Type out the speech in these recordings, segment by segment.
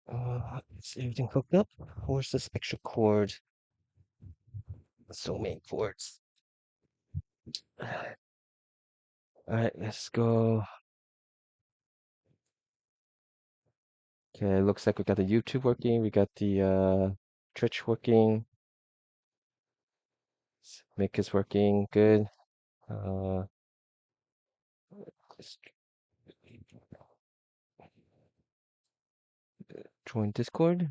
Is everything hooked up? Where's this extra cord? So many cords. Alright, let's go. Okay, looks like we got the YouTube working. We got the Twitch working. Mic is working. Good. Uh, let's join Discord.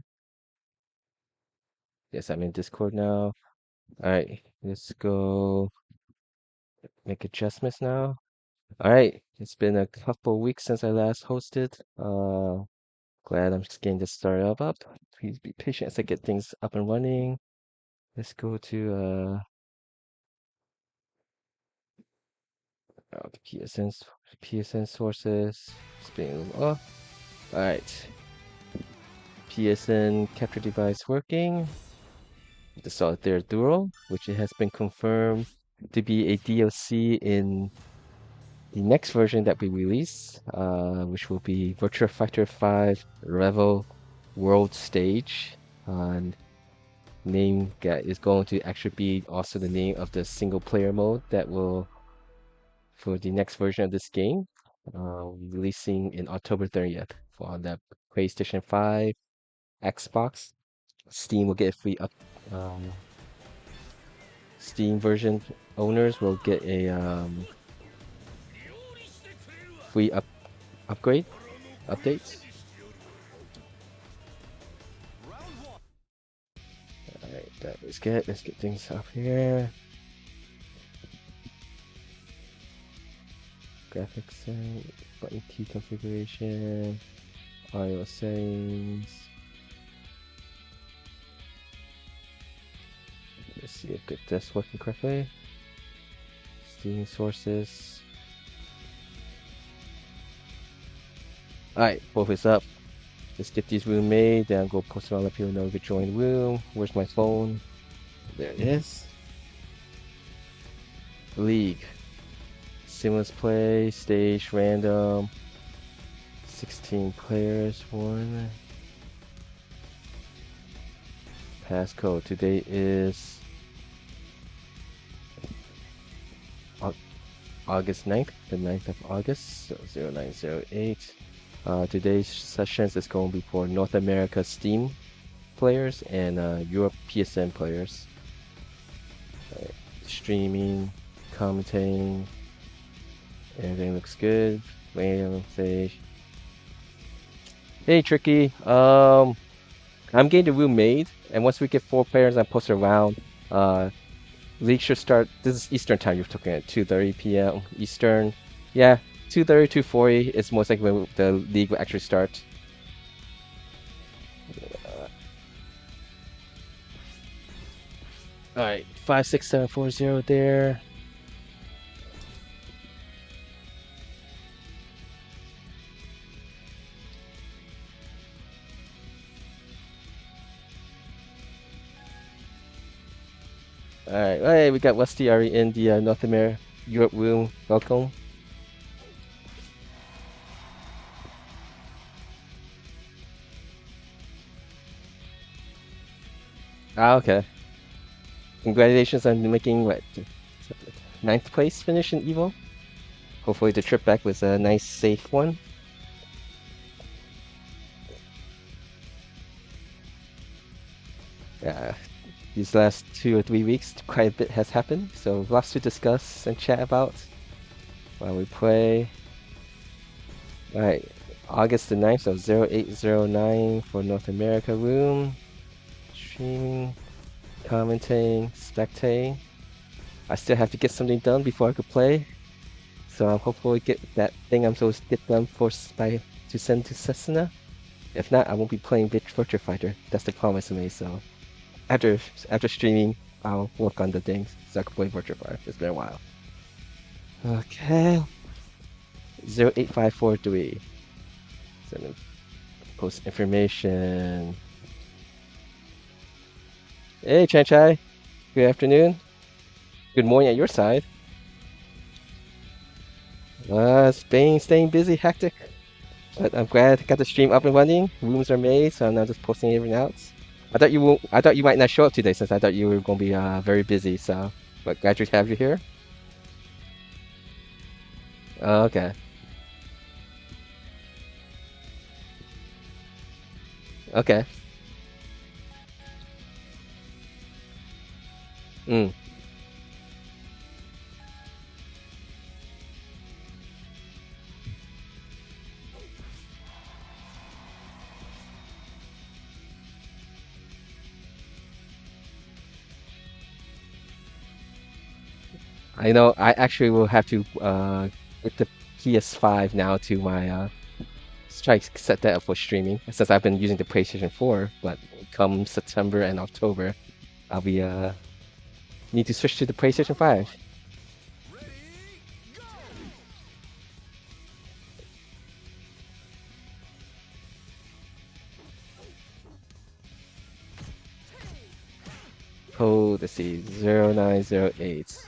Yes, I'm in Discord now. Alright, let's go make adjustments now. Alright, it's been a couple weeks since I last hosted. Glad I'm just getting this started up. Please be patient as I get things up and running. Let's go to the PSN sources. Spin off. Alright. PSN capture device working. The Solitaire Duel, which has been confirmed to be a DLC in the next version that we release, which will be Virtua Fighter 5 REVO World Stage. And name that is going to actually be also the name of the single player mode that will for the next version of this game, releasing in October 30th for the PlayStation 5, Xbox. Steam will get a free up. Um, Steam version owners will get a free upgrade updates. Alright, that is good. Let's get things up here. Graphics setting, button key configuration, audio settings. Let's see if that's working correctly. Steam sources. Alright, both is up. Let's get these room made, then I'll go post it on let people know to join the room. Where's my phone? There it is. League. Seamless play, stage, random. 16 players, 1. Passcode. Today is August 9th, the 9th of August, so 0908. Today's sessions is going to be for North America Steam players and Europe PSN players. Streaming, commentating, everything looks good. Random stage. Hey Tricky, I'm getting the room made, and once we get 4 players and post around, League should start. This is Eastern time. You're talking at 2:30 p.m. Eastern. Yeah, 2:30, 2:40 is most likely when the League will actually start. All right, 56740 there. All right, hey, we got Westy already in the North America Europe room. Welcome. Ah, okay. Congratulations on making what 9th place finish in Evo. Hopefully the trip back was a nice, safe one. Yeah, these last 2 or 3 weeks, quite a bit has happened, so lots to discuss and chat about while we play. Alright, August the 9th, so 0809 for North America room. Streaming, commentating, spectating. I still have to get something done before I could play, so I'm hopefully get that thing I'm supposed to get done to send to Cessna. If not, I won't be playing Virtua Fighter. That's the promise I made, so after streaming, I'll work on the things so I can play Virtua Fighter. It's been a while. Okay. 08543. Send post information. Hey, Chanchai. Good afternoon. Good morning at your side. Spain staying busy, hectic. But I'm glad I got the stream up and running. Rooms are made, so I'm now just posting everything out. I thought you might not show up today since I thought you were going to be very busy. So, but glad to have you here. Oh, okay. Okay. Mm. I know I actually will have to with the PS5 now to my try to set that up for streaming since I've been using the PlayStation 4, but come September and October, I'll be need to switch to the PlayStation 5. Code, let's see, 0908.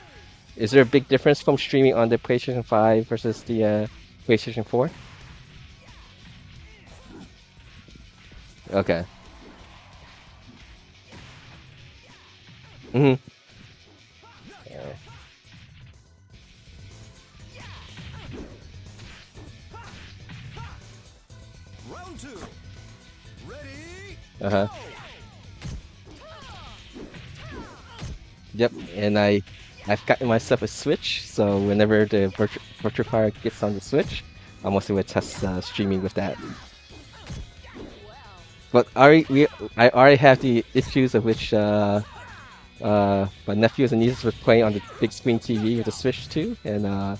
Is there a big difference from streaming on the PlayStation 5 versus the PlayStation 4? Okay. Mm-hmm. Round two. Ready? Uh-huh. Yep, and I've gotten myself a Switch, so whenever the Virtua Fighter gets on the Switch, I'm also gonna test streaming with that. But I already have the issues of which my nephews and nieces were playing on the big screen TV with the Switch too, and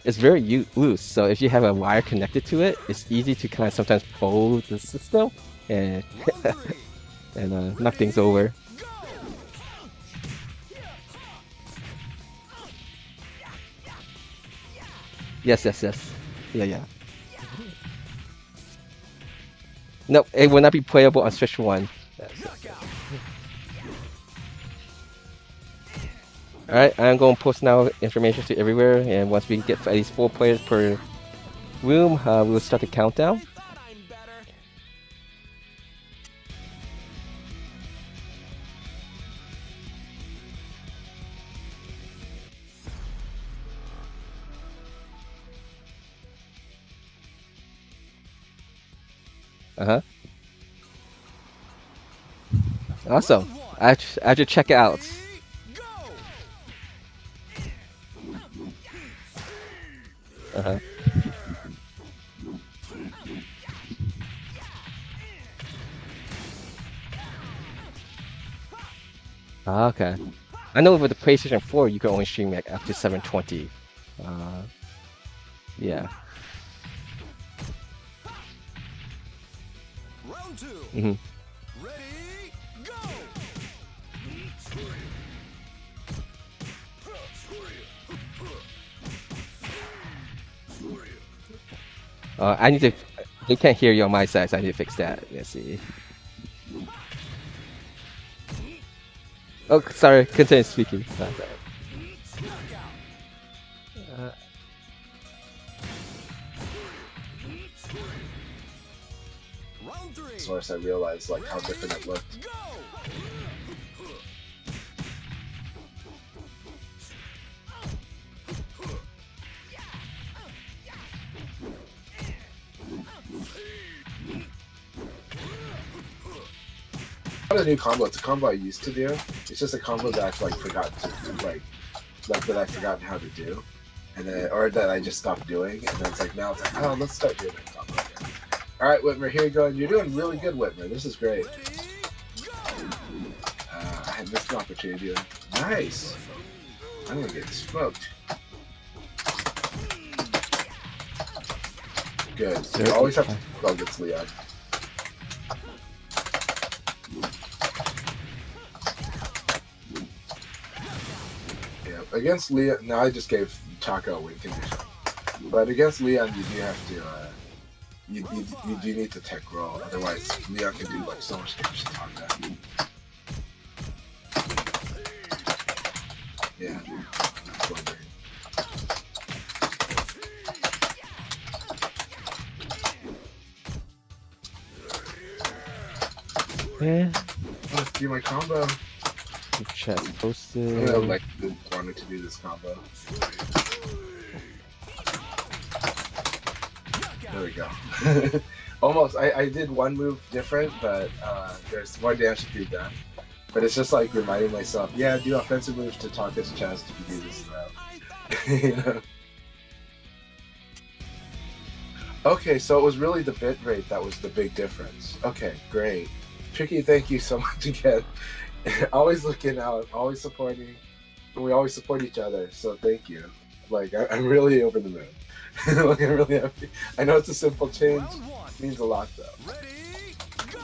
it's very loose. So if you have a wire connected to it, it's easy to kind of sometimes fold the system and and knock things over. Yes, yes, yes. Yeah, yeah. No, it will not be playable on Switch 1. Alright, I'm going to post now information to everywhere, and once we get at least 4 players per room, we will start the countdown. Uh-huh. Awesome. I have to check it out. Uh-huh. Okay. I know with the PlayStation 4 you can only stream like up to 720. Yeah. Round two. Mm-hmm. Ready? Go. I need to. They can't hear you on my side, so I need to fix that. Let's see. Oh, sorry. Continue speaking. Sorry. Round three. Source, I realized like how different it looked. Go. Not a new combo. It's a combo I used to do. It's just a combo that I've like forgotten to like that I've forgotten how to do, and then or that I just stopped doing, and then it's like now it's like oh let's start doing that combo again. All right, Whitmer, here you go. You're doing really good, Whitmer. This is great. I had missed an opportunity. Nice. I'm gonna get smoked. Good. You always have to go against Leon. Yeah, against Leon. No, I just gave Taco a win condition. But against Leon, you do have to. You do need to tech roll. Otherwise, Leon can do like so much damage to Taco. Yeah. Yeah. Let's do my combo. Chat I posted. know, like, wanted to do this combo. There we go. Almost. I did one move different, but there's more damage to be done. But it's just like reminding myself, yeah, do offensive moves to talk his chest if you do this throw. You know? Okay, so it was really the bit rate that was the big difference. Okay, great. Tricky, thank you so much again. Always looking out, always supporting. We always support each other, so thank you. Like, I'm really over the moon. Like, I'm really happy. I know it's a simple change. It means a lot, though. Ready, go!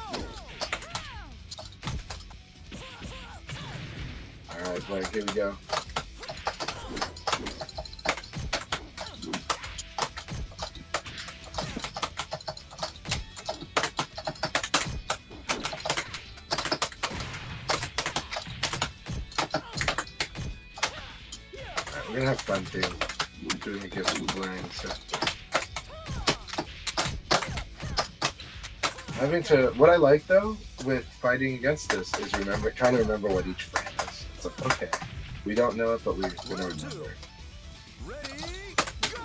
Alright, Blaine, here we go. We're gonna have fun too. Doing against Blaine, so. What I like though with fighting against this is trying to remember what each frame is. It's like, okay, we don't know it, but we're gonna remember. Ready, go!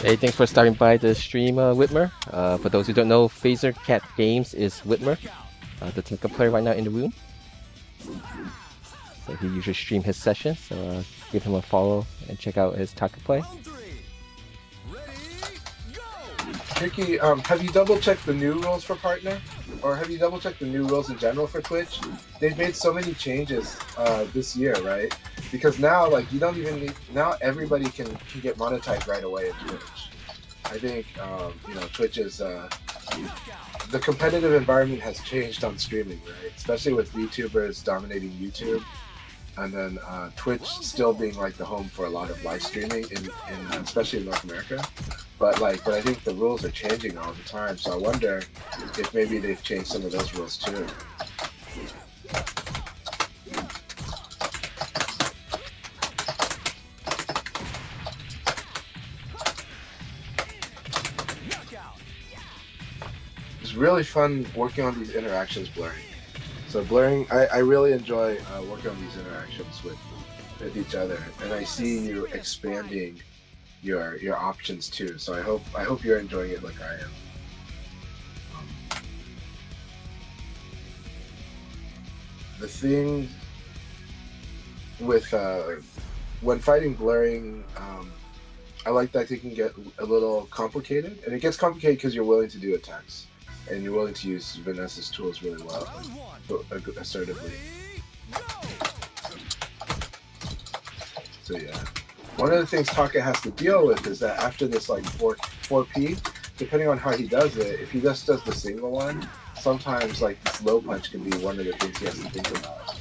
Hey, thanks for stopping by the stream, Whitmer. For those who don't know, Phaser Cat Games is Whitmer, the Tekken player right now in the room. So he usually streams his sessions, so give him a follow and check out his Taka play. Round 3. Ready, go! Tricky, have you double checked the new rules for partner? Or have you double checked the new rules in general for Twitch? They've made so many changes this year, right? Because now, like, you don't even need, now everybody can get monetized right away in Twitch. I think, you know, Twitch is, the competitive environment has changed on streaming, right? Especially with VTubers dominating YouTube. And then Twitch still being like the home for a lot of live streaming, especially in North America. But I think the rules are changing all the time. So I wonder if maybe they've changed some of those rules too. It's really fun working on these interactions blurring. So blurring, I really enjoy working on these interactions with each other, and I see you expanding your options too. So I hope you're enjoying it like I am. The thing with when fighting blurring, I like that it can get a little complicated, and it gets complicated because you're willing to do attacks. And you're willing to use Vanessa's tools really well, assertively. So yeah, one of the things Taka has to deal with is that after this like 4P, depending on how he does it, if he just does the single one, sometimes like this low punch can be one of the things he has to think about.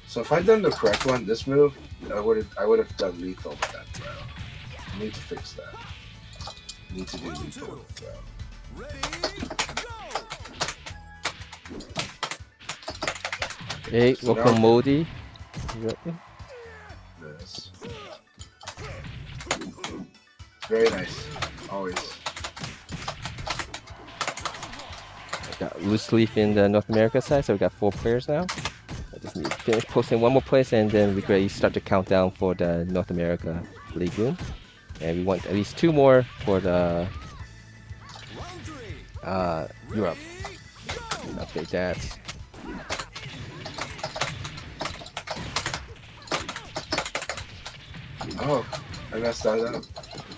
So if I'd done the correct one, this move, I would have done lethal with that throw. I need to fix that. I need to do lethal with the throw. Ready, go! Hey, So welcome now- Modi. This. Very nice. Always. Got loose leaf in the North America side, so we got 4 players now. I just need to finish posting one more place, and then we can start the countdown for the North America League room. And we want at least 2 more for the Round 3. Europe. Update that. Oh, I messed that up.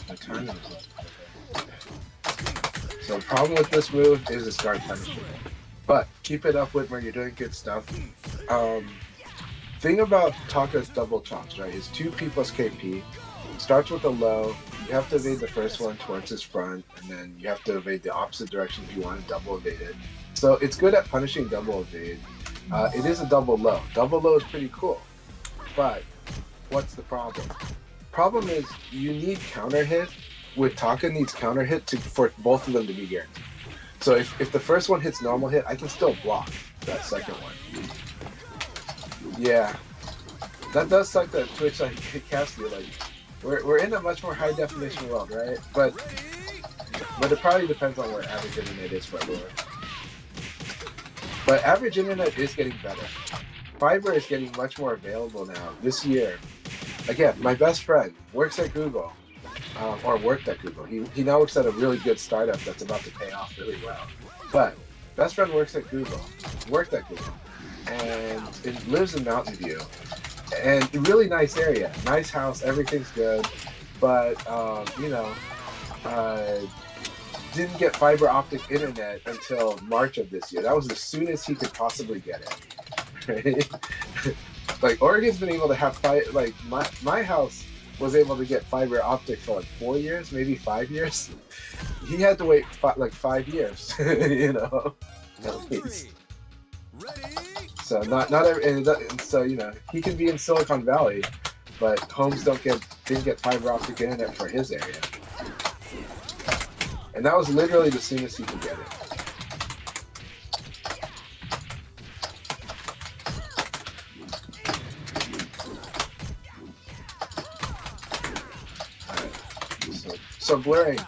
My timing was off. So the problem with this move is it's guard punishment. But keep it up, Whitmer. You're doing good stuff. Thing about Taka's double chops, right, is 2P plus KP. starts with a low. You have to evade the first one towards his front, and then you have to evade the opposite direction if you want to double evade it. So it's good at punishing double evade. It is a double low. Double low is pretty cool. But what's the problem? Problem is you need counter hit. With Taka needs counter hit for both of them to be guaranteed. So if the first one hits normal hit, I can still block that second one. Yeah. That does suck that Twitch like casts you like we're in a much more high definition world, right? But it probably depends on where average internet is for everyone. But average internet is getting better. Fiber is getting much more available now. This year, again, my best friend works at Google, or worked at Google. He now works at a really good startup that's about to pay off really well. But best friend works at Google, worked at Google, and it lives in Mountain View. And a really nice area, nice house, everything's good, but didn't get fiber optic internet until March of this year. That was as soon as he could possibly get it. Right? Like Oregon's been able to have like my house was able to get fiber optic for like 4 years, maybe 5 years. He had to wait like 5 years, you know. At least. So not every, and so he can be in Silicon Valley, but homes didn't get fiber optic internet for his area, and that was literally the soonest he could get it. Right. So blurring.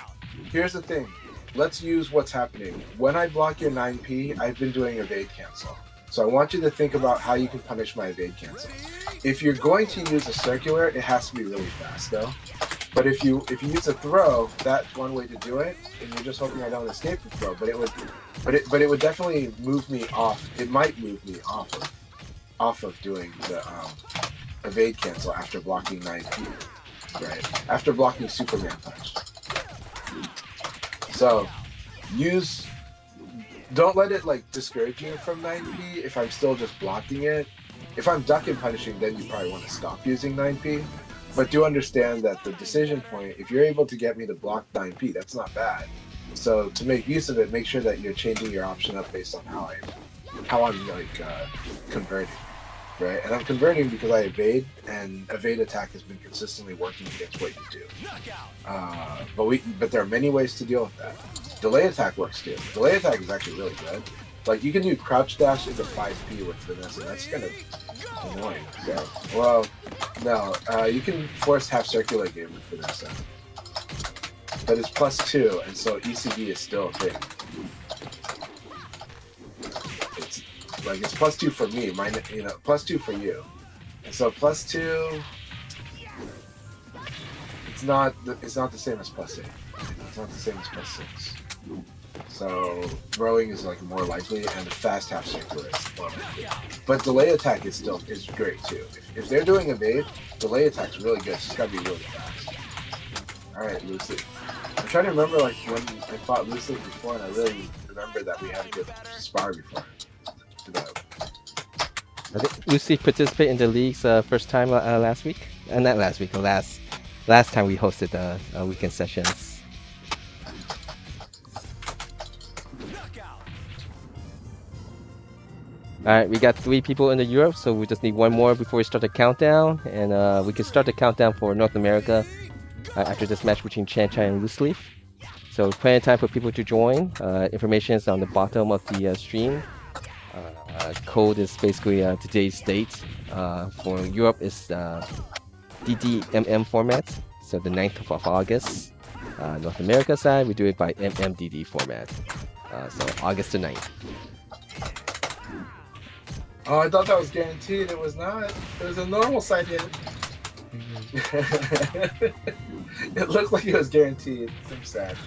Here's the thing. Let's use what's happening. When I block your 9P, I've been doing evade cancel. So I want you to think about how you can punish my evade cancel. If you're going to use a circular, it has to be really fast though. But if you use a throw, that's one way to do it, and you're just hoping I don't escape the throw. But it would definitely move me off. It might move me off of doing the evade cancel after blocking 9P, right? After blocking Superman punch. So don't let it like discourage you from 9P if I'm still just blocking it. If I'm duck and punishing, then you probably want to stop using 9P. But do understand that the decision point, if you're able to get me to block 9P, that's not bad. So to make use of it, make sure that you're changing your option up based on how I'm like converting, right? And I'm converting because I evade, and evade attack has been consistently working against what you do. But there are many ways to deal with that. Delay attack works too. Delay attack is actually really good. Like you can do crouch dash into 5P with Vanessa. That's kind of annoying. So, well, no, you can force half circular game with Vanessa, but it's +2, and so ECB is still a thing. It's +2 for me. Mine, +2 for you, and so +2. It's not the same as +8. It's not the same as +6. So throwing is like more likely, and the fast half circular is more likely. But delay attack is great too. If they're doing evade, delay attack's really good. It's just gotta be really fast. All right, Lucy. I'm trying to remember like when I fought Lucy before, and I really remember that we had a good spar before. I think Lucy participated in the league's first time last week. Not last week, last time we hosted the weekend sessions. Alright, we got 3 people in the Europe, so we just need 1 more before we start the countdown, and we can start the countdown for North America after this match between Chan and Loose Leaf. So plenty of time for people to join. Information is on the bottom of the stream. Code is basically today's date. For Europe is DDMM format, so the 9th of August. North America side, we do it by MMDD format, so August the 9th. Oh, I thought that was guaranteed. It was not. It was a normal side hit. It looked like it was guaranteed. I'm sad.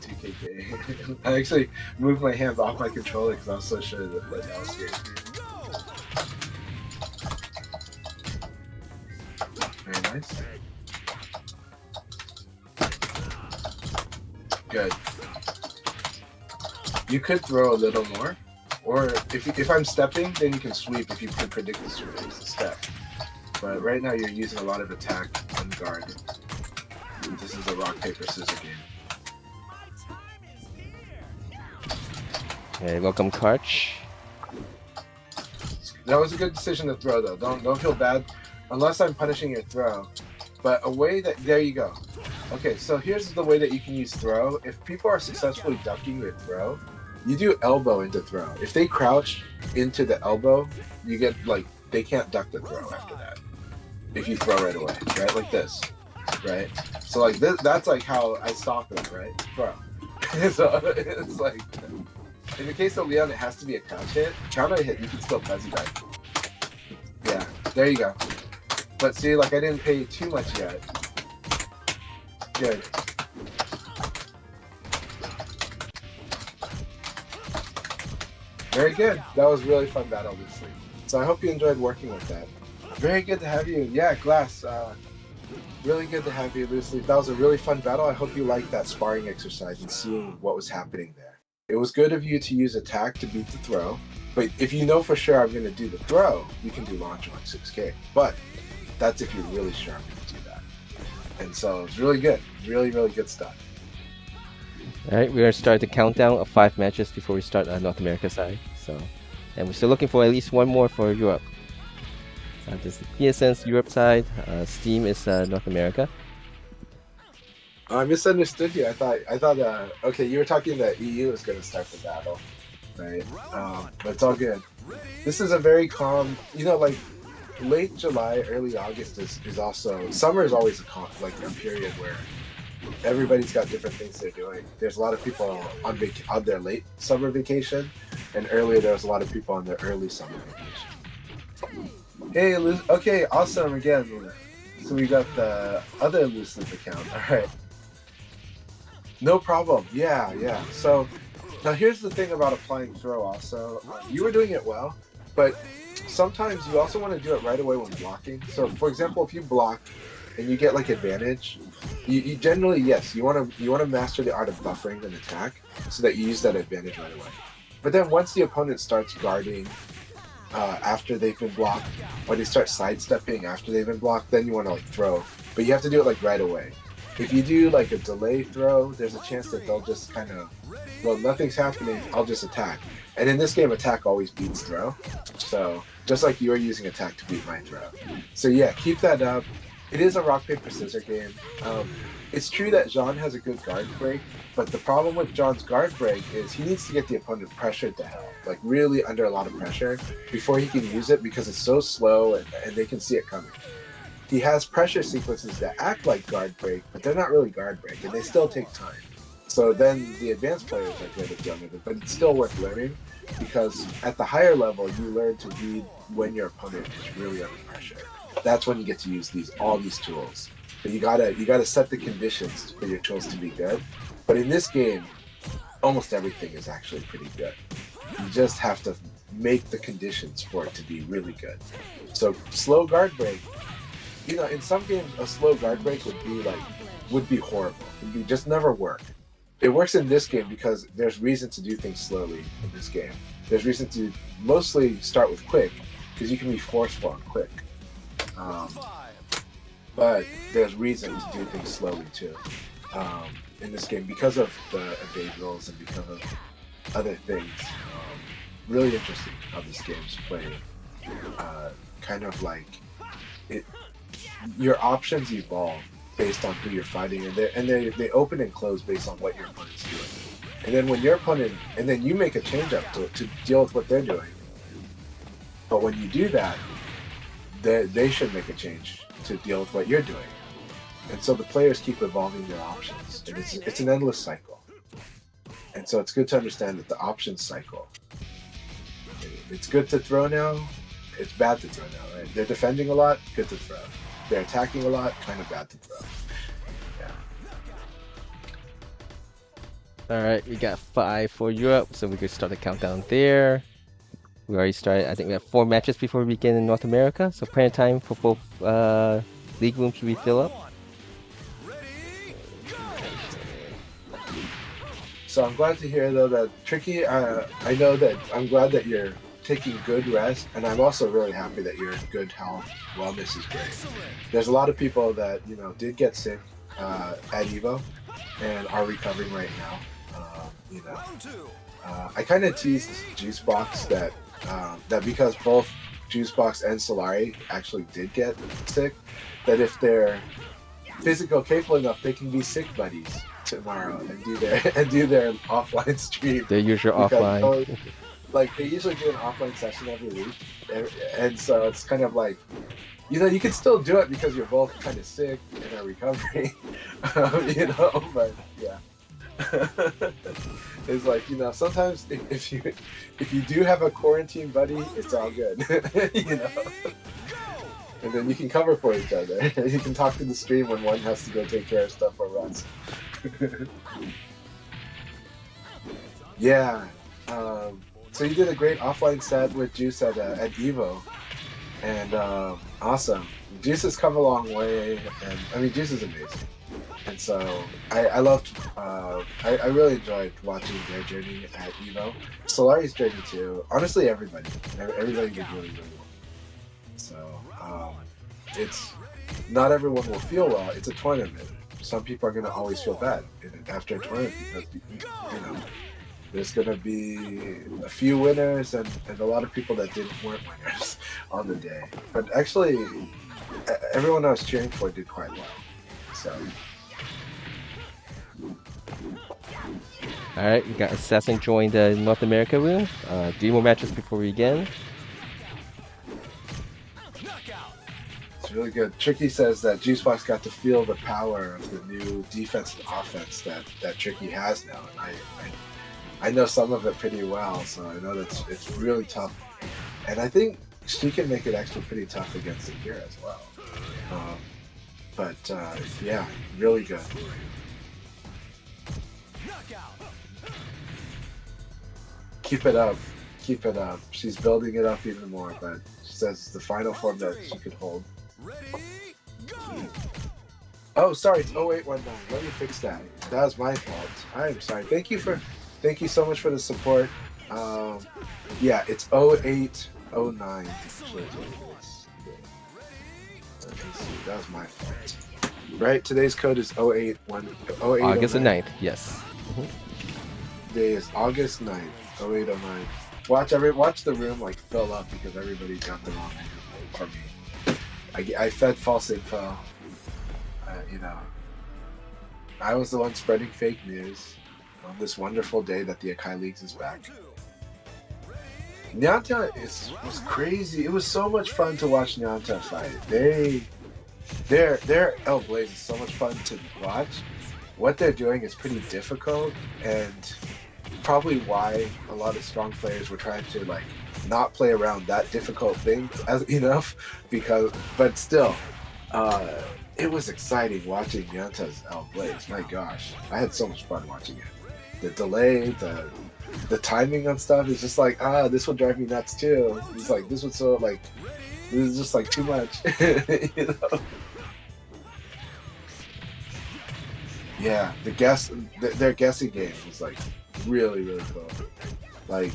2KK. I actually moved my hands off my controller because I was so sure that that was guaranteed. Very nice. Good. You could throw a little more. Or if I'm stepping, then you can sweep if you can predict the step. But right now you're using a lot of attack on guard. This is a rock, paper, scissors game. Okay, welcome Karch. That was a good decision to throw, though. Don't feel bad, unless I'm punishing your throw. But a way that there you go. Okay, so here's the way that you can use throw. If people are successfully ducking your throw, you do elbow into throw. If they crouch into the elbow, you get like they can't duck the throw after that. If you throw right away, right, like this, right. So like this, that's like how I stop them, right? Throw. So it's like. In the case of Leon, it has to be a crouch hit. Counter hit, you can still fuzzy dive. Yeah, there you go. But see, like I didn't pay too much yet. Good. Very good. That was really fun battle, obviously. So I hope you enjoyed working with that. Very good to have you. Yeah, Glass. Really good to have you, Loose Leaf. That was a really fun battle. I hope you liked that sparring exercise and seeing what was happening there. It was good of you to use attack to beat the throw, but if you know for sure I'm going to do the throw, you can do launch on 6K. But that's if you're really sure I'm going to do that. And so it's really good. Really, really good stuff. Alright, we're going to start the countdown of 5 matches before we start on North America side. So, and we're still looking for at least one more for Europe. So this is PSN's Europe side, Steam is North America. I misunderstood you. I thought, okay, you were talking that EU was going to start the battle, right? But it's all good. This is a very calm, like late July, early August is also, summer is always a period where everybody's got different things they're doing. There's a lot of people on their late summer vacation, and earlier there was a lot of people on their early summer vacation. Hey, okay, awesome again. So we got the other Loose Leaf account. All right. No problem. Yeah. So now here's the thing about applying throw also. You were doing it well, but sometimes you also want to do it right away when blocking. So for example, if you block and you get like advantage, you generally, yes, you want to master the art of buffering an attack so that you use that advantage right away. But then once the opponent starts guarding after they've been blocked, or they start sidestepping after they've been blocked, then you want to like throw. But you have to do it like right away. If you do like a delay throw, there's a chance that they'll just kind of, well, nothing's happening, I'll just attack. And in this game, attack always beats throw. So just like you were using attack to beat my throw. So yeah, keep that up. It is a rock, paper, scissors game. It's true that Jean has a good guard break, but the problem with Jean's guard break is he needs to get the opponent pressured to hell, like really under a lot of pressure before he can use it because it's so slow and they can see it coming. He has pressure sequences that act like guard break, but they're not really guard break, and they still take time. So then the advanced players are good at dealing with it, but it's still worth learning because at the higher level, you learn to read when your opponent is really under pressure. That's when you get to use all these tools. But you gotta set the conditions for your tools to be good. But in this game, almost everything is actually pretty good. You just have to make the conditions for it to be really good. So slow guard break. In some games, a slow guard break would be horrible. It would just never work. It works in this game because there's reason to do things slowly in this game. There's reason to mostly start with quick because you can be forceful and quick. But there's reason to do things slowly too in this game because of the evade rolls and because of other things. Really interesting how this game's played. Kind of like it. Your options evolve based on who you're fighting, and they open and close based on what your opponent's doing. And then when your opponent, and then you make a change up to deal with what they're doing. But when you do that, they should make a change to deal with what you're doing. And so the players keep evolving their options, and it's an endless cycle. And so it's good to understand that the options cycle. It's good to throw now. It's bad to throw now, right? They're defending a lot, good to throw. They're attacking a lot, kind of bad to throw. Yeah. Alright, we got 5 for Europe, so we could start the countdown there. We already started, I think we have 4 matches before we begin in North America, so plenty of time for both league rooms to refill up. So I'm glad to hear though that Tricky, I'm glad that you're taking good rest, and I'm also really happy that you're in good health. Wellness is great. There's a lot of people that did get sick at Evo and are recovering right now. You know, Round two. I kind of teased Juicebox that because both Juicebox and Solari actually did get sick, that if they're physical capable enough, they can be sick buddies tomorrow and do their offline stream. The usual Because, offline. like they usually do an offline session every week, and so it's kind of like, you know, you can still do it because you're both kind of sick and are recovering, you know. But yeah, it's like, you know, sometimes if you do have a quarantine buddy, it's all good, you know. And then you can cover for each other. You can talk to the stream when one has to go take care of stuff or runs. Yeah. So you did a great offline set with Juice at Evo, and awesome. Juice has come a long way, and I mean Juice is amazing, and so I loved. I really enjoyed watching their journey at Evo. Solari's journey too. Honestly, everybody did really well. So it's not everyone will feel well. It's a tournament. Some people are going to always feel bad after a tournament because, you know, there's going to be a few winners and a lot of people that weren't winners on the day. But actually, everyone I was cheering for did quite well. So. All right, we got Assassin joined the North America room. 3 more matches before we begin. It's really good. Tricky says that Juicebox got to feel the power of the new defense and offense that Tricky has now, and I know some of it pretty well, so I know that it's really tough, and I think she can make it actually pretty tough against Akira as well. But yeah, really good. Keep it up. Keep it up. She's building it up even more, but she says it's the final form that she could hold. Ready, go! Oh, sorry, it's 0819. Let me fix that. That was my fault. I'm sorry. Thank you so much for the support. Yeah, it's 0809. Actually, let me see. That was my fault. Right? Today's code is 081. August the 9th, yes. Today is August 9th, 0809. Watch the room like fill up because everybody got the wrong name for me. I fed false info. You know, I was the one spreading fake news on this wonderful day that the Akai Leagues is back. Nyanta was crazy. It was so much fun to watch Nyanta fight. Their L Blaze is so much fun to watch. What they're doing is pretty difficult, and probably why a lot of strong players were trying to like not play around that difficult thing as enough, but still, it was exciting watching Nyanta's L Blaze. My gosh, I had so much fun watching it. The delay, the timing on stuff is just like, this will drive me nuts too. It's like this is just like too much, you know. Yeah, their guessing game was like really, really cool. Like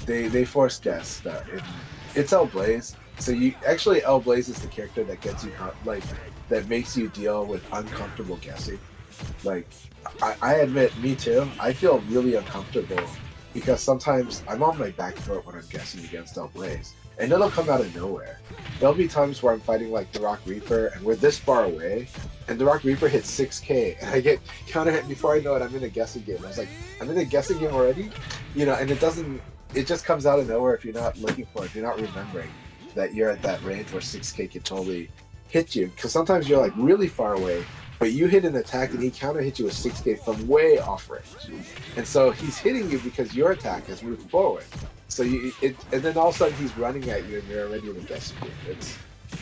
they force guess that it's L Blaze. So L Blaze is the character that gets you that makes you deal with uncomfortable guessing. Like I admit, me too. I feel really uncomfortable because sometimes I'm on my back foot when I'm guessing against L Blaze, and it'll come out of nowhere. There'll be times where I'm fighting like the Rock Reaper and we're this far away, and the Rock Reaper hits 6k and I get counter hit before I know it. I'm in a guessing game. I was like, I'm in a guessing game already, you know. And it just comes out of nowhere if you're not looking for it, if you're not remembering that you're at that range where 6k can totally hit you. Because sometimes you're like really far away, but you hit an attack and he counter hits you with 6k from way off range, and so he's hitting you because your attack has moved forward. So and then all of a sudden he's running at you and you're already in a guessing game.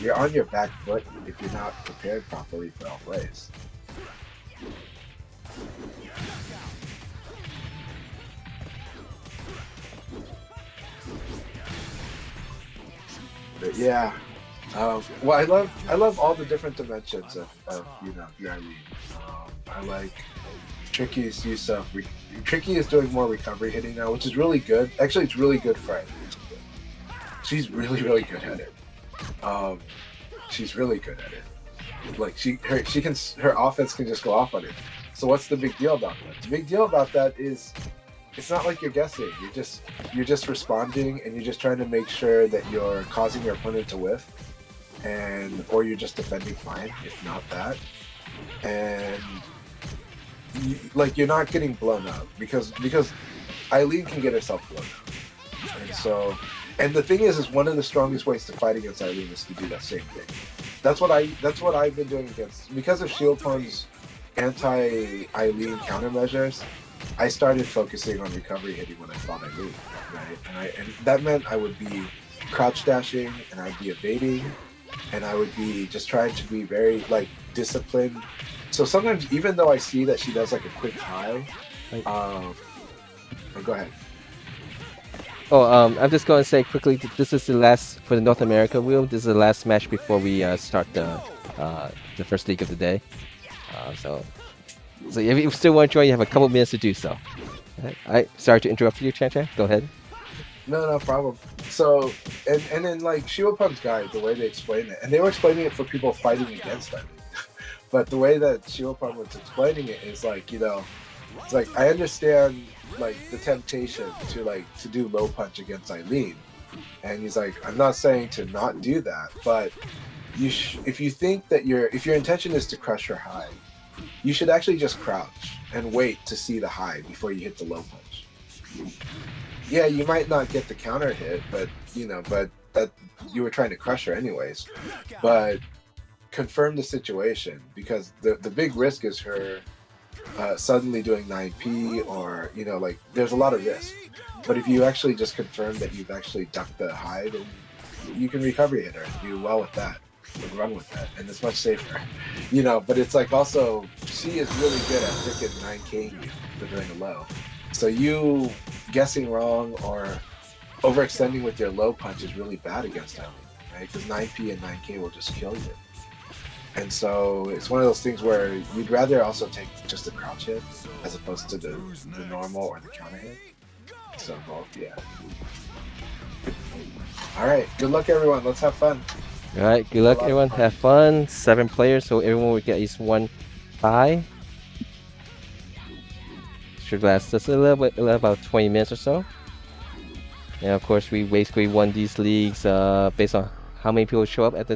You're on your back foot if you're not prepared properly for L Blaze. But yeah, well, I love all the different dimensions of VR League. I like Tricky's use of Tricky is doing more recovery hitting now, which is really good. Actually, it's really good for her. She's really, really good at it. She's really good at it. Like her offense can just go off on it. So what's the big deal about that? The big deal about that is it's not like you're guessing. You're just responding, and you're just trying to make sure that you're causing your opponent to whiff, or you're just defending fine, if not that. And you're not getting blown up because Eileen can get herself blown up. And so, and the thing is one of the strongest ways to fight against Eileen is to do that same thing. That's what I've been doing because of Shieldpun's anti-Eileen countermeasures. I started focusing on recovery hitting when I fought Eileen, right? And that meant I would be crouch dashing, and I'd be evading, and I would be just trying to be very disciplined. So sometimes, even though I see that she does a quick high, go ahead. I'm just going to say quickly, this is the last for the North America wheel. This is the last match before we start the first league of the day. So if you still want to join, you have a couple minutes to do so. Sorry to interrupt you, Chan Chan. Go ahead. No problem. So, and then Shieldpun's guide, the way they explain it, and they were explaining it for people fighting against them. But the way that Shieldpun was explaining it is it's I understand the temptation to do low punch against Eileen, and he's like, I'm not saying to not do that, but if you think that if your intention is to crush her high, you should actually just crouch and wait to see the high before you hit the low punch. Yeah, you might not get the counter hit, but that you were trying to crush her anyways. But confirm the situation, because the big risk is her suddenly doing 9p, or there's a lot of risk. But if you actually just confirm that you've actually ducked the high, then you can recovery hit her and do well with that, and run with that, and it's much safer. But it's also, she is really good at freaking 9k for doing a low. So you guessing wrong or overextending with your low punch is really bad against Eileen, right? Because 9p and 9k will just kill you. And so it's one of those things where you'd rather also take just the crouch hit as opposed to the normal or the counter hit. So both, yeah. All right, good luck everyone. Let's have fun. All right, good luck everyone. Have fun. 7 players, so everyone will get at least 1 bye. Should last us a little bit, about 20 minutes or so. And of course, we basically won these leagues based on how many people show up at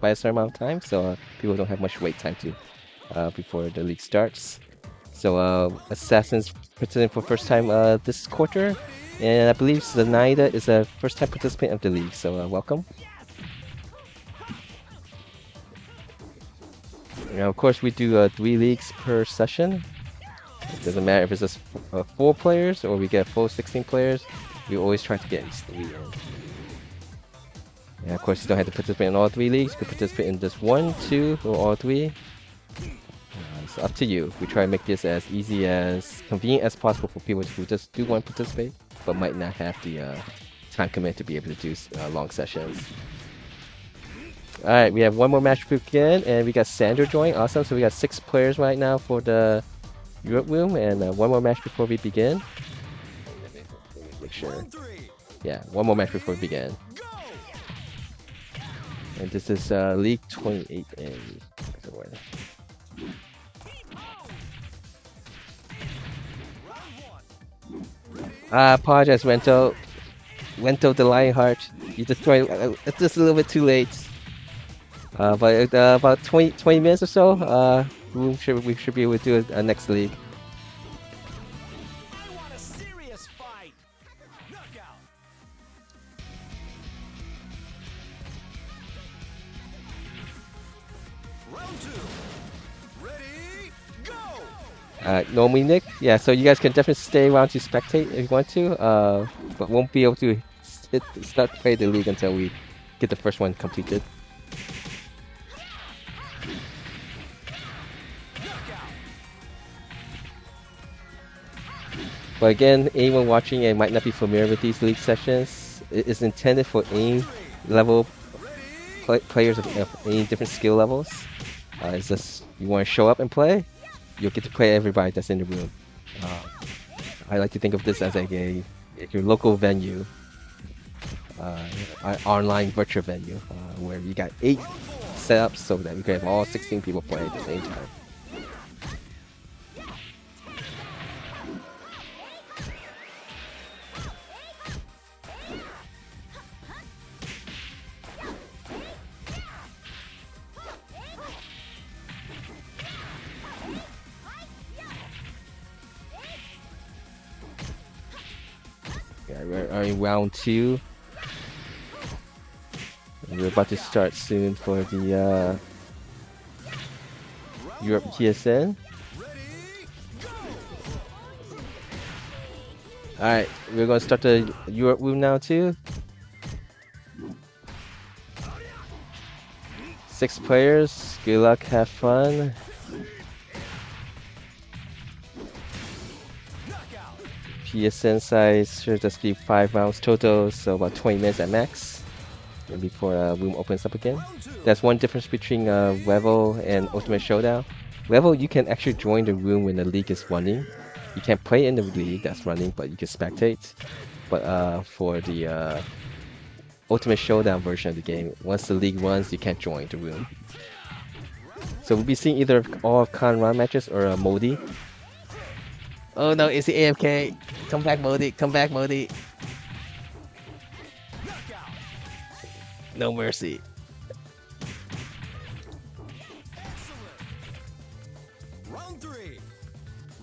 by a certain amount of time. So people don't have much wait time before the league starts. So Assassin's participating for first time this quarter, and I believe Zenaida is a first time participant of the league. So welcome. Now, of course, we do 3 leagues per session. It doesn't matter if it's just 4 players or we get full 16 players. We always try to get at least 3 in. And of course, you don't have to participate in all 3 leagues. You can participate in just 1, 2, or all 3. It's up to you. We try to make this as easy, as convenient as possible for people who just do want to participate, but might not have the time commitment to be able to do long sessions. Alright, we have 1 more match to begin, and we got Sandra joining. Awesome. So we got 6 players right now for the Europe room, and 1 more match before we begin. Let me make sure. Yeah, 1 more match before we begin. And this is League 28 in. I apologize, Rento the Lionheart. You destroyed. It's just a little bit too late. But about 20 minutes or so, we should be able to do a next league. I want a serious fight. Knockout. Round 2. Ready, go. Normally, Nick. Yeah, so you guys can definitely stay around to spectate if you want to. But won't be able to start to play the league until we get the first one completed. But again, anyone watching and might not be familiar with these league sessions, it is intended for any level players of any different skill levels. It's just you want to show up and play, you'll get to play everybody that's in the room. I like to think of this as like your local venue, an online virtual venue, where you got 8 set up so that we can have all 16 people playing at the same time. Yeah, we're in round 2. We're about to start soon for the Europe PSN. Alright, we're gonna start the Europe room now too. 6 players, good luck, have fun. PSN size should just be 5 rounds total, so about 20 minutes at max. And before room opens up again. That's one difference between VEVO and Ultimate Showdown. VEVO, you can actually join the room when the league is running. You can't play in the league that's running, but you can spectate. But for the Ultimate Showdown version of the game, once the league runs, you can't join the room. So we'll be seeing either all Con run matches or Modi. Oh no, it's the AFK. Come back, Modi. Come back, Modi. No mercy. Round 3.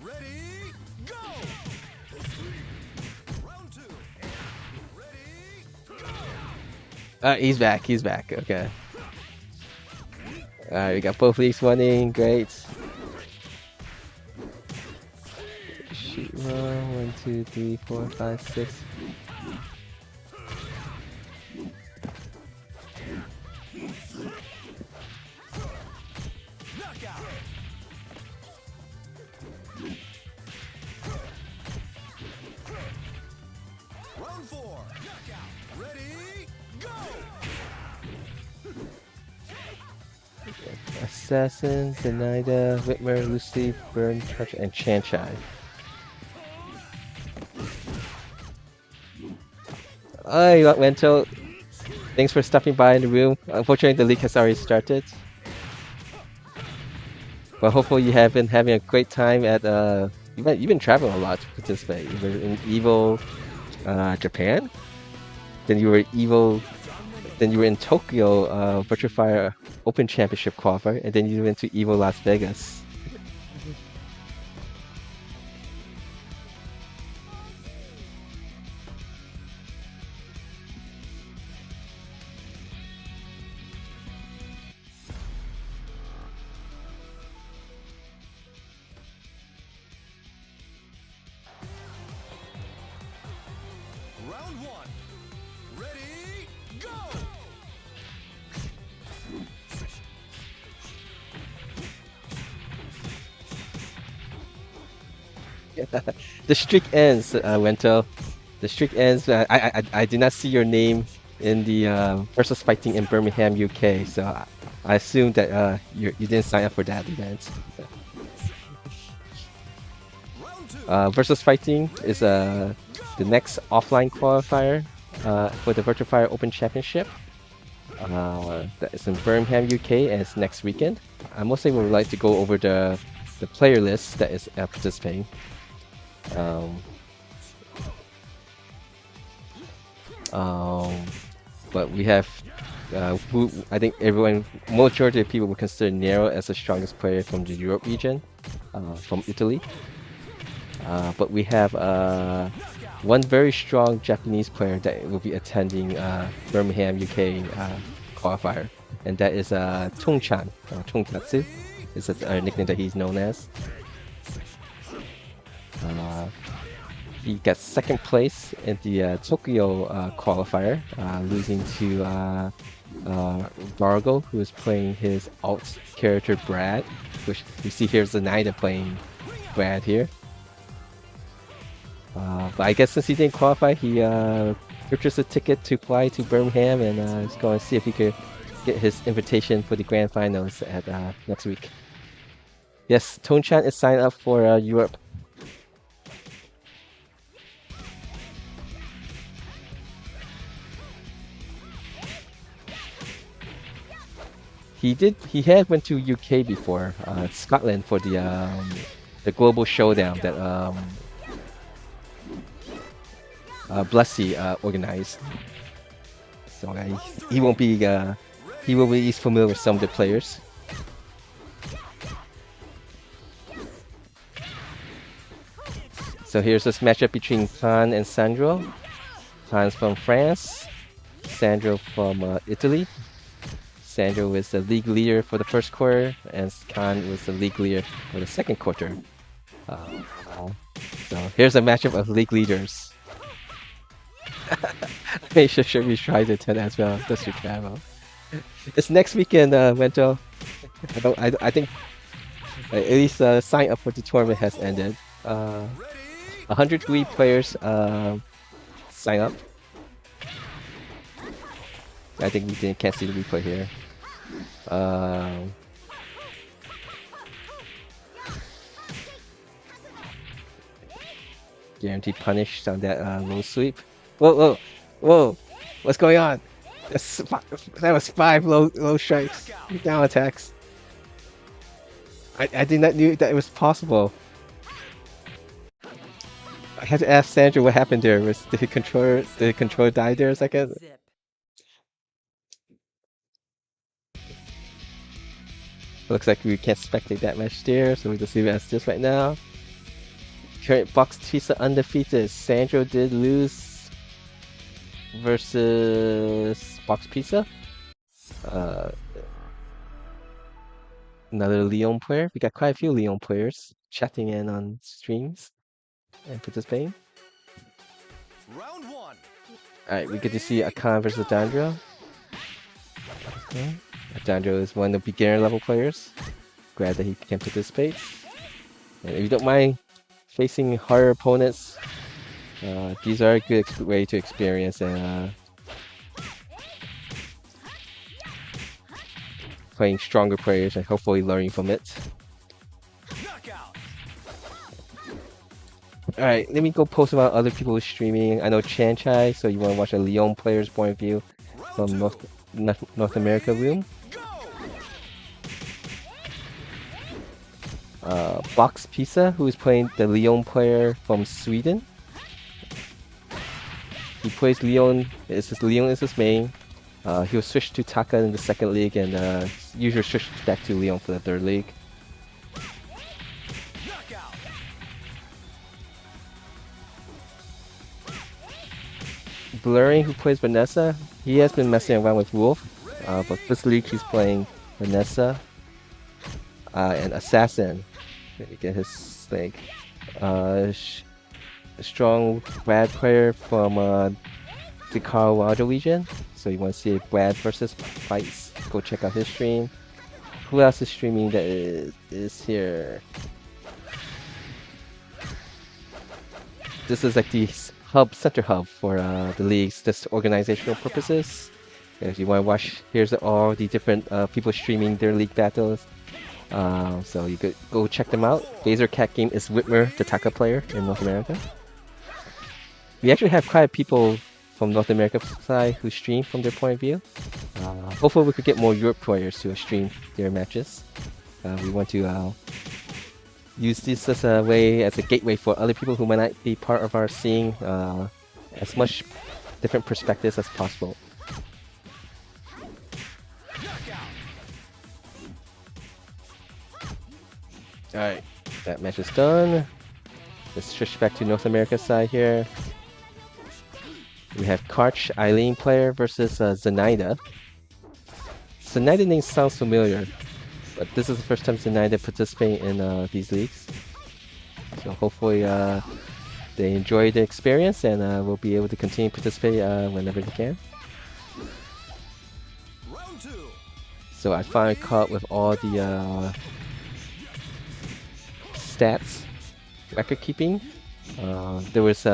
Ready, go! Round 2. Ready, go! He's back. He's back. Okay. Alright, we got both leagues running. Great. Shoot, 1, 2, 3, 4, 5, 6. Round 4. Ready, go! Assassin, Zenaida, Whitmer, Lucy, Burn, Touch, and Chanchai. Hi, Lento. Thanks for stopping by in the room. Unfortunately, the league has already started. But hopefully you have been having a great time at you've been traveling a lot to participate. You were in EVO Japan, then you were EVO, then you were in Tokyo Virtua Fighter Open Championship qualifier, and then you went to EVO Las Vegas. Round 1. Ready, go! The streak ends, Wento. The streak ends. I did not see your name in the versus fighting in Birmingham, UK. So I assumed that you didn't sign up for that event. Versus fighting is the next offline qualifier for the Virtua Fighter Open Championship. That is in Birmingham, UK, and it's next weekend. I mostly would like to go over the player list that is participating. But we have who I think majority of people would consider Nero as the strongest player from the Europe region, from Italy. But we have one very strong Japanese player that will be attending Birmingham, UK qualifier, and that is Tong-chan, Tongtatsu is a nickname that he's known as. He got second place in the Tokyo qualifier, losing to Vargo, who is playing his alt character Brad, which you see here's Zenaida playing Brad here. But I guess since he didn't qualify, he purchased a ticket to fly to Birmingham, and he's going to see if he could get his invitation for the grand finals at next week. Yes, Tong-chan is signed up for Europe. He had went to UK before, Scotland for the global showdown that Blessy organized. So he won't be he will be familiar with some of the players. So here's this matchup between Khan and Sandro. Khan's from France, Sandro from Italy. Sandro was the league leader for the first quarter, and Khan was the league leader for the second quarter. So here's a matchup of league leaders. Make sure we try to attend as well. That's your travel. It's next weekend, Wento. I think at least sign up for the tournament has ended. 103 players sign up. I think we can't see the replay here. Guaranteed punish on that low sweep. Whoa! What's going on? That was 5 low strikes, down attacks. I did not knew that it was possible. I had to ask Sandra what happened there. Did the controller die there a second? Looks like we can't spectate that match there, so we just leave it as this right now. Current Box Pizza undefeated. Sandro did lose versus Box Pizza. Another Leon player. We got quite a few Leon players chatting in on streams and participating. Round 1. Alright, we get to see Akai versus Dandro. Okay. Dandro is one of the beginner level players. Glad that he can participate. And if you don't mind facing harder opponents, these are a good way to experience and playing stronger players and hopefully learning from it. Alright, let me go post about other people streaming. I know Chanchai, so you want to watch a Leon player's point of view from North America room. Box Pizza, who is playing the Leon player from Sweden. He plays Leon. Leon is his main. He'll switch to Taka in the second league, and usually switch back to Leon for the third league. Blurring, who plays Vanessa, he has been messing around with Wolf, but this league he's playing Vanessa and Assassin. Let me get his thing. A strong Brad player from the Colorado region, so you want to see Brad versus fights, go check out his stream. Who else is streaming that is here? This is like the center hub for the leagues, just organizational purposes. If you want to watch, here's all the different people streaming their league battles. So you could go check them out. Laser Cat Game is Whitmer, the Taka player in North America. We actually have quite a people from North America side who stream from their point of view. Hopefully we could get more Europe players to stream their matches. We want to use this as a way, as a gateway for other people who might not be part of our seeing as much different perspectives as possible. Alright, that match is done. Let's switch back to North America side here. We have Karch, Eileen player versus Zenaida. Zenaida name sounds familiar, but this is the first time Zenaida participating in these leagues. So hopefully they enjoy the experience and will be able to continue to participate whenever they can. So I finally caught up with all the stats, record keeping. There was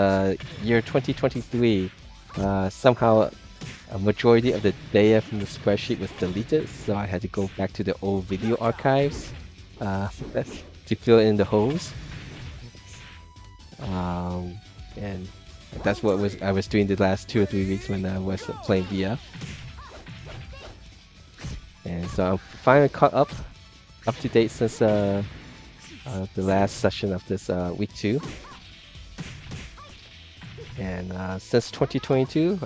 year 2023. Somehow a majority of the data from the spreadsheet was deleted, so I had to go back to the old video archives to fill in the holes. And that's what I was doing the last 2 or 3 weeks when I was playing VF. And so I'm finally caught up to date since the last session of this week 2. And since 2022,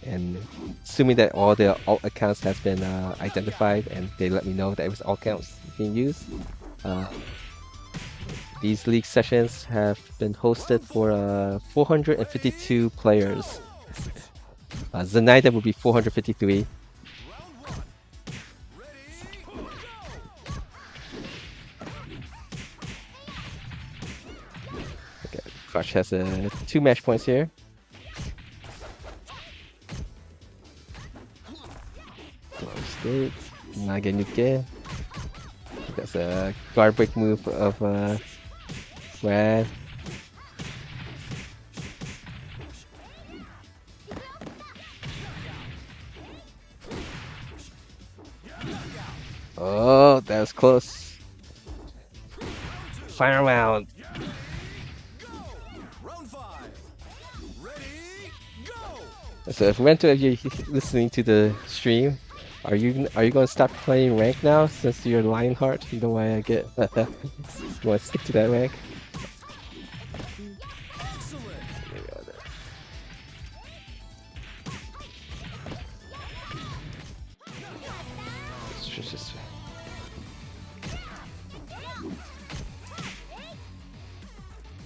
and assuming that all the alt accounts has been identified and they let me know that it was alt accounts being used, these league sessions have been hosted for 452 players. Zenaida would be 453. Okay, Crush has 2 match points here. State, Naganuke. That's a guard break move of Brad. Oh, that was close. Final round. So if Rento, if you're listening to the stream, are you going to stop playing rank now since you're Lionheart? You know why I get you want to stick to that rank?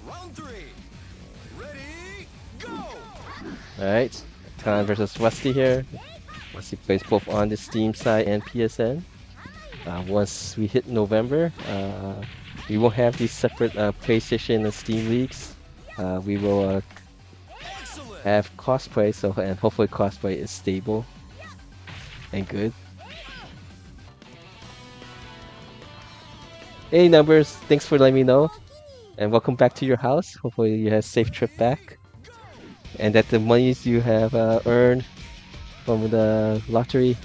Round 3. Ready, go! Alright, Khan versus Westy here. Westy plays both on the Steam side and PSN. Once we hit November, we won't have these separate PlayStation and Steam leagues. We will have cosplay, so and hopefully cosplay is stable and good. Hey Numbers, thanks for letting me know, and welcome back to your house. Hopefully you had a safe trip back, and that the monies you have earned from the lottery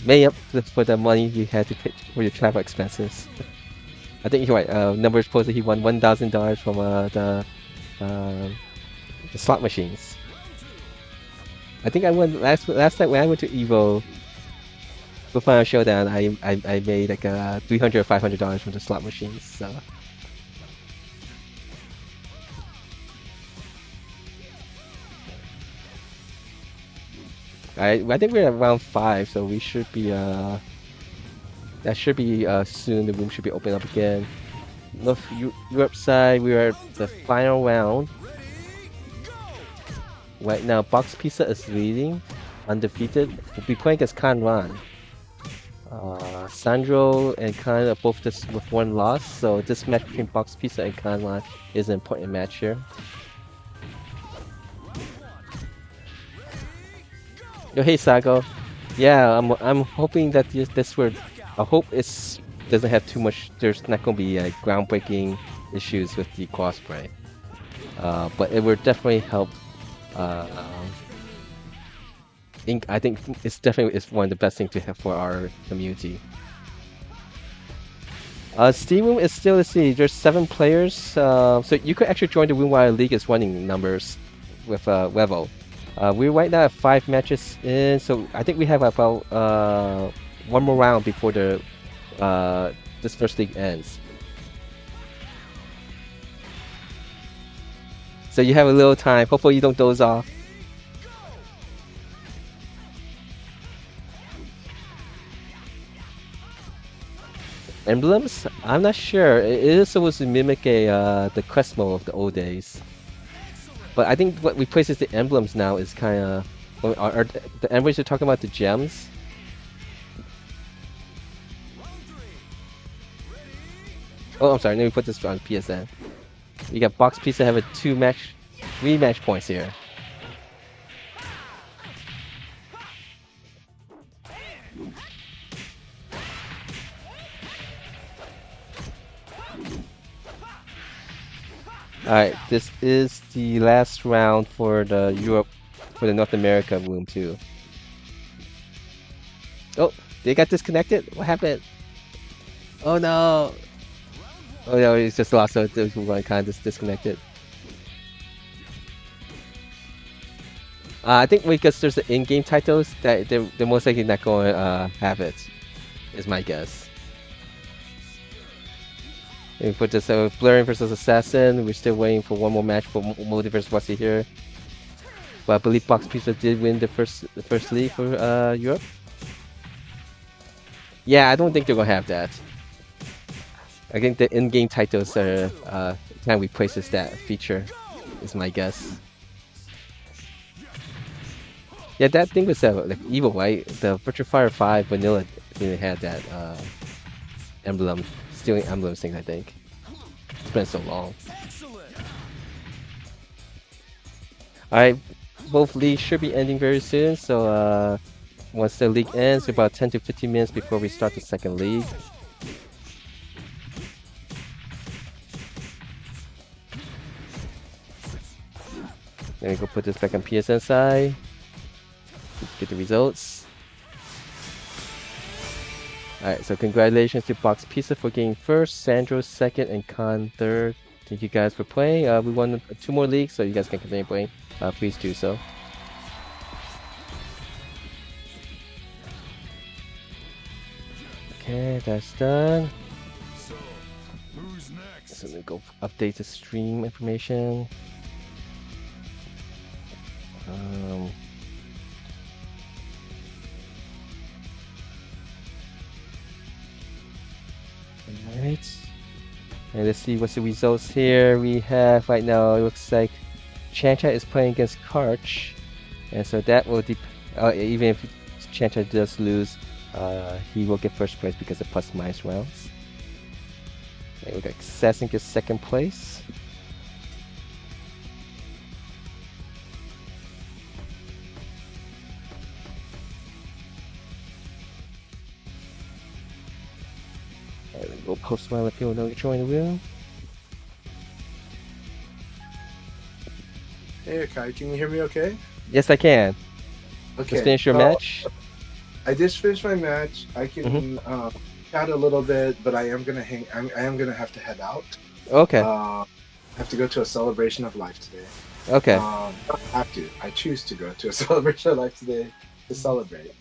made up for the money you had to pay for your travel expenses. I think you're right. Numbers posted he won $1,000 from the slot machines. I think I won last time when I went to Evo for Final Showdown. I made like $300 or $500 from the slot machines. So. I think we're at round 5, so we should be that should be soon. The room should be open up again. North Europe side, we are at the final round. Right now, Box Pizza is leading, undefeated. We'll be playing against Kanran. Sandro and Khan are both just with 1 loss, so this match between Box Pizza and Kanran is an important match here. Yo, hey Sago. Yeah, I'm hoping that this word. I hope it's doesn't have too much. There's not gonna be groundbreaking issues with the cosplay, but it will definitely help. I think it's definitely one of the best things to have for our community. Steam room is still, let's see, there's 7 players, so you could actually join the room while League is running Numbers with VEVO. We're right now at 5 matches in, so I think we have about 1 more round before the this first league ends. So you have a little time. Hopefully you don't doze off. Emblems? I'm not sure. It is supposed to mimic the Crestmo of the old days. But I think what replaces the emblems now is kind of... Are the emblems you're talking about the gems? Oh, I'm sorry. Let me put this on PSN. You got Box Pizza having 3 match points here. Alright, this is the last round for the North America room too. Oh, they got disconnected? What happened? Oh no! Oh no, he's just lost, so one kind of disconnected. I think because there's the in-game titles that they're most likely not going to have it. Is my guess. And we put this Blurring versus Assassin. We're still waiting for one more match for Modi versus Wasi here. But I believe Box Pizza did win the first league for Europe. Yeah, I don't think they're gonna have that. I think the in-game titles are time replaces that feature. Is my guess. Yeah, that thing was like evil, right? The Virtua Fighter 5 vanilla didn't have that emblem, stealing emblems thing. I think it's been so long. All right, both leagues should be ending very soon. So once the league ends, about 10 to 15 minutes before we start the second league. Then we go put this back on PSN side. Get the results. Alright, so congratulations to Box Pizza for getting first, Sandro second, and Khan third. Thank you guys for playing. We won 2 more leagues, so you guys can continue playing. Please do so. Okay, that's done. So, who's next? So let me go update the stream information. Alright. And let's see what's the results here. We have right now, it looks like Chancha is playing against Karch. And so that will even if Chancha does lose, he will get first place because of plus minus rounds. And we got Assassin gets second place. We'll post one, let people know you join the room. Hey, Akai, can you hear me okay? Yes, I can. Okay. Just finish your match. I just finished my match. I can chat a little bit, but I am gonna I am gonna have to head out. Okay. I have to go to a celebration of life today. Okay. I have to. I choose to go to a celebration of life today to celebrate.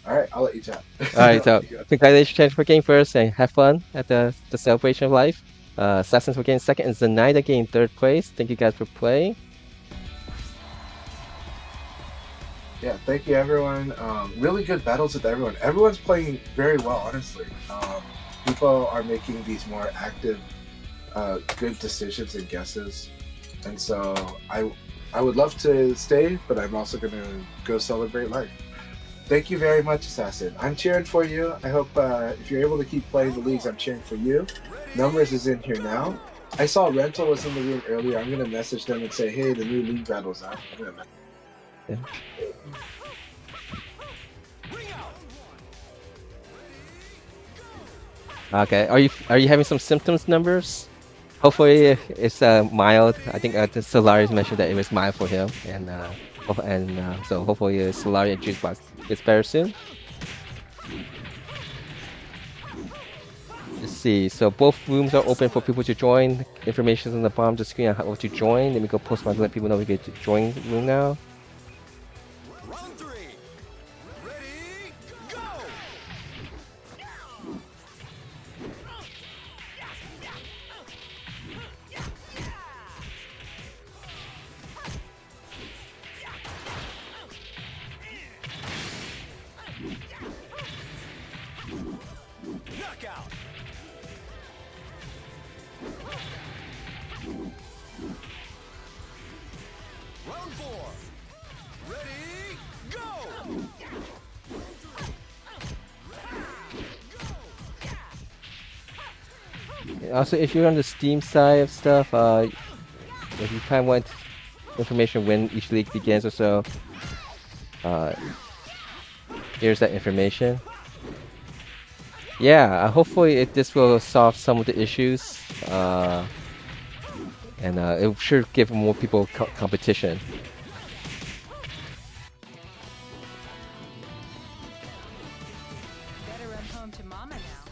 All right, I'll let you chat. Alright, so congratulations Chancha for getting first and have fun at the celebration of life. Assassins for getting second and Zenaida getting third place. Thank you guys for playing. Yeah, thank you everyone. Really good battles with everyone. Everyone's playing very well, honestly. People are making these more active, good decisions and guesses. And so I would love to stay, but I'm also going to go celebrate life. Thank you very much, Assassin. I'm cheering for you. I hope if you're able to keep playing the leagues, I'm cheering for you. Numbers is in here now. I saw Rental was in the room earlier. I'm going to message them and say, hey, the new league battle's out. Yeah. Okay, are you having some symptoms numbers? Hopefully it's mild. I think Solarius mentioned that it was mild for him, and so hopefully Solari and Juicebox gets better soon. Let's see. So both rooms are open for people to join. Information is on the bottom of the screen on how to join. Let me go post one to let people know we get to join the room now. Round 3. Ready, go! Knockout. Round 4. Ready, go! Also, if you're on the Steam side of stuff, if you kind of want information when each league begins or so, here's that information. Yeah, hopefully this will solve some of the issues, and it should give more people competition.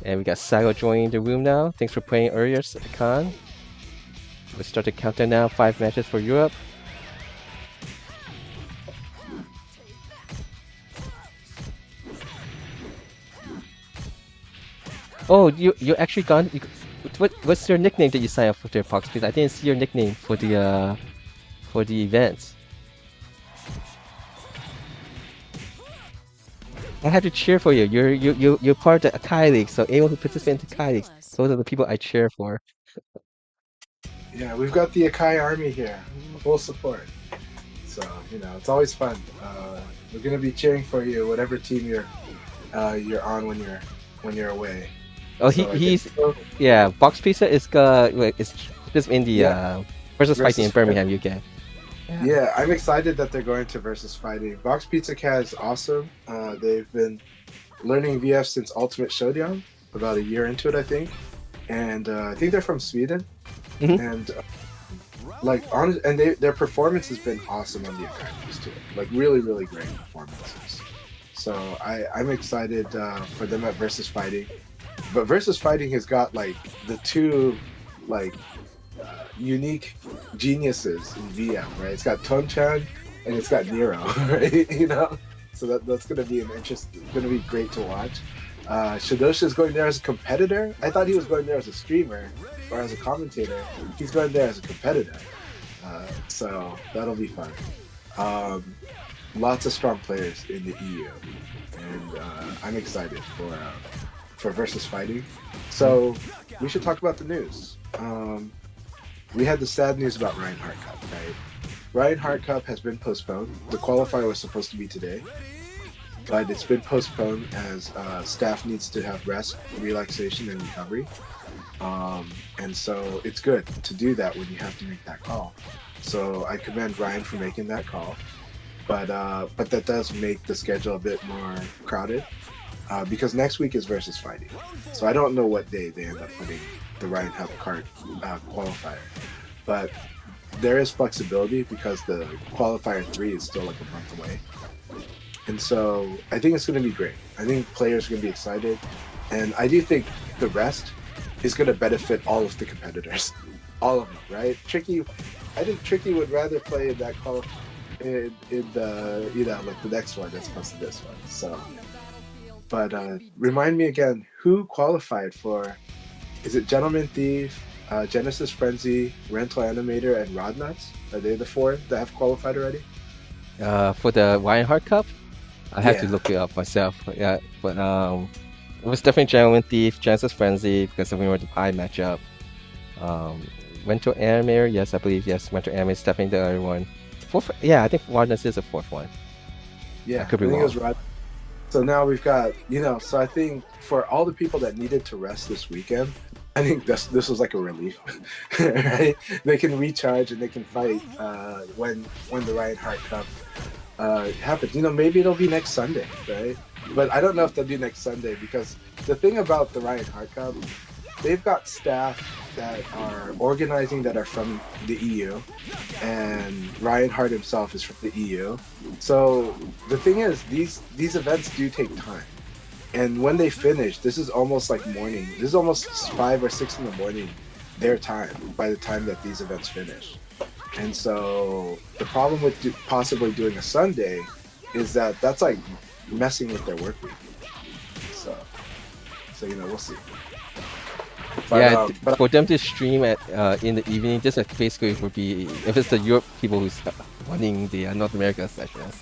And we got Sago joining the room now. Thanks for playing earlier, Khan. Let's start the countdown now. 5 matches for Europe. Oh, you actually gone? What's your nickname that you signed up for the Fox? Because I didn't see your nickname for the event. I had to cheer for you. You're part of the Akai League, so anyone who participates in the Akai League, those are the people I cheer for. Yeah, we've got the Akai army here, full support. So it's always fun. We're gonna be cheering for you, whatever team you're on when you're away. Oh, So yeah. Box Pizza is it's just in the versus fighting in Versus Birmingham, UK. Yeah, I'm excited that they're going to Versus Fighting. Box Pizza Cat is awesome. They've been learning VF since Ultimate Showdown, about a year into it, I think. And I think they're from Sweden. Mhm. And their performance has been awesome on the academies too. Like really, really great performances. So I'm excited for them at Versus Fighting. But Versus Fighting has got like the two like unique geniuses in VM, right? It's got Tonchan and it's got Nero, right? So that's gonna be gonna be great to watch. Shadosha's going there as a competitor. I thought he was going there as a streamer or as a commentator. He's going there as a competitor. So that'll be fun. Lots of strong players in the EU, and I'm excited for Versus Fighting. So we should talk about the news. We had the sad news about Reinhardt Cup, right? Reinhardt Cup has been postponed. The qualifier was supposed to be today, but it's been postponed as staff needs to have rest, relaxation, and recovery. And so it's good to do that when you have to make that call. So I commend Ryan for making that call, but that does make the schedule a bit more crowded because next week is Versus Fighting. So I don't know what day they end up putting the Reinhardt Cup qualifier, but there is flexibility because the qualifier 3 is still like a month away. And so I think it's going to be great. I think players are going to be excited. And I do think the rest is going to benefit all of the competitors. All of them, right? I think Tricky would rather play in that call in the, like the next one as opposed to this one. So, but remind me again, who qualified for, is it Gentleman Thief, Genesis Frenzy, Rental Animator, and Rodnuts? Are they the 4 that have qualified already? For the Reinhardt Cup, I have to Yeah. look it up myself. Yeah, but it was definitely Gentleman Thief, Genesis Frenzy because we were the pie matchup. Rental Animator, yes, I believe yes. Rental Animator is definitely the other one. Fourth, yeah, I think Rodnuts is the 4th one. Yeah, I could be think wrong. it was Rod. So now we've got, so I think for all the people that needed to rest this weekend, I think this was like a relief, right? They can recharge and they can fight when the Reinhardt Cup happens. Maybe it'll be next Sunday, right? But I don't know if they'll do next Sunday because the thing about the Reinhardt Cup, they've got staff that are organizing that are from the EU, and Reinhardt himself is from the EU. So the thing is, these events do take time. And when they finish, this is almost like morning. This is almost 5 or 6 in the morning, their time, by the time that these events finish. And so the problem with possibly doing a Sunday is that that's like messing with their work week. So we'll see. But, Yeah, for them to stream at in the evening, this basically would be if it's the Europe people who's running the North America sessions.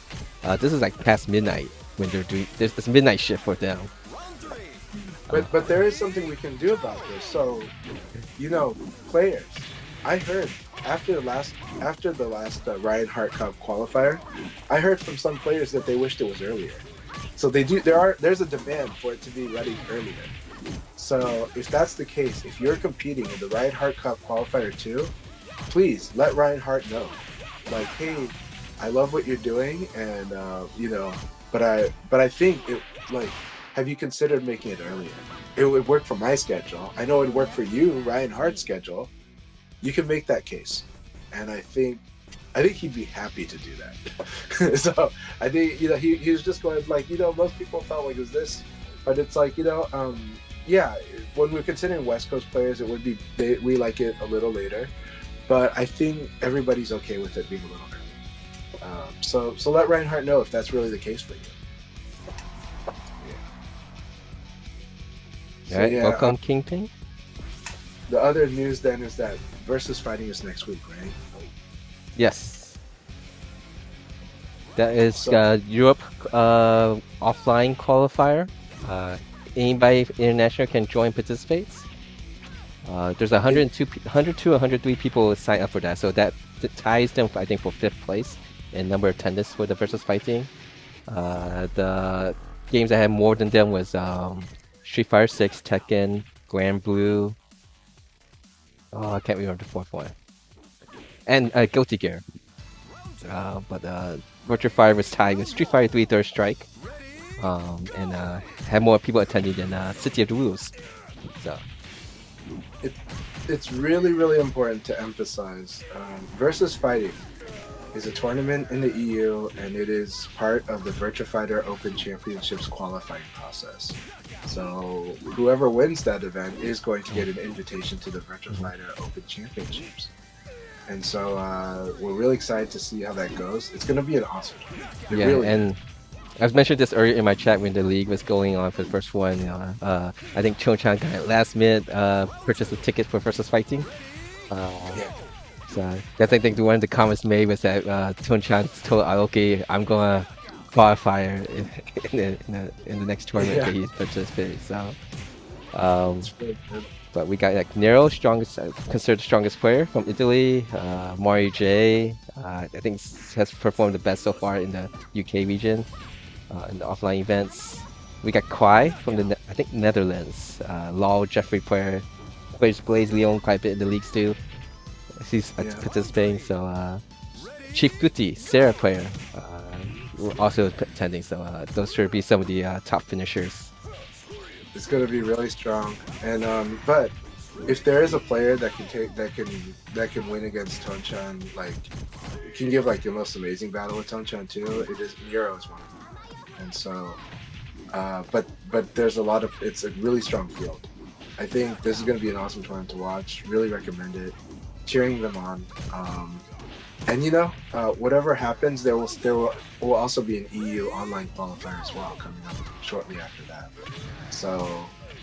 This is like past midnight when they're doing this midnight shift for them. But there is something we can do about this. So, players. I heard after the last Reinhardt Cup qualifier, I heard from some players that they wished it was earlier. So there's a demand for it to be ready earlier. So if that's the case, if you're competing in the Reinhardt Cup qualifier 2, please let Reinhardt know. Like, hey, I love what you're doing, and but I think it, like, have you considered making it earlier? It would work for my schedule. I know it would work for you, Reinhardt's schedule. You can make that case, and I think he'd be happy to do that. So I think he was just going like most people felt like it was this, but it's like yeah, when we're considering West Coast players, it would be we like it a little later, but I think everybody's okay with it being a little early. So let Reinhardt know if that's really the case for you. So All right, yeah, welcome Kingpin. the other news then is that Versus Fighting is next week, right? Yes, that is So Europe offline qualifier. Anybody international can join, participate. There's 100 to 103 people sign up for that, so that ties them, I think, for 5th place in number of attendance for the Versus Fighting. The games that had more than them was Street Fighter 6, Tekken, Grand Blue. Oh, I can't remember the 4th one. And Guilty Gear. But Virtua Fighter was tied with Street Fighter 3 Third Strike. And had more people attending than City of the Rules. So. it's really, really important to emphasize Versus Fighting is a tournament in the EU, and it is part of the Virtua Fighter Open Championships qualifying process. So whoever wins that event is going to get an invitation to the Virtua Fighter Open Championships. And so we're really excited to see how that goes. It's going to be an awesome tournament. Yeah, really and I've mentioned this earlier in my chat when the league was going on for the first one. I think Chon-chan got last minute purchased a ticket for Versus Fighting. Yeah. So that's, I think, one of the comments made was that Chon-chan told Aoki, I'm gonna qualify in the next tournament that he's participating. So, but we got like Nero, strongest, considered the strongest player from Italy. Mario J, I think has performed the best so far in the UK region in the offline events. We got Kwai from the I think Netherlands. Law Jeffrey player, plays Blaze Leon quite a bit in the leagues too. He's participating. So Chief Guti, Sarah player, also attending. So those should be some of the top finishers. It's going to be really strong, and but if there is a player that can win against Tonchan, like can give like the most amazing battle with Tonchan too, it is Nero is one of them. And so, but there's a lot of, it's a really strong field. I think this is going to be an awesome tournament to watch. Really recommend it. Cheering them on. And you know, whatever happens, there will also be an EU online qualifier as well coming up shortly after that. So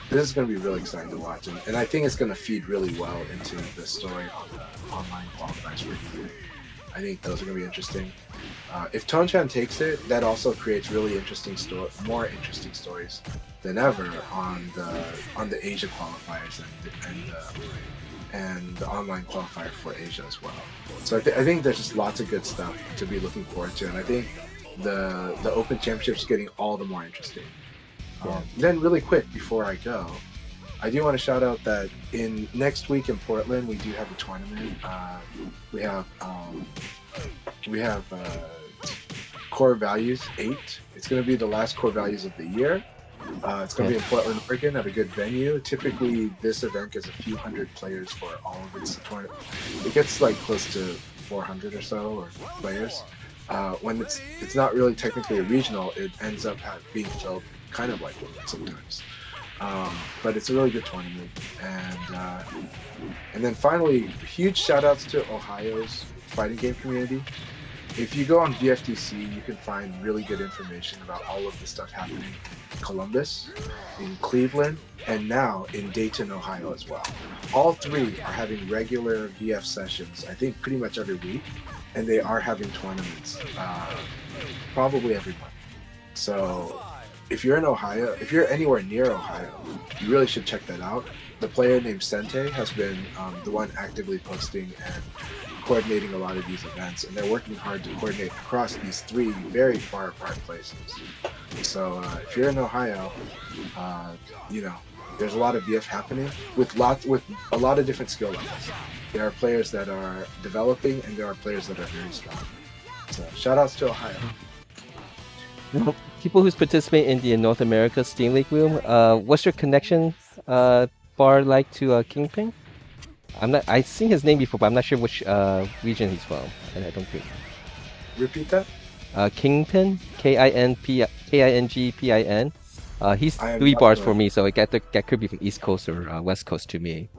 this is going to be really exciting to watch, and I think it's going to feed really well into the story on the online qualifiers for EU. I think those are going to be interesting. If Tonchan takes it, that also creates really interesting more interesting stories than ever on the Asia qualifiers and the online qualifier for Asia as well. So I think there's just lots of good stuff to be looking forward to, and I think the Open Championship is getting all the more interesting. Then really quick before I go, I do want to shout out that next week in Portland we do have a tournament. We have Core Values 8. It's going to be the last Core Values of the year. It's going to be in Portland, Oregon at a good venue. Typically, this event gets a few hundred players for all of its tournament. It gets like close to 400 or so or players. When it's not really technically a regional, it ends up being filled kind of like one sometimes. But it's a really good tournament. And then finally, huge shout outs to Ohio's fighting game community. If you go on VFDC, you can find really good information about all of the stuff happening in Columbus, in Cleveland, and now in Dayton, Ohio as well. All three are having regular VF sessions, I think pretty much every week, and they are having tournaments probably every month. So if you're in Ohio, if you're anywhere near Ohio, you really should check that out. The player named Sente has been the one actively posting and coordinating a lot of these events, and they're working hard to coordinate across these three very far apart places. So if you're in Ohio, you know, there's a lot of VF happening with a lot of different skill levels. There are players that are developing, and there are players that are very strong. So shout outs to Ohio. People who's participating in the North America Steam League room, what's your connection bar like to Kingpin? I've seen his name before, but I'm not sure which region he's from, and I don't think. Repeat that? Kingpin, Kingpin. He's 3 bars for me, so that could be from East Coast or West Coast to me.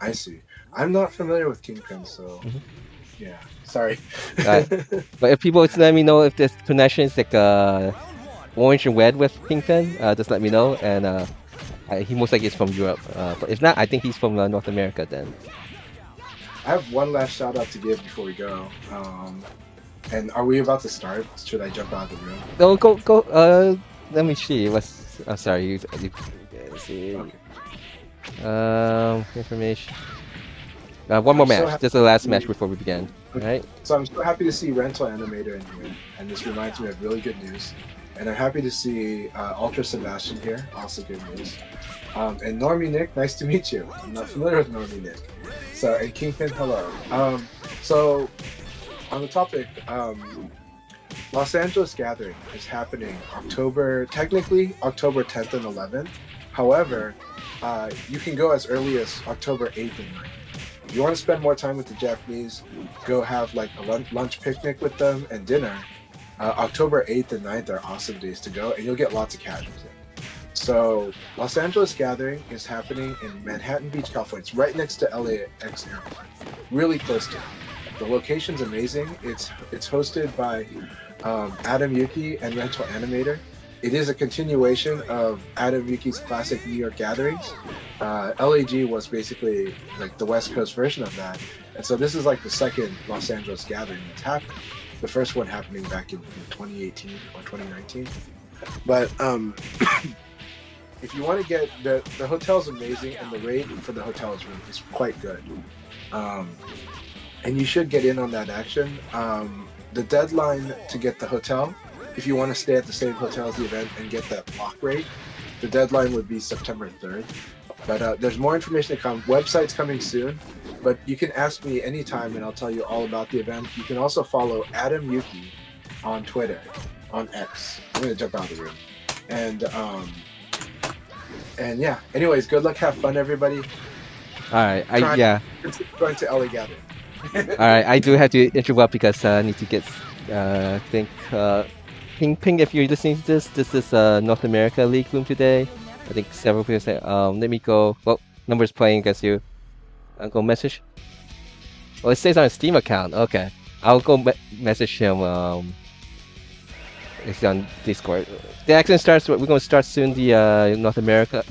I see. I'm not familiar with Kingpin, so yeah, sorry. But if people let me know if this connection is like orange and red with Kingpin, just let me know, and He most likely is from Europe. But if not, I think he's from North America then. I have one last shout out to give before we go. And are we about to start? Should I jump out of the room? No, go. Let me see. What's? Oh, sorry. Let's see. Okay. Information. One more I'm so match. happy This is the last to match see- before we begin. All right. So I'm so happy to see Rental Animator in here, and this reminds me of really good news. And I'm happy to see Ultra Sebastian here, also good news. And Normie Nick, nice to meet you. I'm not familiar with Normie Nick. So, and Kingpin, hello. So, on the topic, Los Angeles Gathering is happening technically October 10th and 11th. However, you can go as early as October 8th and 9th. If you want to spend more time with the Japanese, go have like a lunch picnic with them and dinner. October 8th and 9th are awesome days to go, and you'll get lots of casuals in. So, Los Angeles Gathering is happening in Manhattan Beach, California. It's right next to LAX Airport, really close to it. The location's amazing. It's hosted by Adam Yuki and Rental Animator. It is a continuation of Adam Yuki's classic New York gatherings. LAG was basically like the West Coast version of that. And so this is like the second Los Angeles gathering that's happened. The first one happening back in 2018 or 2019. But if you want to get, the hotel's amazing and the rate for the hotel is quite good. And you should get in on that action. The deadline to get the hotel, if you want to stay at the same hotel as the event and get that block rate, the deadline would be September 3rd. But there's more information to come. Website's coming soon, but you can ask me anytime and I'll tell you all about the event. You can also follow Adam Yuki on Twitter, on X. I'm going to jump out of the room. And yeah, anyways, good luck, have fun, everybody. All right. Going to LA Gathering. All right. I do have to interrupt because I need to get. I think Ping. If you're listening to this is North America League room today. I think several people say. Let me go. Well, numbers playing against you. I'll go message. Well, it says on a Steam account. Okay, I'll go message him. It's on Discord. The action starts. We're going to start soon. The North America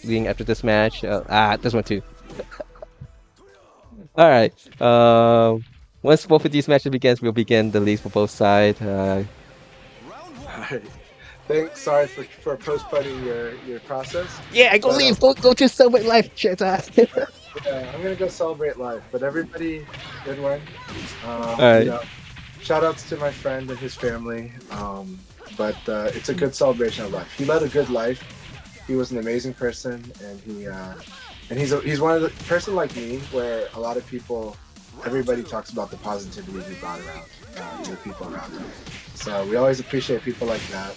League after this match. This one too. All right. Once both of these matches begins, we'll begin the leagues for both sides. Alright. Thanks. Sorry for postponing your process. Yeah, go leave. Go to Celebrate Life, chat. Yeah, I'm gonna go celebrate life. But everybody, good one. Alright. You know, shout outs to my friend and his family. But it's a good celebration of life. He led a good life. He was an amazing person, and he's one of the person like me where a lot of people, everybody talks about the positivity he brought around to the people around him. So we always appreciate people like that,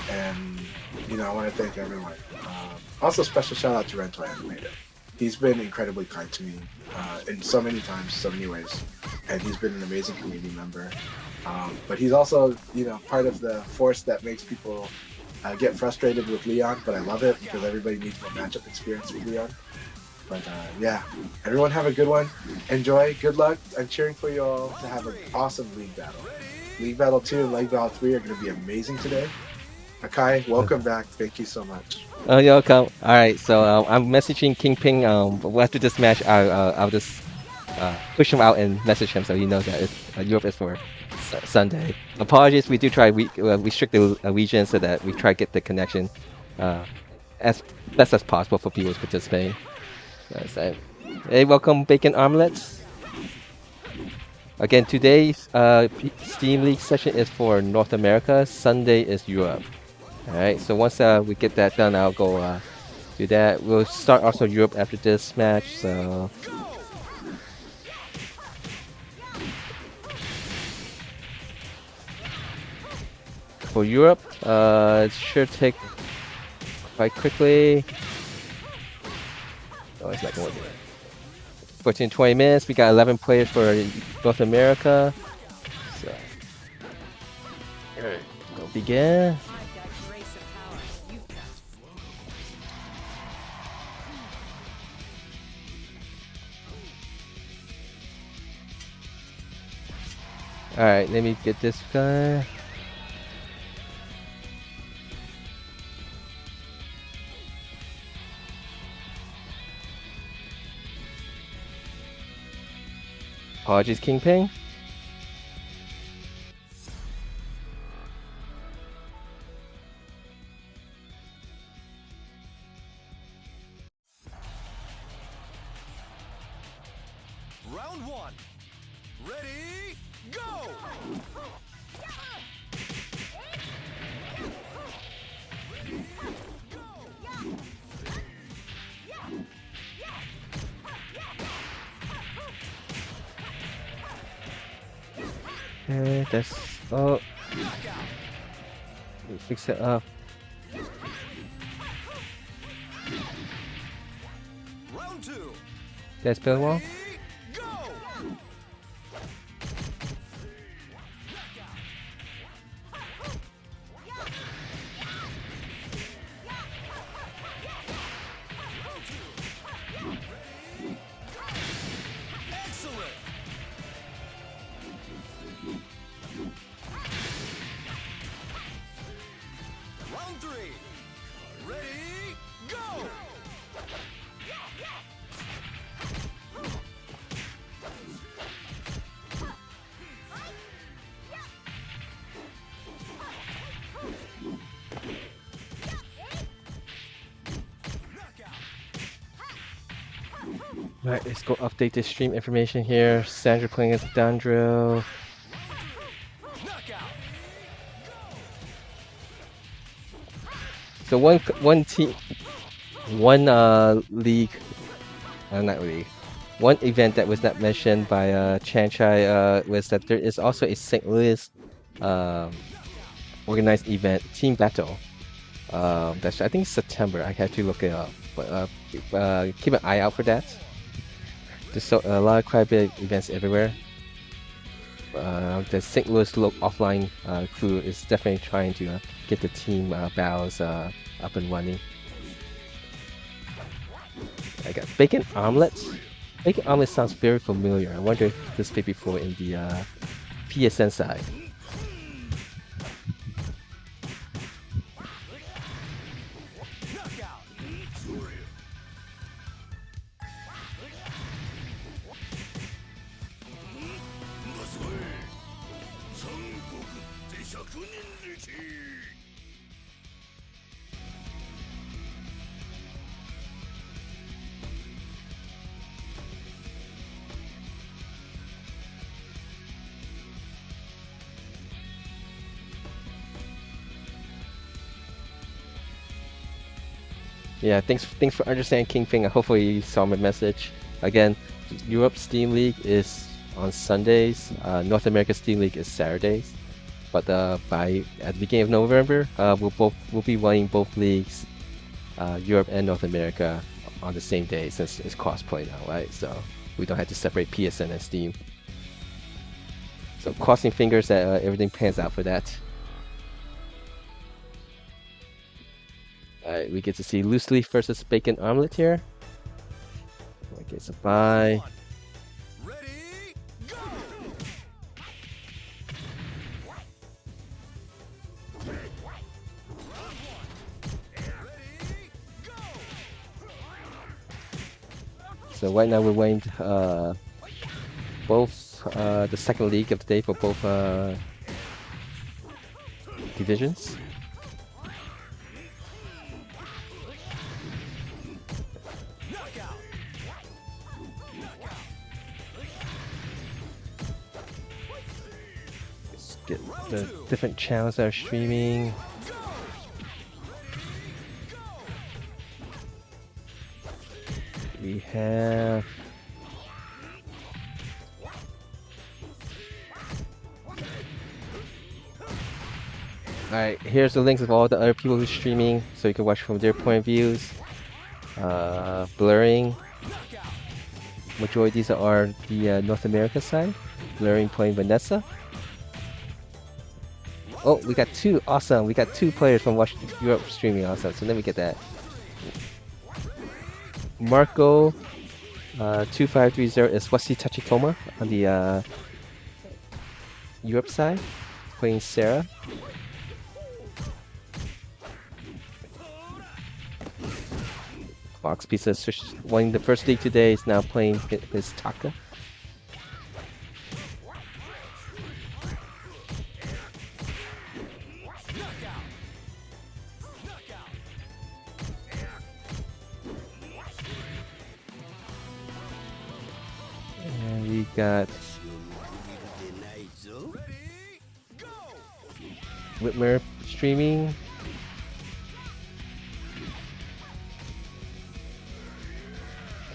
and you know, I want to thank everyone. Also, special shout out to Rental Animator. He's been incredibly kind to me in so many times, so many ways, and he's been an amazing community member. But he's also, you know, part of the force that makes people get frustrated with Leon, but I love it because everybody needs more matchup experience with Leon. But yeah, everyone have a good one. Enjoy. Good luck. I'm cheering for you all to have an awesome league battle. League Battle 2 and League Battle 3 are going to be amazing today. Akai, welcome back. Thank you so much. Oh, you're welcome. All right, so I'm messaging Kingpin. But after this match, I'll just push him out and message him so he knows that Europe is for Sunday. Apologies, we do try restrict the region so that we try to get the connection as best as possible for people participating. So, hey, welcome Bacon Omelets. Again, today's Steam League session is for North America. Sunday is Europe. All right, so once we get that done, I'll go do that. We'll start also Europe after this match. So. For Europe, it should take quite quickly. Oh, it's not going to work. 14, 20 minutes. We got 11 players for North America. So, alright, we'll begin. Alright, let me get this guy. Apologies, Kingpin. Round one. Ready, go! Okay, that's oh. We fix it up. Round two. That's build wall. Ready, go! Excellent. Round three. Ready, go! Right, let's go update the stream information here. Sandra playing as Dandro. Knockout. So one team, one league, not league, one event that was not mentioned by Chanchai was that there is also a St. Louis organized event, Team Battle. That's I think September. I have to look it up, but keep an eye out for that. There's a lot of quite a bit of events everywhere. The St. Louis offline crew is definitely trying to get the team battles up and running. I got bacon omelets. Bacon omelet sounds very familiar. I wonder if this played before in the PSN side. Knockout. Yeah, thanks for understanding, Kingpin. Hopefully you saw my message. Again, Europe Steam League is on Sundays. North America Steam League is Saturdays. But at the beginning of November, we'll be running both leagues, Europe and North America, on the same day since it's crossplay now, right? So we don't have to separate PSN and Steam. So crossing fingers that everything pans out for that. Alright, we get to see Loose Leaf versus Bacon Omelet here. Okay, so bye. Ready, go! So right now we're waiting both the second league of the day for both divisions. Let's get the different channels that are streaming. We have alright, here's the links of all the other people who's streaming so you can watch from their point of views. Blurring. Majority are the North America side. Blurring playing Vanessa. Oh, we got two. Awesome. We got two players from Europe streaming. Awesome. So let me get that. Marco 2530 is Wasi Tachikoma on the Europe side, playing Sarah. Fox Pizza winning the first league today, is now playing his Taka. got Whitmer streaming.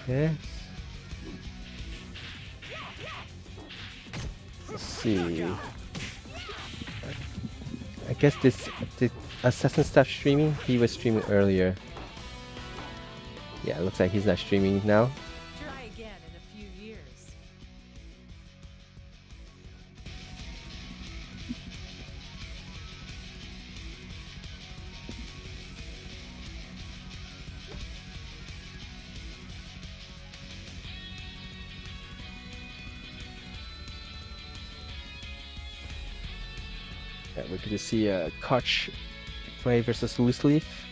Okay. Let's see. I guess did Assassin stop streaming? He was streaming earlier. Yeah, it looks like he's not streaming now. Try again in a few years. Yeah, we're gonna see Koch play versus Loose Leaf.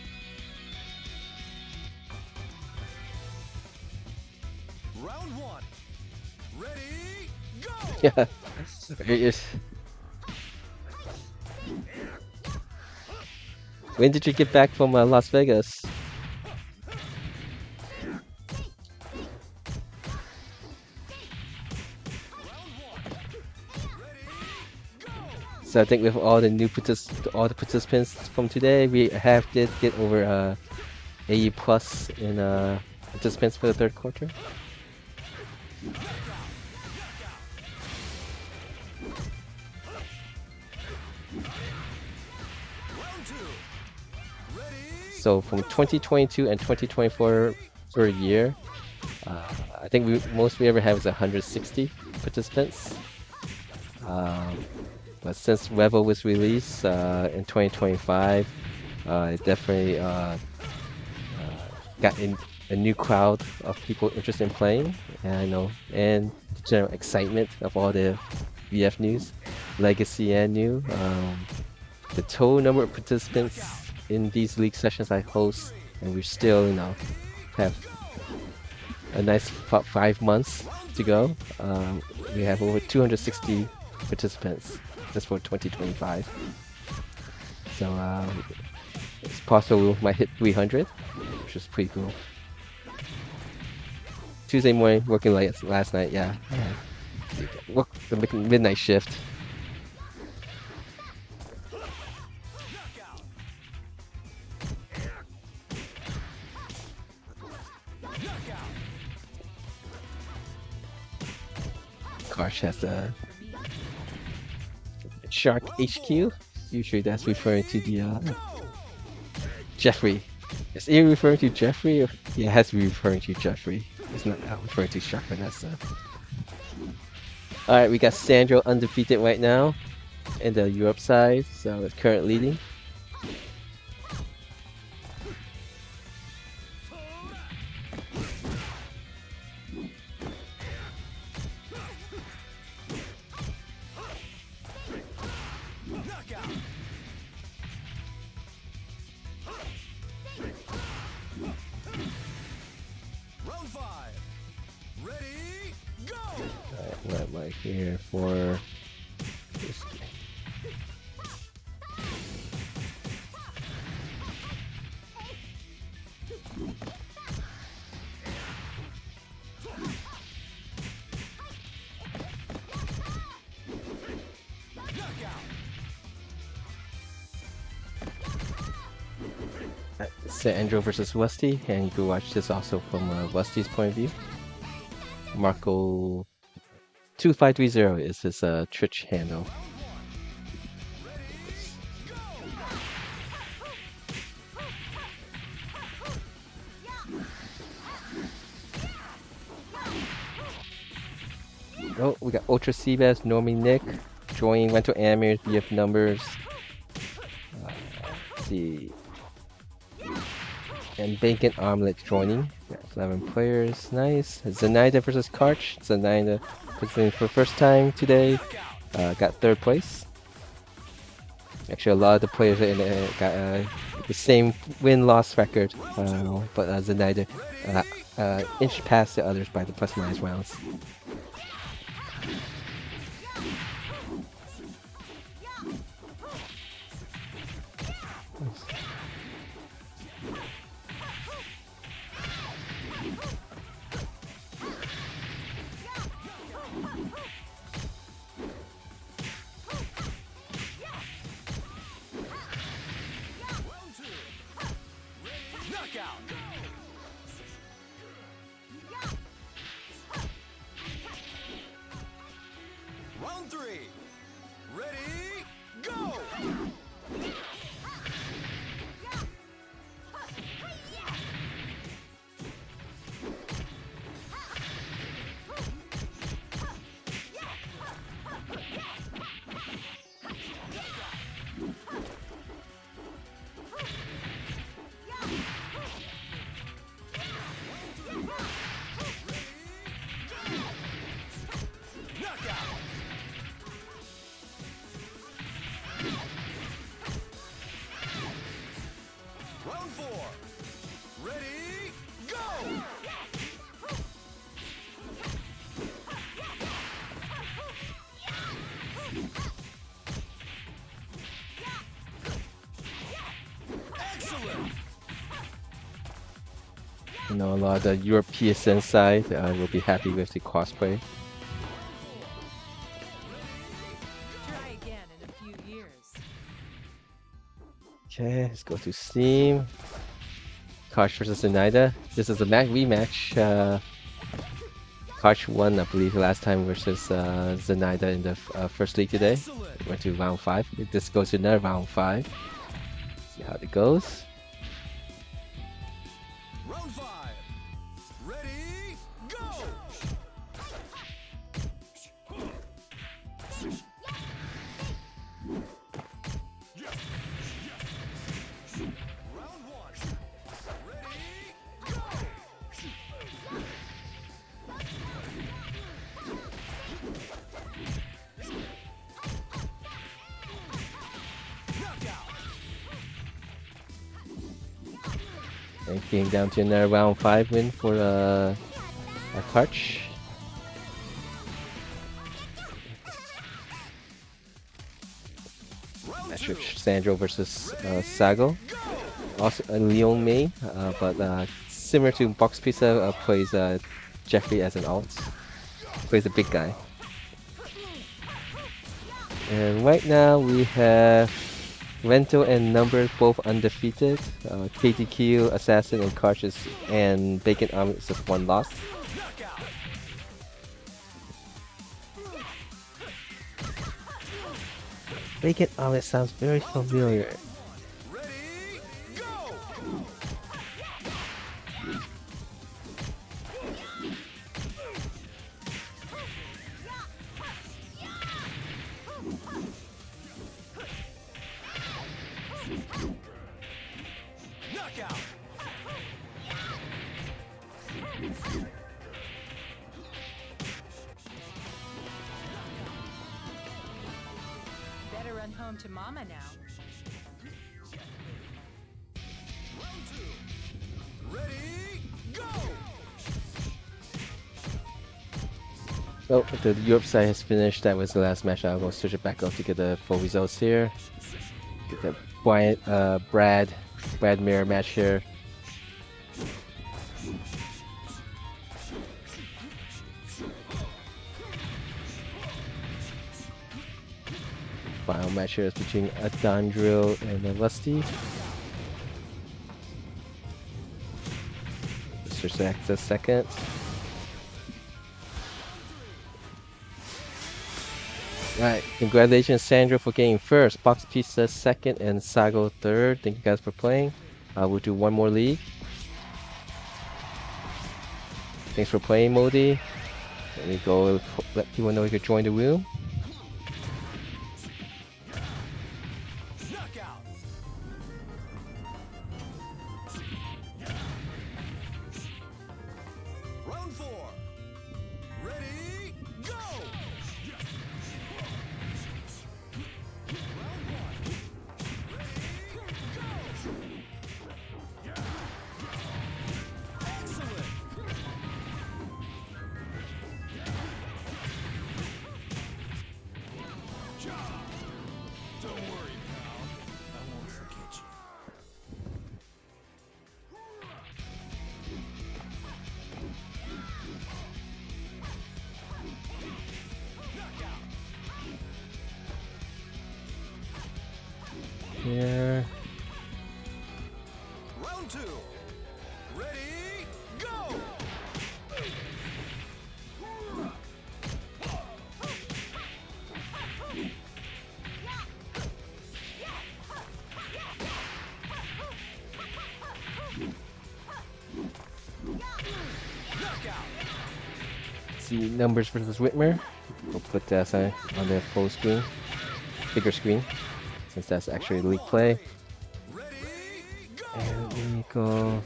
Round one. Ready, go! Yeah, it is. When did you get back from Las Vegas? So I think with all the new participants from today, we did get over 80 plus in participants for the third quarter. Round two. Ready, So from 2022 and 2024 per year, I think most we ever have is 160 participants. But since VEVO was released in 2025, it definitely got in a new crowd of people interested in playing, and and the general excitement of all the VF news, legacy and new. The total number of participants in these league sessions I host, and we still, have a nice 5 months to go. We have over 260 participants just for 2025. So it's possible we might hit 300, which is pretty cool. Tuesday morning, working late last night, yeah. Worked the midnight shift. Karsh has a Shark HQ. Usually that's referring to the Jeffrey. Is he referring to Jeffrey? Or yeah, it has to be referring to Jeffrey. It's not referring to Shark Vanessa. Alright, we got Sandro undefeated right now in the Europe side, so it's current leading. knockout. Round five. Ready, go! Alright, what am I here for? This. Sandro versus Westy, and you can watch this also from Westy's point of view. Marco 2530 is his Twitch handle. Oh, we got Ultra Seabass, Normie Nick, joining Rental Animators, BF Numbers. Let's see. And Bacon Omelet joining. Got 11 players. Nice. Zenaida versus Karch. Zenaida participating for the first time today. Got third place. Actually, a lot of the players got the same win-loss record. But Zenaida inched past the others by the plus-minus rounds. go! Excellent! You know, a lot of the Europe PSN side will be happy with the cosplay. Try again in a few years. Okay, let's go to Steam. Koch versus Zenaida. This is a rematch. Koch won, I believe, last time versus Zenaida in the first league today. Excellent! Went to round 5. This goes to another round 5. See how it goes. Round 5. Ready, go! Round 1. Ready, go! Knockout! And came down to another round 5 win for Koch. Round Match 2. with Sandro versus Sago. Also a Leon main, but similar to Box Pizza, plays Jeffrey as an alt. Plays a big guy. And right now we have Rento and Number both undefeated. KTQ, Assassin, and Cautious, and Bacon Omelet is just one loss. Knockout! Bacon Omelet sounds very familiar. Ready, go! Knockout! Better run home to Mama now. Round 2. Ready, go! So the Europe side has finished. That was the last match. I will switch it back up to get the full results here. Get the Brad Mirror match here. Final match here is between Adandril and Lusty. Mr. Saxa second. Right, congratulations Sandro for getting first, Box Pizza second, and Sago third. Thank you guys for playing. We'll do one more league. Thanks for playing, Modi. Let me go let people know you could join the room. Knockout! Round 4. Ready, go! Round 1. Ready, go! Excellent! Don't worry, pal. I won't forget you. Knockout! Here. Round 2. Ready, go! Knockout! See Numbers versus Whitmer. We'll put that on the full screen, bigger screen, since that's actually league play. Ready, go! And let me go.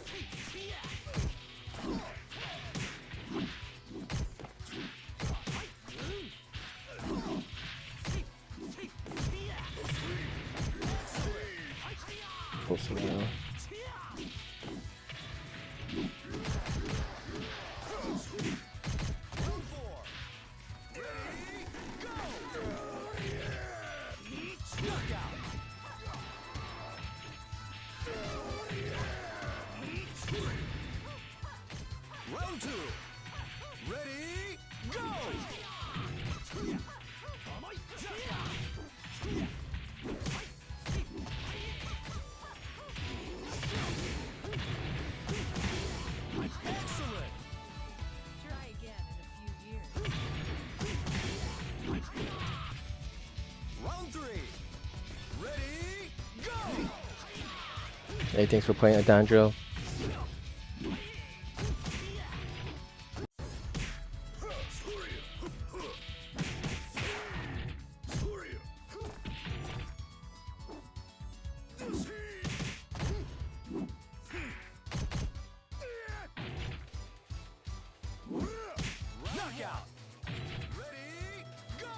Close now. Round 2. Ready, go! Excellent! Try again in a few years. Round 3. Ready, go! Hey, thanks for playing Adandro. Knockout! Ready, go!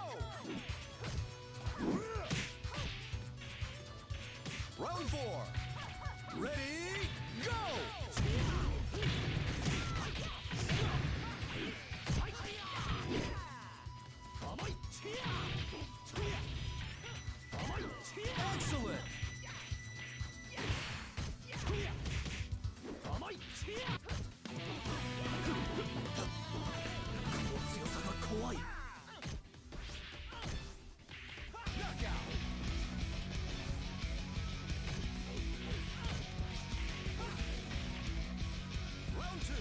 Round 4. Ready, go! Excellent! Round 2.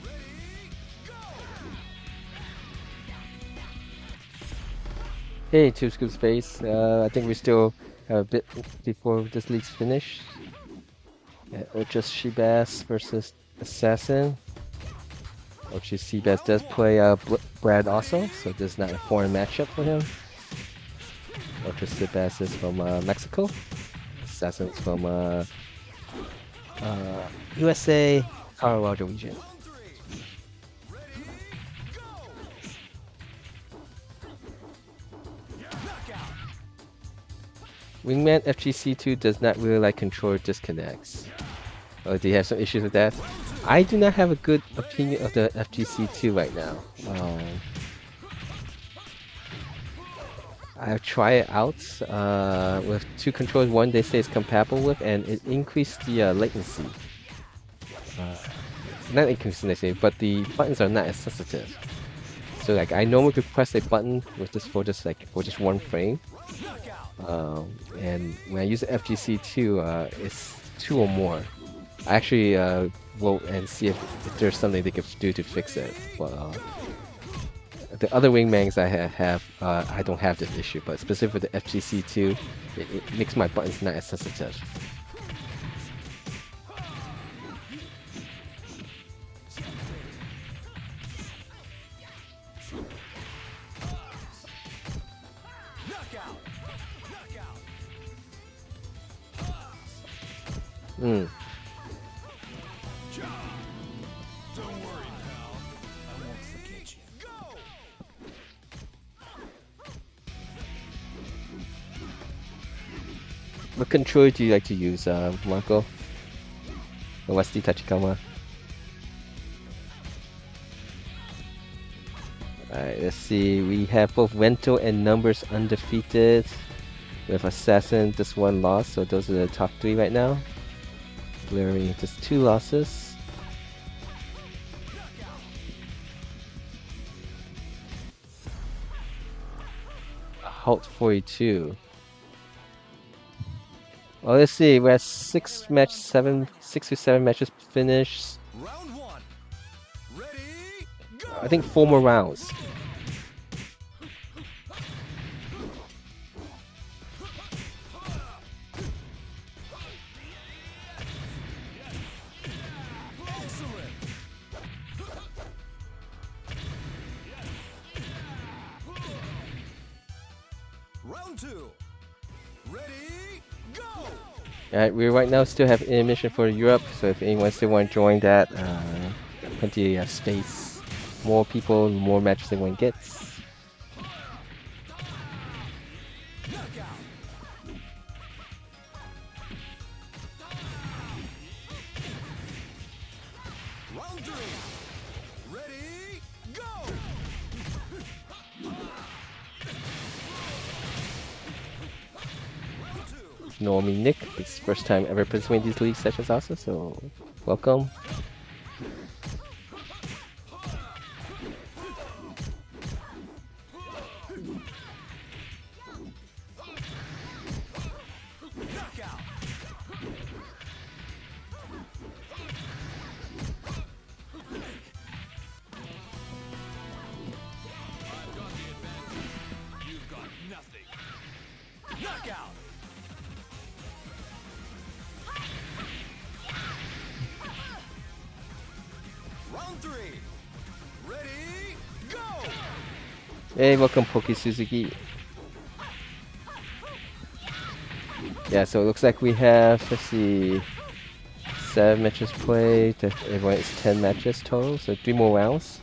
Ready, go! Hey, Two Scoop Space. I think we still have a bit before this league's finished. Ultra Shibas versus Assassin. Ultra Shibas does play Brad also, so this is not a foreign matchup for him. Ultra Shibas is from Mexico. Assassin's from USA, Colorado region. Round 3. Ready, go! Knockout! Wingman FGC2 does not really like controller disconnects. Oh, do you have some issues with that? I do not have a good opinion of the FGC2 right now. I've tried it out with two controllers. One they say is compatible with, and it increased the latency. Not increasing latency, but the buttons are not as sensitive. So like I normally could press a button with this for just one frame. And when I use the FGC2, it's 2 or more. I actually vote and see if there's something they could do to fix it. But the other wingmans I have, I don't have this issue. But specifically for the FGC2, it makes my buttons not as sensitive. Hmm. Don't worry, pal. I won't forget you. Go! What controller do you like to use, Marco? Or what's the Tachikama? Alright, let's see. We have both Vento and Numbers undefeated. With Assassin, just 1 loss, so those are the top 3 right now. Blurry, just 2 losses. Halt 42. Well, let's see. We're at 6 or 7 matches finished. Round 1. Ready, go! I think 4 more rounds. Excellent! Round 2. Ready, go! Alright, we right now still have intermission for Europe, so if anyone still want to join that, plenty of space. More people, more matches than one gets. Knockout! Round 3. Ready, go! Round 2. Normie Nick, it's first time ever participating in these league sessions also, so welcome. Round 3. Ready, go! Hey, welcome Poke Suzuki. Yeah, so it looks like we have, let's see, 7 matches played. Everyone is 10 matches total, so 3 more rounds.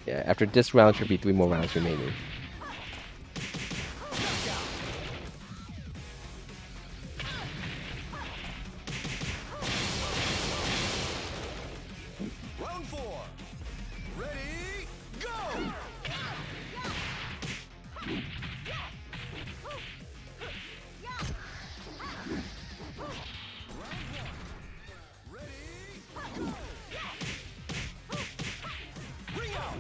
Yeah, after this round should be 3 more rounds remaining. Round 4. Ready, go! Ring out!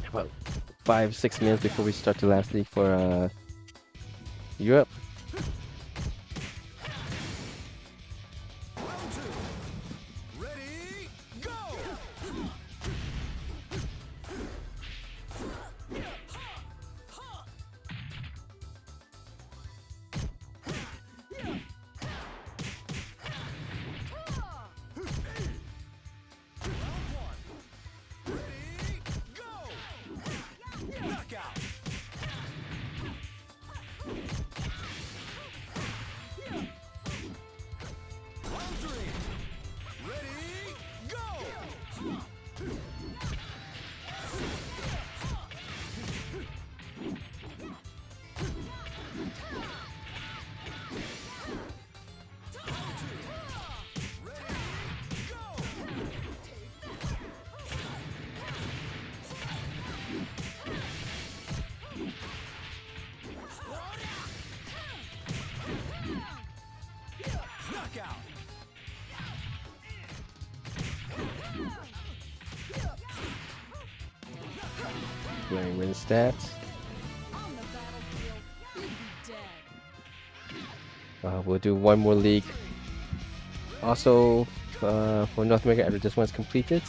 About 5-6 minutes before we start the last league for Europe. Round 2. Ready, go! Knockout! Round 3. Ready, go! Knockout! Playing win stats. On the battlefield, you'd be dead. We'll do one more league. Also, for North America after this one's completed.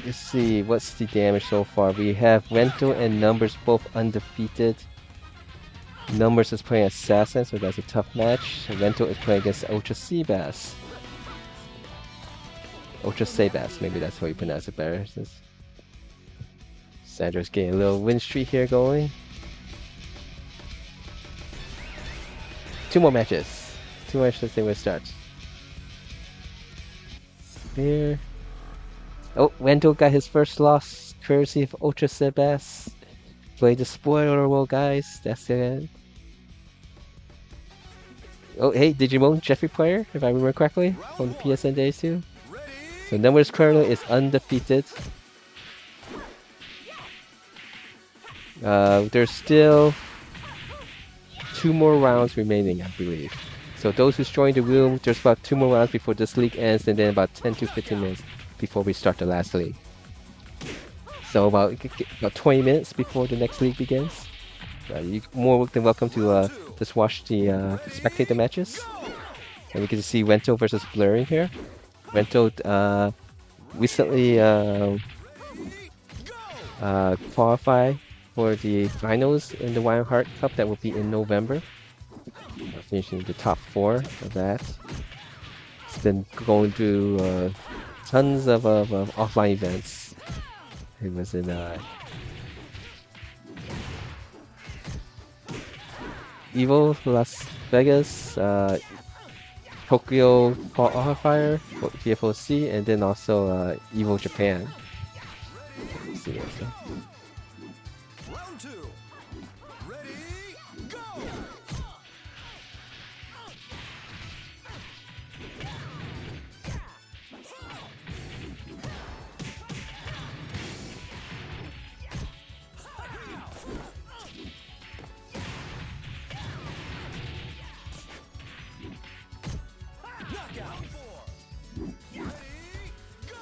Let's see, what's the damage so far? We have Rento and Numbers both undefeated. Numbers is playing Assassin, so that's a tough match. Rento is playing against Ultra Seabass. Ultra Seabass, maybe that's how you pronounce it better. Sandra's getting a little win streak here going. 2 more matches. 2 matches, then we'll start. Here. Oh, Wendell got his first loss, courtesy of Ultra Seabass. Play the spoiler world, guys. That's it. Oh, hey, Digimon Jeffrey player, if I remember correctly, from the PSN days too. So Numbers currently is undefeated. There's still 2 more rounds remaining, I believe. So those who's joined the room, there's about 2 more rounds before this league ends, and then about 10 to 15 minutes before we start the last league. So about 20 minutes before the next league begins. You're more than welcome to just watch the spectate the matches. And we can see Rento versus Blurring here. Rento recently qualified for the finals in the Wild Heart Cup that will be in November. Finishing the top 4 of that. It's been going through tons of offline events. It was in Evo Las Vegas, Tokyo Qualifier, VF5REVO, and then also Evo Japan. Let's see what's that. Round 2. Ready, go! Knockout. 4. Ready, go!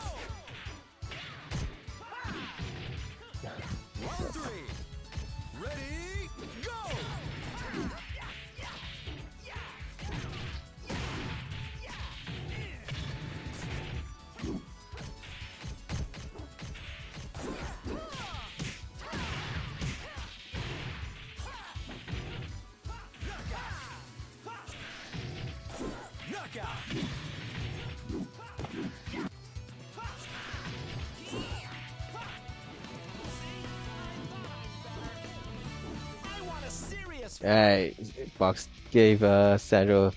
Alright, Box gave Sandro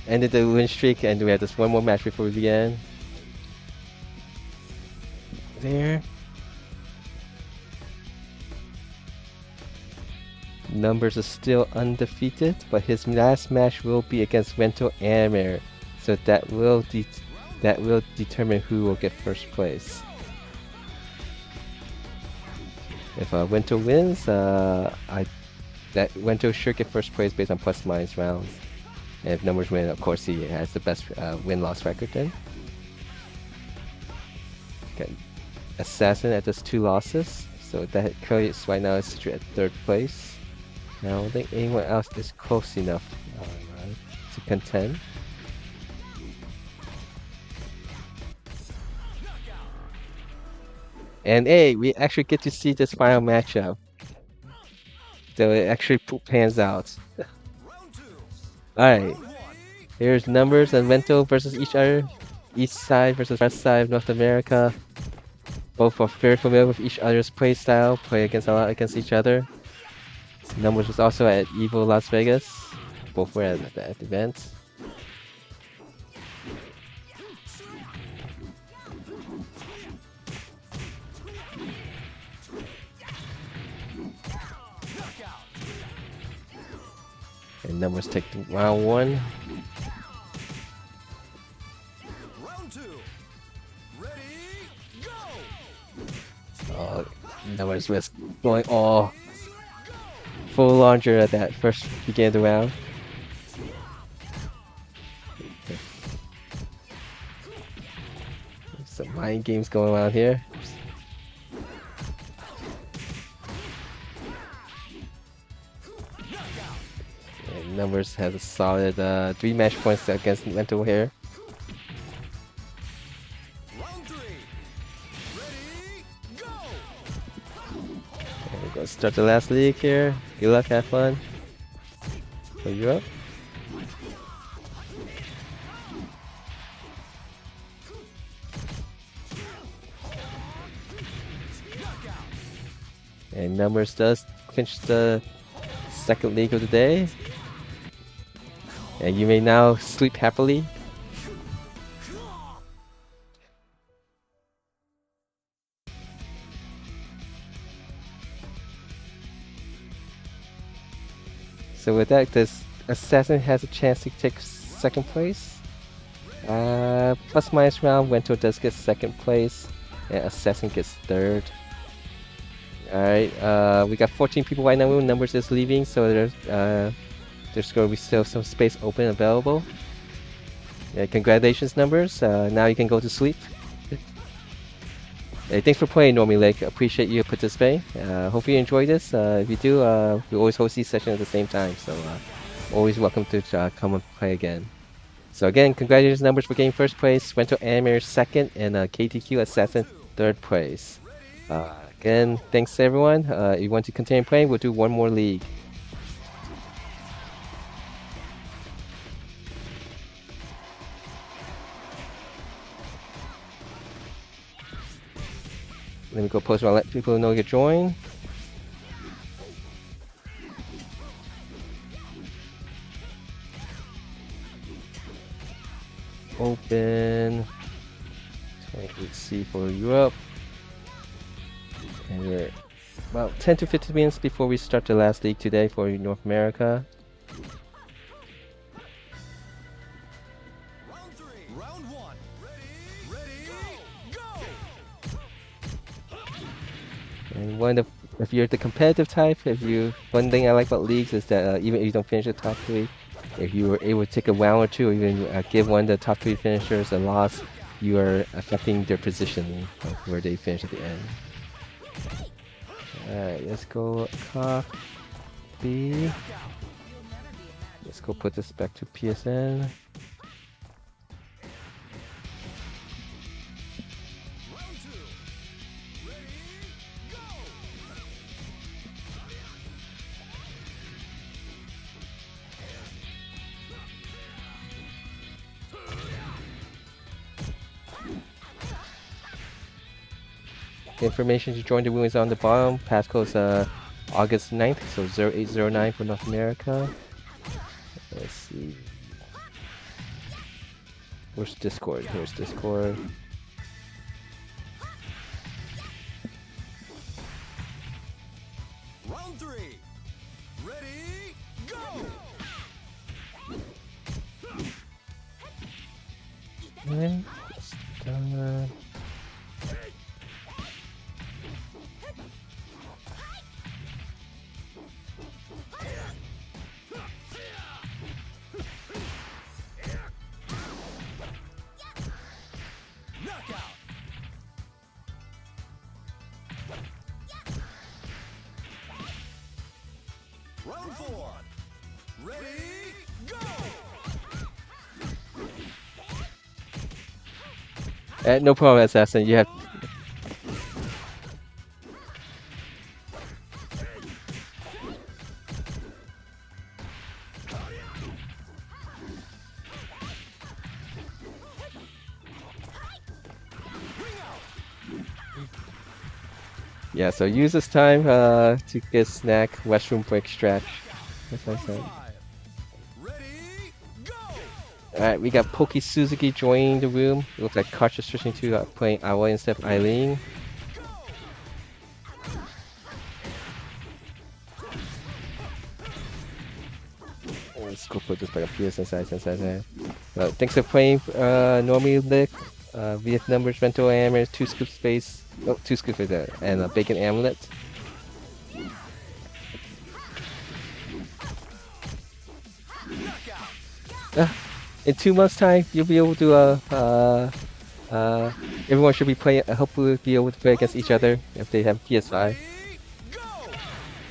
ended the win streak, and we have just one more match before we begin. There. Numbers are still undefeated, but his last match will be against Vento Amer, so that will determine who will get first place. If Vento wins, that Vento should get first place based on plus minus rounds. And if Numbers win, of course he has the best win-loss record then. Okay. Assassin at just 2 losses, so that creates right now is situated at 3rd place. I don't think anyone else is close enough to contend. And hey, we actually get to see this final matchup. So it actually pans out. Alright, here's Numbers and Vento versus each other. East side versus west side of North America. Both are very familiar with each other's play style, play against a lot against each other. Numbers was also at EVO Las Vegas. Both were at that event. And Numbers take round 1. Round 2. Ready, go. Oh, Numbers was going all full launcher at that first beginning of the round. Some mind games going on here. And Numbers has a solid 3 match points against Vento here. Round 3. Ready, go. And we're gonna start the last league here. Good luck, have fun. For Europe. And Numbers does clinch the 2nd league of the day. And you may now sleep happily. So with that, this Assassin has a chance to take 2nd place. Plus minus round, Vento does get 2nd place, and Assassin gets 3rd. Alright, we got 14 people right now. Numbers is leaving, so there's going to be still some space open available. Yeah, congratulations, Numbers. Now you can go to sleep. Hey, thanks for playing, Normie Lake. Appreciate you participating. Hopefully you enjoyed this. If you do, we always host these sessions at the same time, so always welcome to come and play again. So again, congratulations, Numbers, for getting 1st place. Vento Amir 2nd, and KTQ Assassin 3rd place. Again, thanks to everyone. If you want to continue playing, we'll do one more league. Let me go post around, let people know you join. Open 28C for Europe. And we're about 10 to 15 minutes before we start the last league today for North America. Round 3. Round 1. Ready, go. And if you're the competitive type, one thing I like about leagues is that even if you don't finish the top 3, if you were able to take a round or two, or even give one of the top 3 finishers a loss, you are affecting their position of where they finish at the end. Alright, let's go copy. Let's go put this back to PSN. information to join the room is on the bottom. Passcode's August 9th, so 0809 for North America. Let's see. Where's Discord? Here's Discord. Round 3. Ready, go! Okay, start. Knockout. Round 4. Ready, go! No problem, Assassin. You have. Yeah, so use this time to get a snack, restroom break stretch. That's what I said. 5. Ready, go! Alright, we got Poki Suzuki joining the room. It looks like Koch is switching to playing Aoi instead of Eileen. Let's go put this back up here since I thanks for playing Normie Lick, VF numbers, rental hammer, 2 scoop space, oh, 2 scoop space there, and a bacon amulet. In 2 months' time, you'll be able to everyone should be playing. Hopefully, be able to play against each other if they have PS5.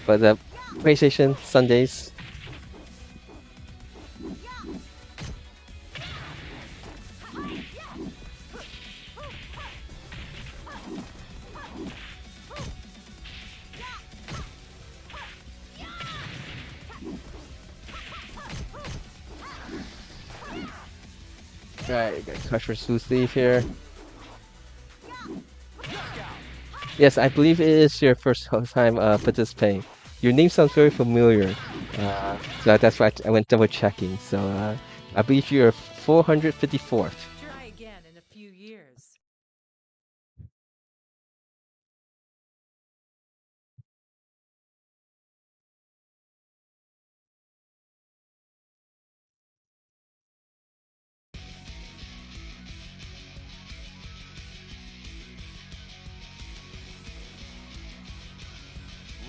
But PlayStation Sundays. Right, got Crush vs. Loose Leaf here. Yes, I believe it is your first time participating. Your name sounds very familiar, so that's why I went double checking. So I believe you're 454th. Try again in a few years.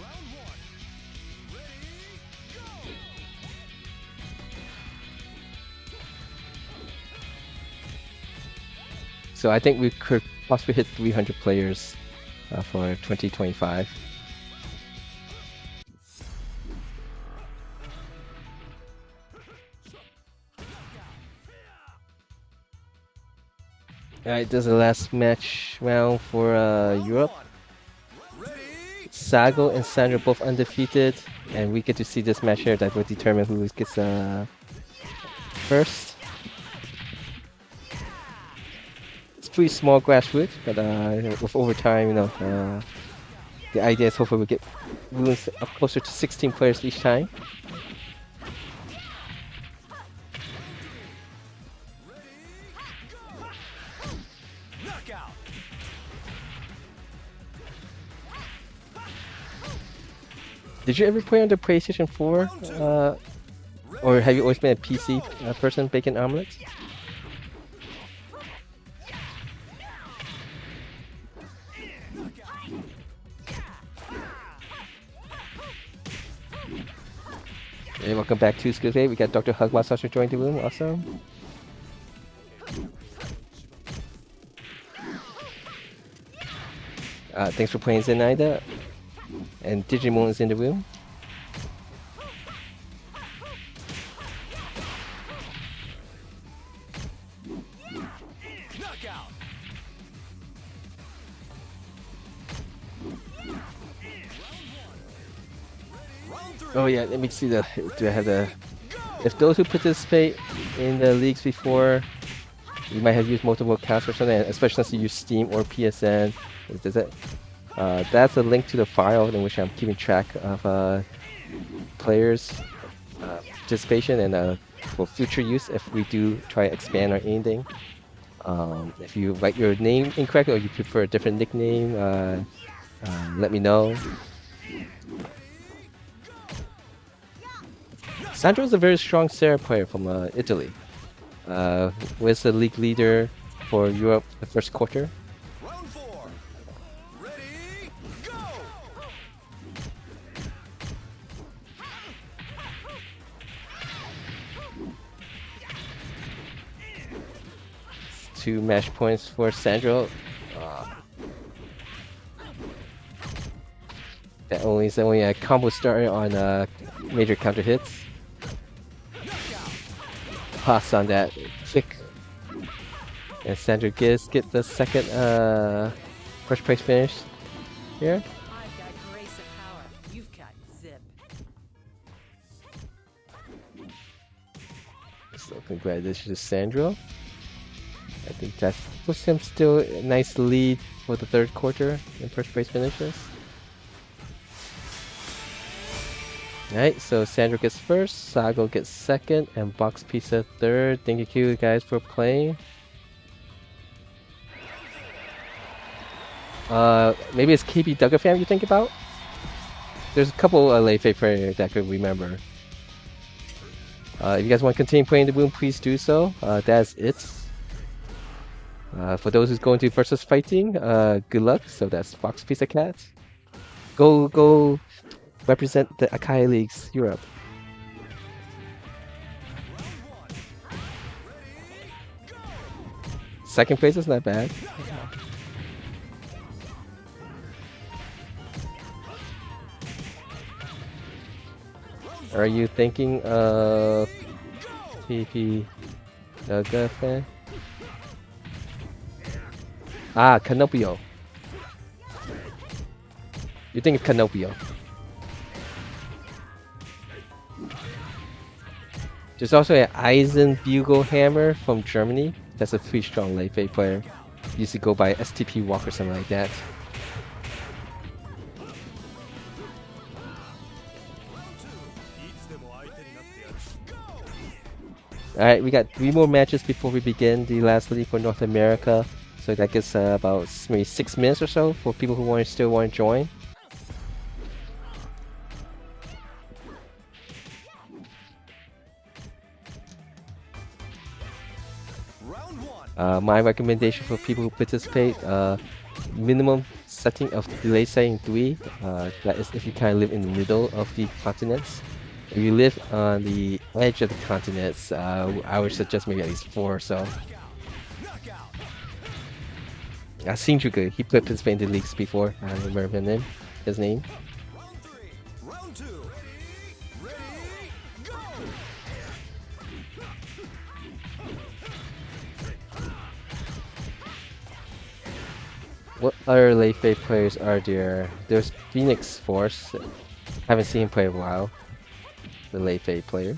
Round 1. Ready, go! So I think we could possibly hit 300 players for 2025. Alright, this is the last match round for Europe. Sago and Sandra both undefeated, and we get to see this match here that will determine who gets first. It's pretty small grassroots, but with overtime, you know, the idea is hopefully we get rooms up closer to 16 players each time. Knockout. Did you ever play on the PlayStation 4? Or have you always been a PC person, bacon omelets? Hey, welcome back to Skills 8. We got Dr. Hugmas also joined the room. Awesome. Thanks for playing Zenaida. And Digimon is in the room. Knockout. Oh yeah, let me see the. Do I have the? If those who participate in the leagues before, you might have used multiple accounts or something, especially since you use Steam or PSN. Does that? That's a link to the file in which I'm keeping track of players' participation and for future use if we do try to expand our ending. If you write your name incorrect or you prefer a different nickname, let me know. Sandro is a very strong Sarah player from Italy. Was the league leader for Europe the first quarter. Round 4. Ready, go! Two match points for Sandro. That is only a combo starter on major counter hits. Pass on that kick. And Sandro get the second first place finish here. I've got grace and power. You've got zip. So congratulations to Sandro. I think that puts him still a nice lead for the third quarter in first place finishes. Alright, so Sandro gets first, Sago gets second, and Box Pizza third. Thank you guys for playing. Maybe it's KB Dugafam you think about? There's a couple of late players that I could remember. If you guys want to continue playing the room, please do so. That's it. For those who's going to versus fighting, good luck. So that's Fox Pizza Cat. Go represent the Akai Leagues Europe. Second place is not bad. Are you thinking of PP Dugafam? Ah, Canopio. You think of Canopio. There's also an Eisen Bugelhammer from Germany. That's a pretty strong late phase player. Used to go by STP Walk or something like that. Alright, we got 3 more matches before we begin the last league for North America. So that gives about maybe 6 minutes or so for people who still want to join. My recommendation for people who participate, minimum setting of delay setting 3. That is if you kind of live in the middle of the continents. If you live on the edge of the continents, I would suggest maybe at least 4 or so. Shinjuku, he participated in the leagues before. I don't remember his name. Round 2. Ready, go! What other late phase players are there? There's Phoenix Force. Haven't seen him play in a while. The late phase player.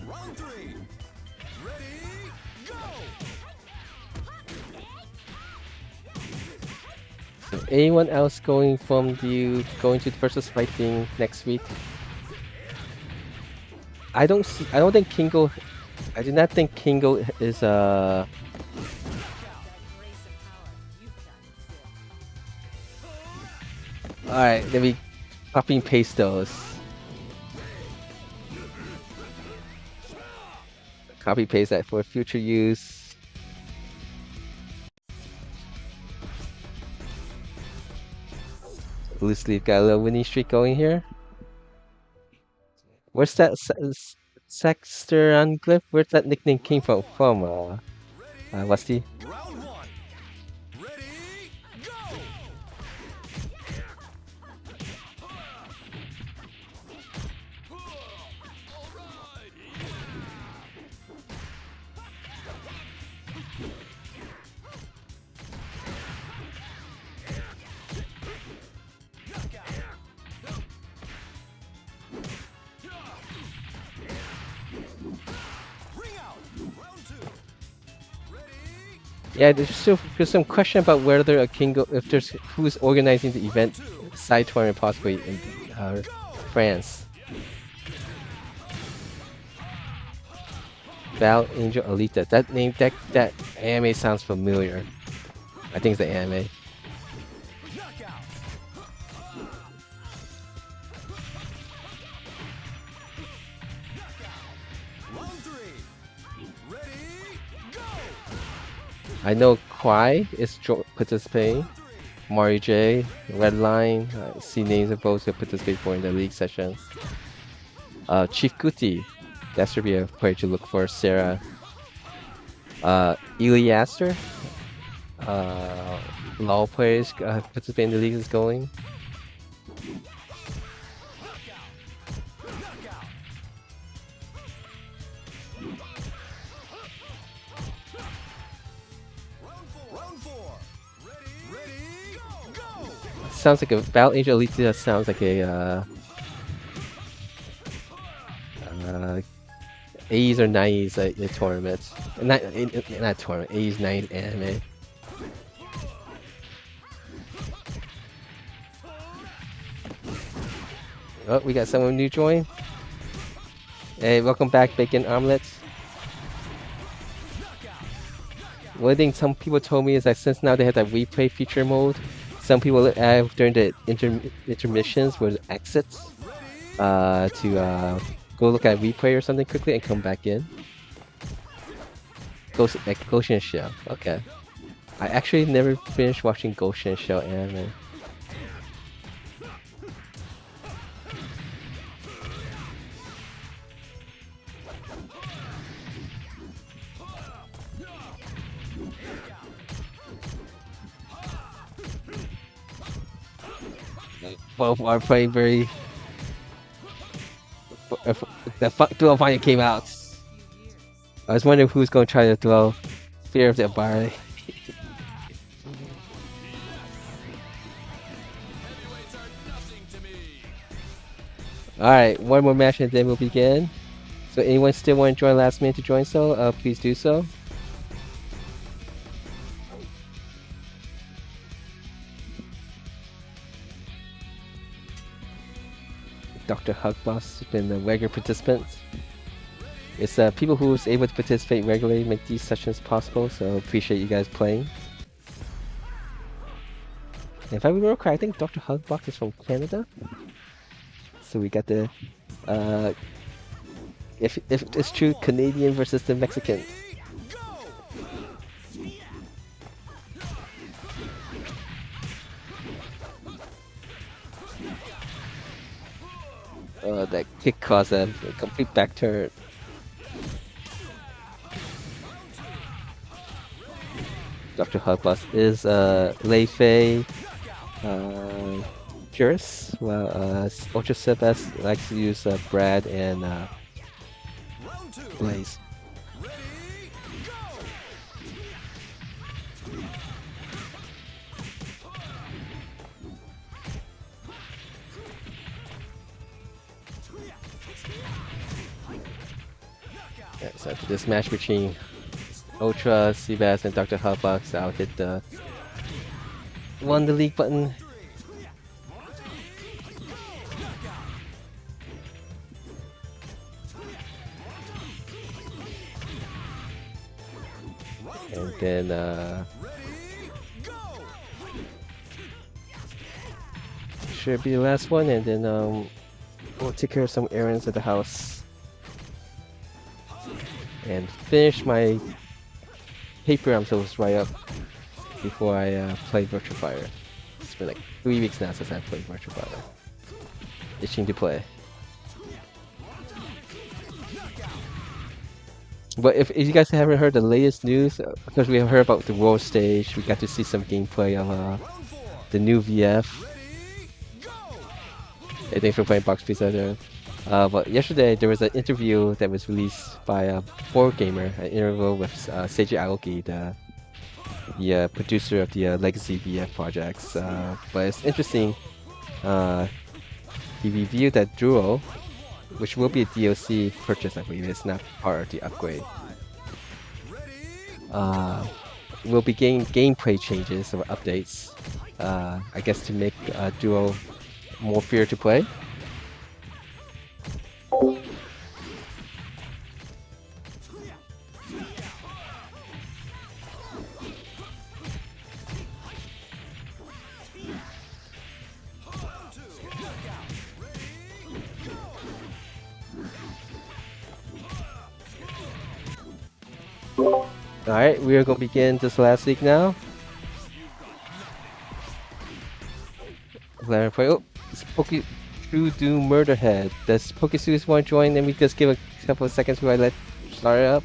Round 3. Ready, go! So anyone else going to the versus fighting next week? I do not think Kingo is Got grace and power. You've got zip. alright, let me copy and paste those. Copy paste that for future use. Loosely got a little winning streak going here. Where's that Sexter Unglyph? Where's that nickname came from? Rusty? Round 1. Ready, go! Yeah, there's some question about whether a king if there's who's organizing the event side tournament possibly in France. Val Angel Alita. That name that anime sounds familiar. I think it's the anime. I know Kwai is participating. Mari J, Redline, I see names of those who participate in the league sessions. Chief Kuti, that should be a player to look for. Sarah. Iliaster, law players participate in the league is going. Sounds like a Battle Angel Elite. Sounds like a A's or 90s tournament. Not tournament. A's 90s anime. Oh, we got someone new join. Hey, welcome back, Bacon Omelets. One thing some people told me is that since now they have that replay feature mode, some people during the intermissions will exit to go look at replay or something quickly and come back in. Ghost in Shell. Okay. I actually never finished watching Ghost in Shell anime. Both are playing very. The dual fighter came out. I was wondering who's going to try to throw Fear of the Bar. Alright, one more match and then we'll begin. So anyone still want to join last minute to join please do so. Dr. Hugboss has been a regular participant. It's people who's able to participate regularly make these sessions possible, so appreciate you guys playing. And if I remember correctly, I think Dr. Hugbox is from Canada. So we got the if it's true, Canadian versus the Mexican. That kick caused a complete back turn. Dr. Hugboss is Lei Fei purist, while Ultra Sebas likes to use Brad and Blaze. Yeah, so for this match between Ultra, Seabass, and Dr. Hugbox, I'll hit the the league button. And then should be the last one, and then we'll take care of some errands at the house and finish my paper I'm supposed to write up before I play Virtua Fighter. It's been like 3 weeks now since I played Virtua Fighter. Itching to play. But if you guys haven't heard the latest news, because we have heard about the world stage, we got to see some gameplay of the new VF. Hey, thanks for playing Box Pizza there. But yesterday there was an interview that was released by a 4Gamer, an interview with Seiji Aoki, the producer of the Legacy VF projects. But it's interesting. He reviewed that Duo, which will be a DLC purchase, I believe. It's not part of the upgrade. will be gameplay changes or updates. I guess to make Duo more fair to play. Alright, we are going to begin this last league now. Oh, it's True Doom Murderhead. Does Pokesuis want to join? Then we just give a couple of seconds before I let start it up.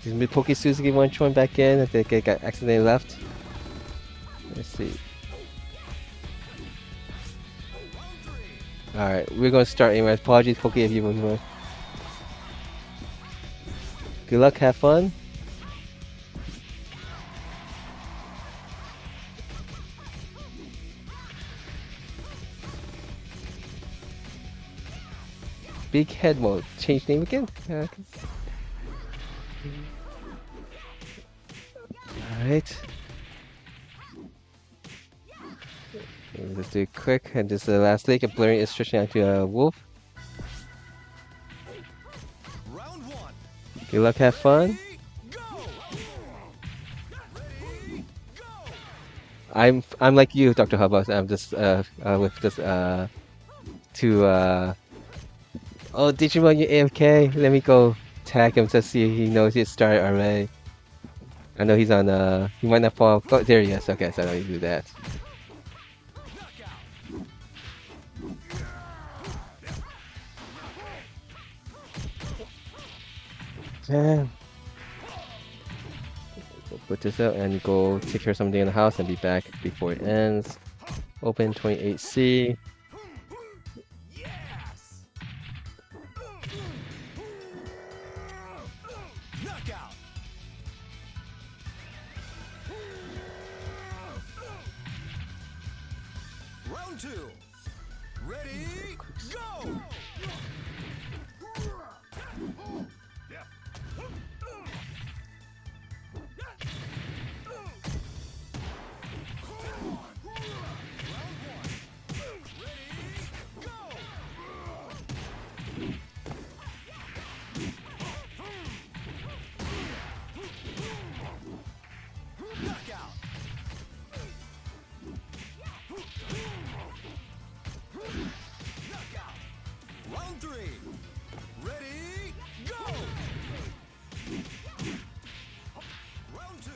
Does Pokesuis want to join back in if they got accidentally left? Let's see. Alright, we're going to start anyway. Apologies, Poke, if you were here. Good luck, have fun. Big head mode. Change name again? Okay. Alright. Let's do it quick. And this is the last league. Blurring is stretching out to a wolf. Good luck, have fun. I'm like you, Dr. Hubbard. I'm just with this to oh, Digimon, you AFK. Let me go tag him to see if he knows he started already. I know he's on he might not fall. Oh, there he is. Okay, so I know you do that. Damn. We'll put this out and go take care of something in the house and be back before it ends. Open 28C. Round 2. Ready, go! Round 3. Ready, go! Round 2.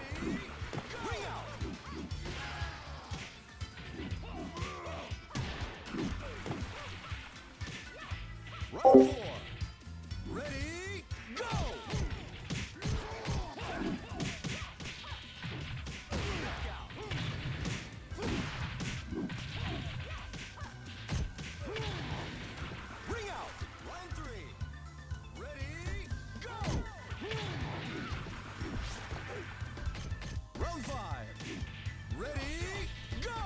Ready, ring out! Round 4. Ready, go! Ring out! Round 3. Ready, go! Round 5. Ready, go!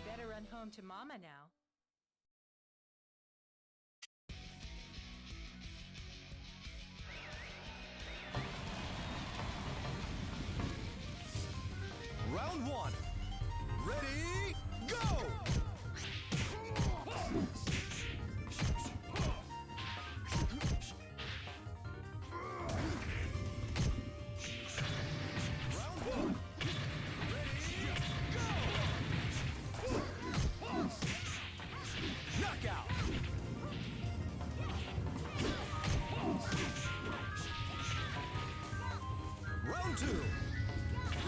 Better run home to Mama now. Round 1. Ready, go! Round 1. Ready, go!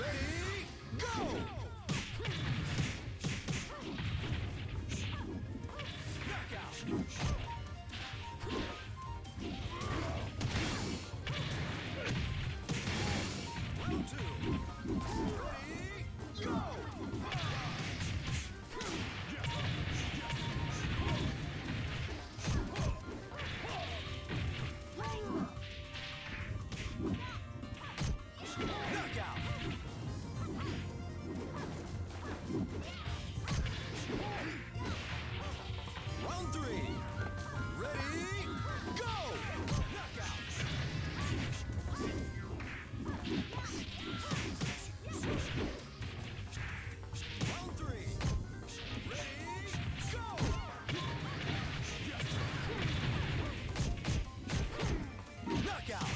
Ready, go! Knockout! Round 2. Ready, go! Knockout! Round 3. Ready, go! Knockout! Round 3. Ready, go! Knockout!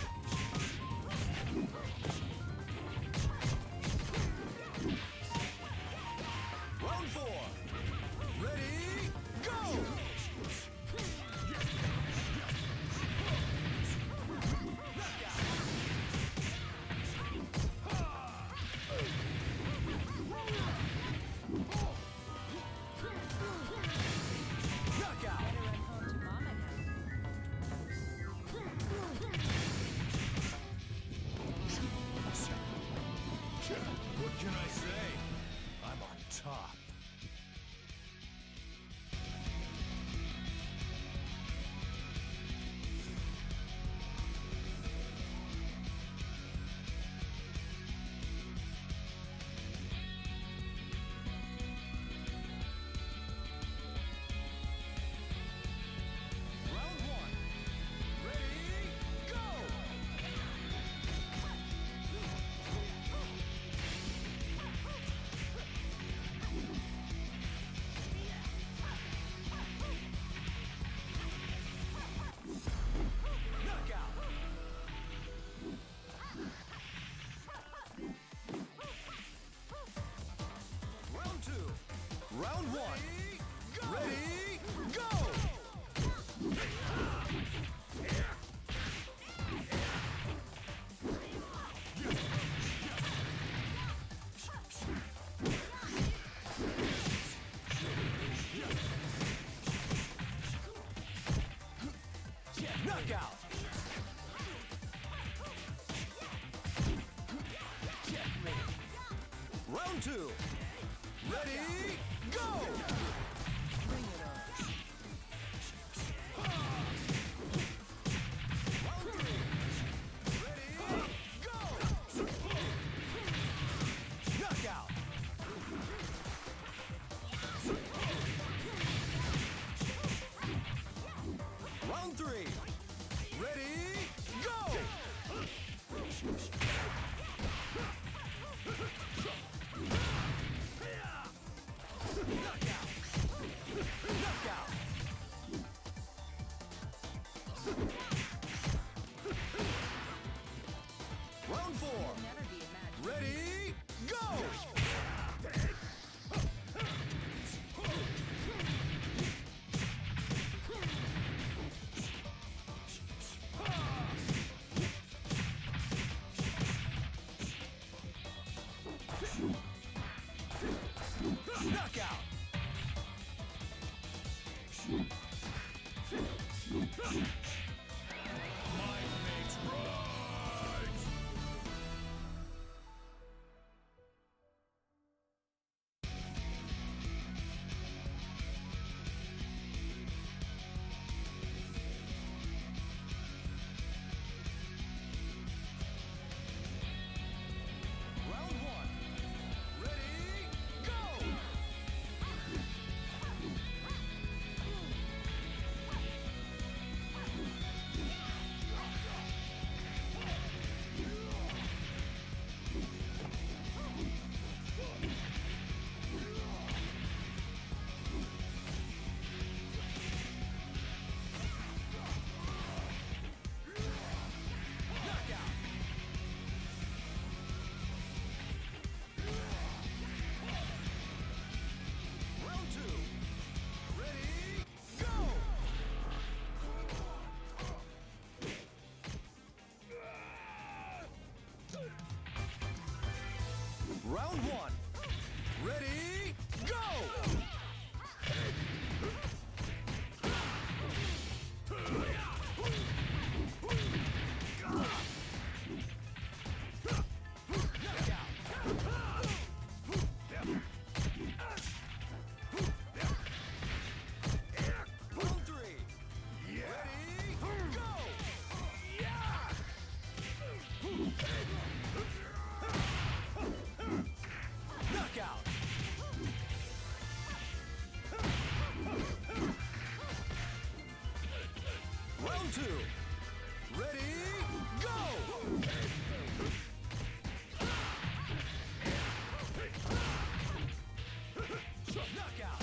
Round 4. Ready, go! Knockout! Better run home to mama now. What can I say? I'm on top. Round 1. Ready, go! Knockout! Round 2. Round 1. Ready, go! Knockout! Round 2. Ready, go! Bring it on. Round 3. Ready, go! Knockout! Round 3. Ready, go! Knockout! Round one. Ready, go! Round three. Ready, go! Knockout! Round two. Ready, go! Knockout!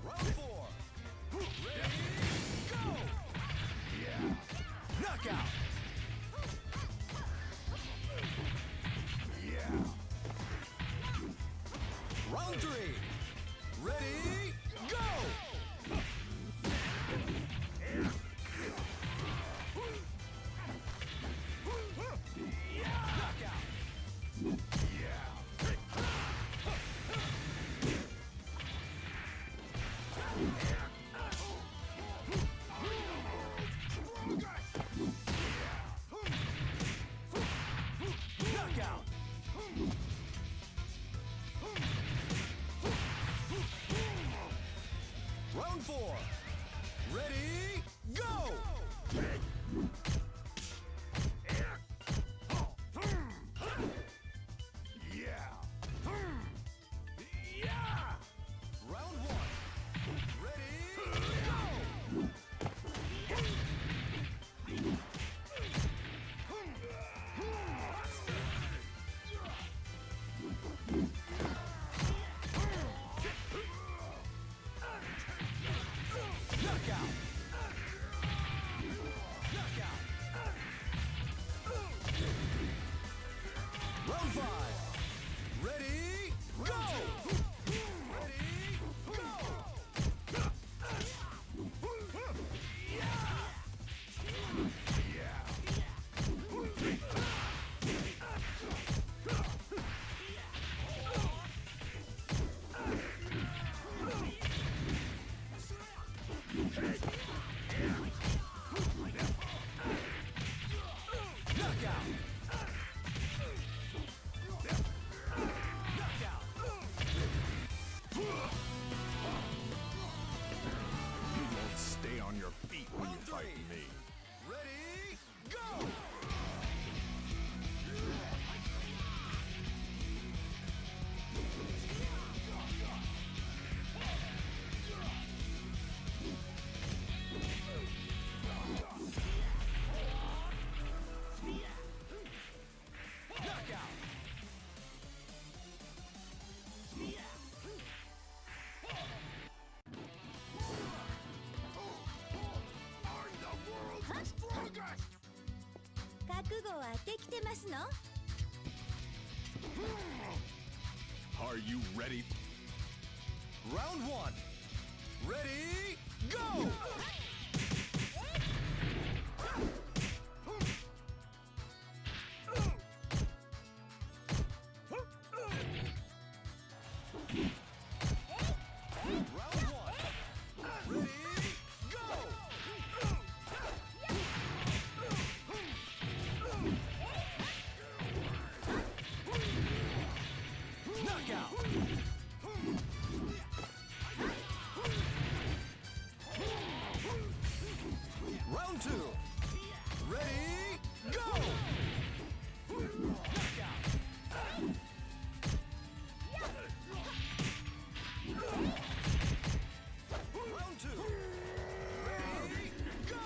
Round four. Ready, go! Knockout! Round three. Ready, go! Knockout! Knockout! Round four. Ready, go! Round one. Ready, go! Knockout! Knockout! Round five. Ready, go! Ready, Knockout! Knockout! You won't stay on your feet when you Round fight three. me. Ready, go! Knockout! I'm the world's strongest! 覚悟はできてますの？ Are you ready? Round one. Ready, go! Round one. Ready, go! Knockout! Round two. Ready, go! Knockout! Round two. Ready, go!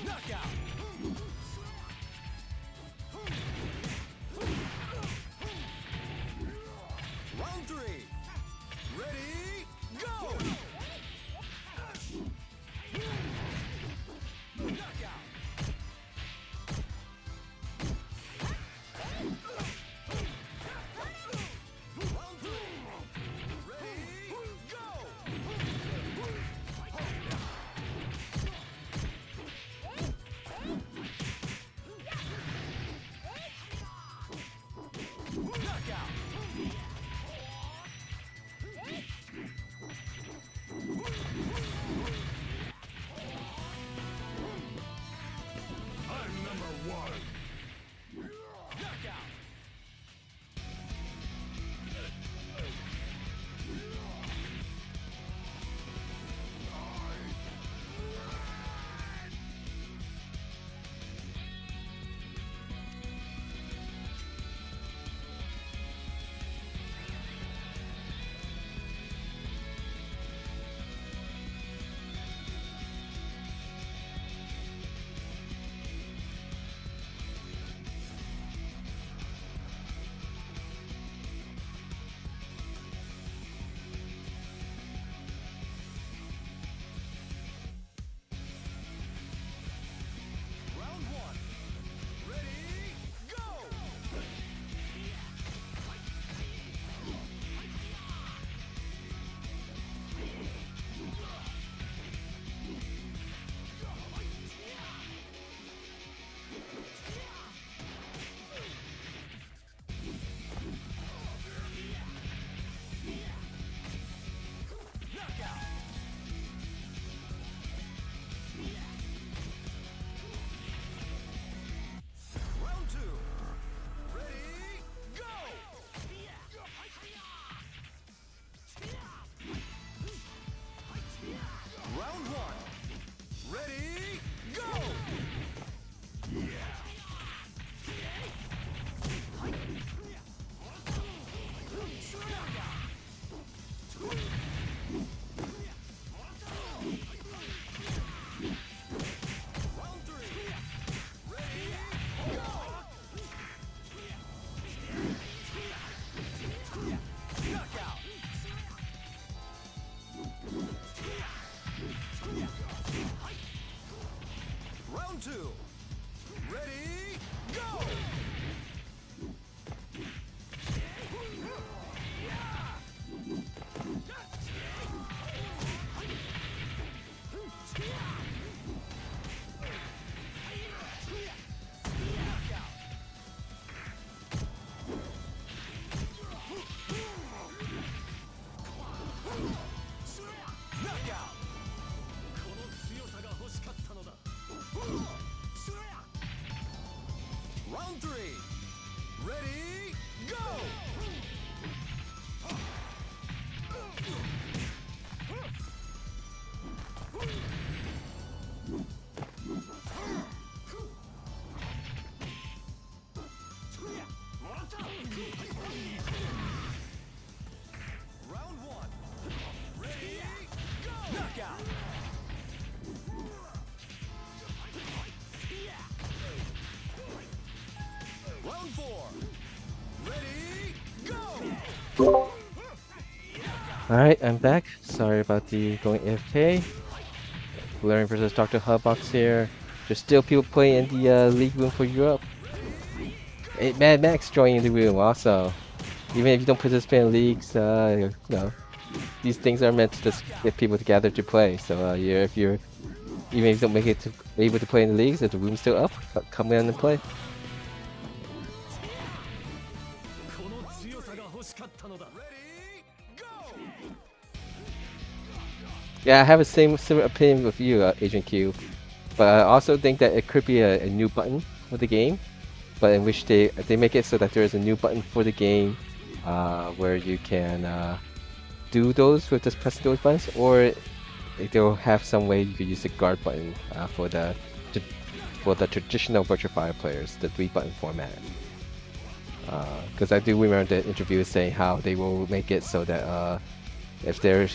Knockout! Round three. Ready, go! Knockout! Round 2. Ready, go! Knockout! Round 3. Ready, go! Round 1. Ready, go! Knockout! Round 4. Ready, go! Alright, I'm back. Sorry about the going AFK. Blurring versus Dr. Hubbox here. There's still people playing in the league room for Europe. Hey, Mad Max joining the room also. Even if you don't participate in leagues, you know, these things are meant to just get people together to play. So if you're even if you don't make it able to play in the leagues, if the room's still up, come in and play. Ready, go! Yeah, I have a similar opinion with you, Agent Q. But I also think that it could be a new button for the game, but in which they make it so that there is a new button for the game where you can do those with just pressing those buttons, or they'll have some way you could use the guard button for the traditional Virtua Fighter players, the 3-button format. Because I do remember the interview saying how they will make it so that if there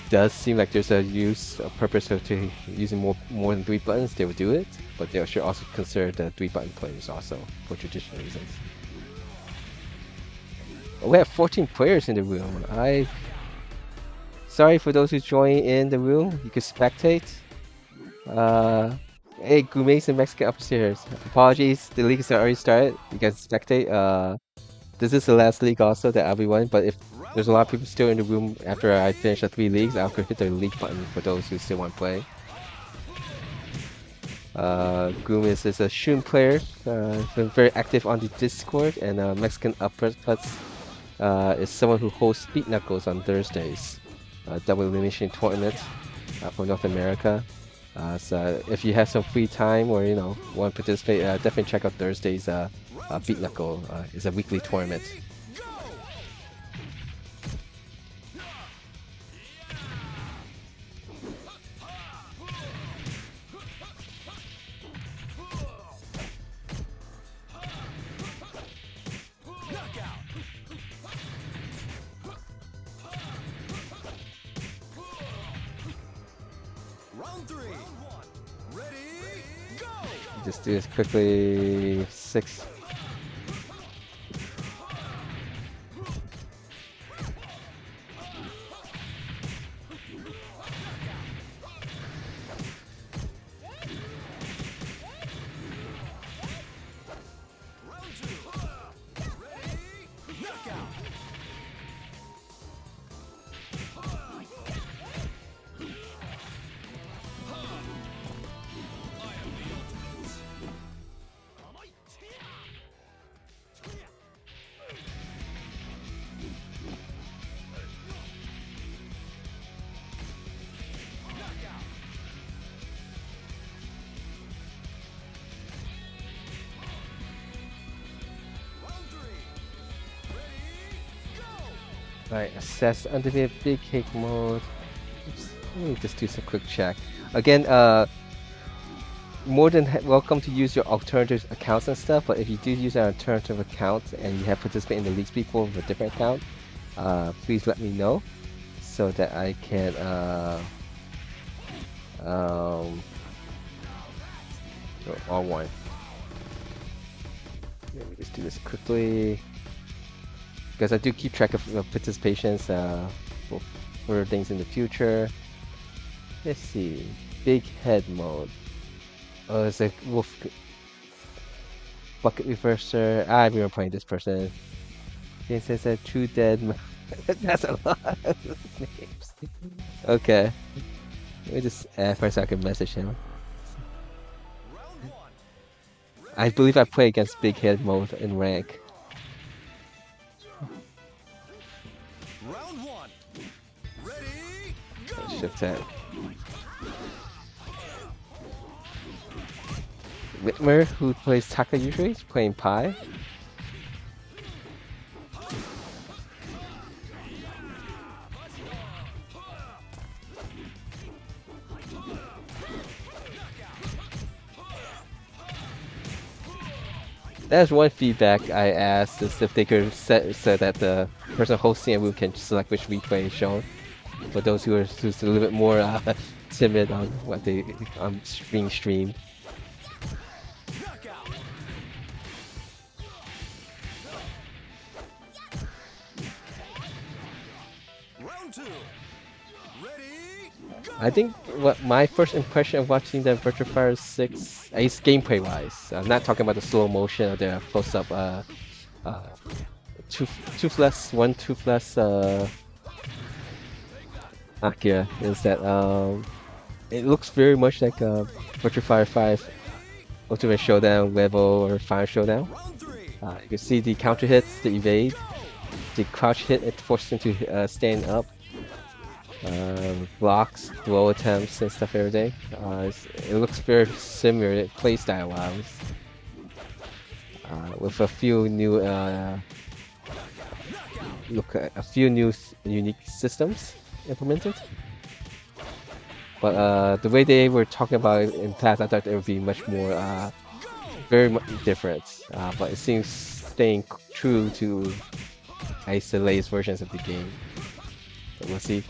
does seem like there's a purpose to using more than 3 buttons, they will do it. But they should also consider the 3-button players also for traditional reasons. We have 14 players in the room. Sorry for those who join in the room. You can spectate. Hey, Gume's and Mexican upstairs. Apologies, the league has already started. You guys spectate. This is the last league also that I'll be running, but if there's a lot of people still in the room after I finish the 3 leagues, I'll hit the league button for those who still want to play. Goom is a Shun player, been very active on the Discord, and Mexican Uppercuts is someone who hosts Beat Knuckles on Thursdays, double elimination tournament for North America. So if you have some free time or want to participate, definitely check out Thursdays. Beat Knuckle is a weekly tournament. Round 3. Ready, go! Just do this quickly. 6. Round 2. Ready, knockout! Alright, assess under the big cake mode. Oops, let me just do some quick check. Again, more than welcome to use your alternative accounts and stuff, but if you do use an alternative account and you have participated in the leagues before with a different account, please let me know so that I can all one. Let me just do this quickly. Because I do keep track of participations for things in the future. Let's see. Big head mode. Oh, it's a wolf bucket reverser. I remember playing this person. It says a true dead. That's a lot of names. Okay. Let me just add for a second message him. I believe I play against Big Head mode in rank. Round one. Ready? Go. Shift that. Whitmer, who plays Taka usually, is playing Pi. That's one feedback I asked, is if they could set so that the person hosting a room can select which replay is shown. For those who's a little bit more timid on what they being streamed. Round two. Ready? Go. I think what my first impression of watching the Virtua Fighter 6, at least gameplay wise, I'm not talking about the slow motion or the close up toothless Akira, is that it looks very much like Virtua Fighter 5 Ultimate Showdown level or Final Showdown. Round three. You can see the counter hits, the evade, the crouch hit, it forces him to stand up. Blocks, throw attempts and stuff every day. It looks very similar playstyle wise. With a few new unique systems implemented. But the way they were talking about it in past, I thought it would be much more very much different. But it seems staying true to at least the latest versions of the game. So we'll see.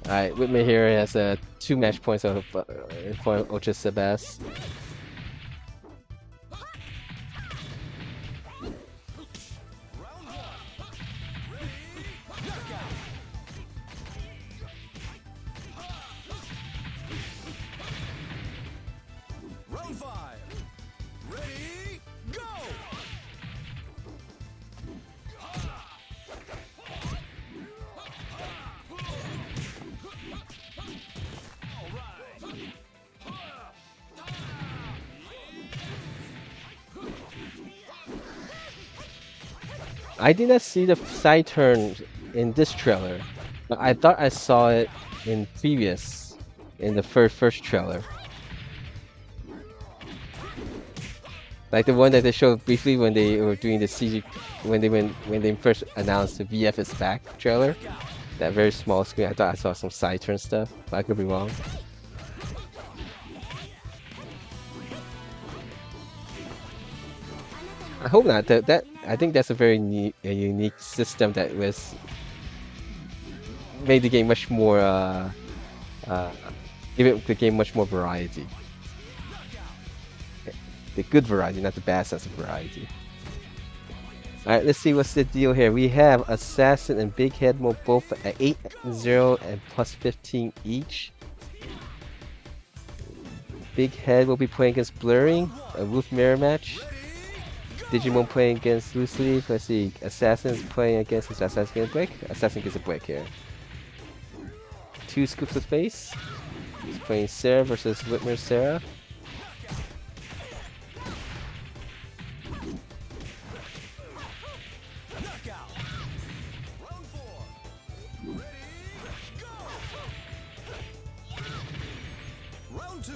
Alright, Whitman here has 2 match points in front of Ultra Sebas. Round five. Ready? Go. I did not see the side turn in this trailer, but I thought I saw it in the first trailer. Like the one that they showed briefly when they were doing the CG, when they first announced the VF is back trailer. That very small screen, I thought I saw some side turn stuff, but I could be wrong. I hope not. I think that's a very unique system that made the game much more give it the game much more variety. The good variety, not the bad sense of variety. Alright, let's see what's the deal here. We have Assassin and Big Head mode both at 8-0 and plus 15 each. Big Head will be playing against Blurring, a roof mirror match. Digimon playing against Loose Leaf. Let's see, Assassin's playing against Assassin gets a break. Assassin gets a break here. 2 scoops of space. He's playing Sarah versus Whitmer Sarah. Round two.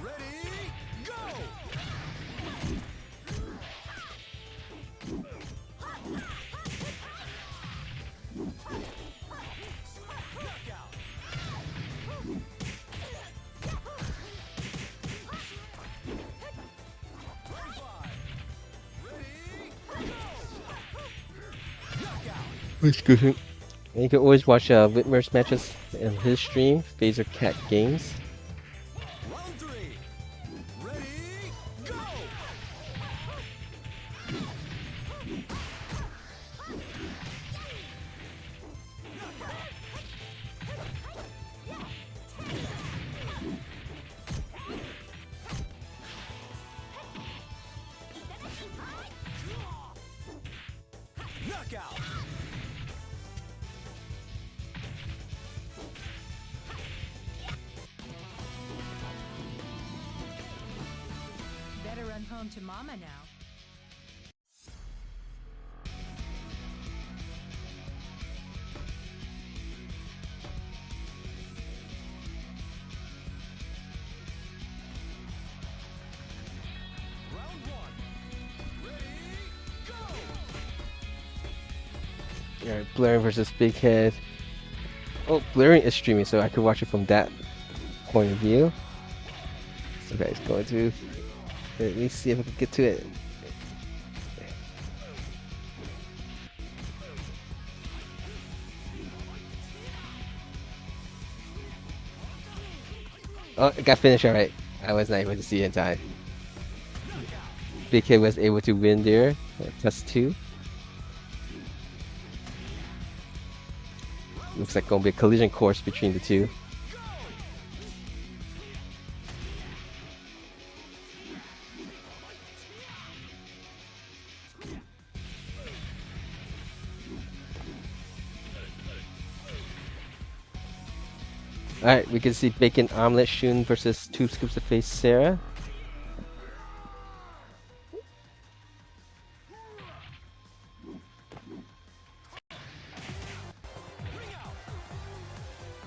Ready? Go. Excuse me. And you can always watch Whitmer's matches in his stream, Phaser Cat Games. Round three. Ready? Go. Knockout. Better run home to mama now. Round one. Ready, go! Alright, Blurring versus Big Head. Oh, Blurring is streaming, so I could watch it from that point of view. So guys, going to let me see if I can get to it. Oh, I got finished alright. I was not able to see it in time. Big Head was able to win there. +2. Looks like gonna be a collision course between the two. Alright, we can see Bacon Omelet Shun versus 2 Scoops of Face Sarah.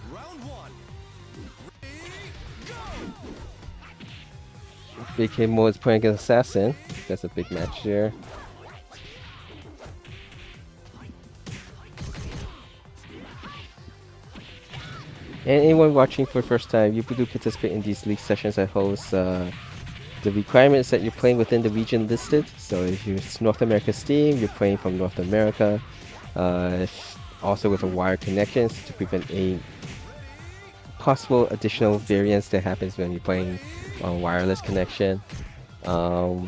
Round one. Ready, go! BK Mo is playing against Assassin. That's a big match there. And anyone watching for the first time, you do participate in these league sessions I host. The requirement is that you're playing within the region listed. So if you're North America Steam, you're playing from North America. Also with a wire connections to prevent a possible additional variance that happens when you're playing on wireless connection. And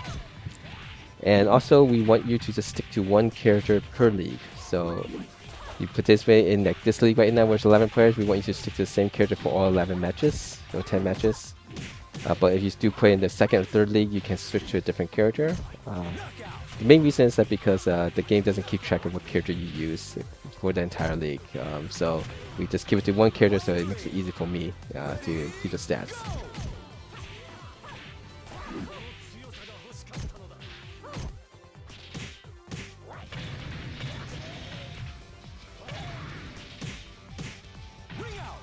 also we want you to just stick to one character per league. So you participate in like this league right now where it's 11 players, we want you to stick to the same character for all 11 matches, or 10 matches. But if you do play in the second or third league, you can switch to a different character. The main reason is that because the game doesn't keep track of what character you use for the entire league. So we just keep it to one character, so it makes it easy for me to keep the stats. Ring out.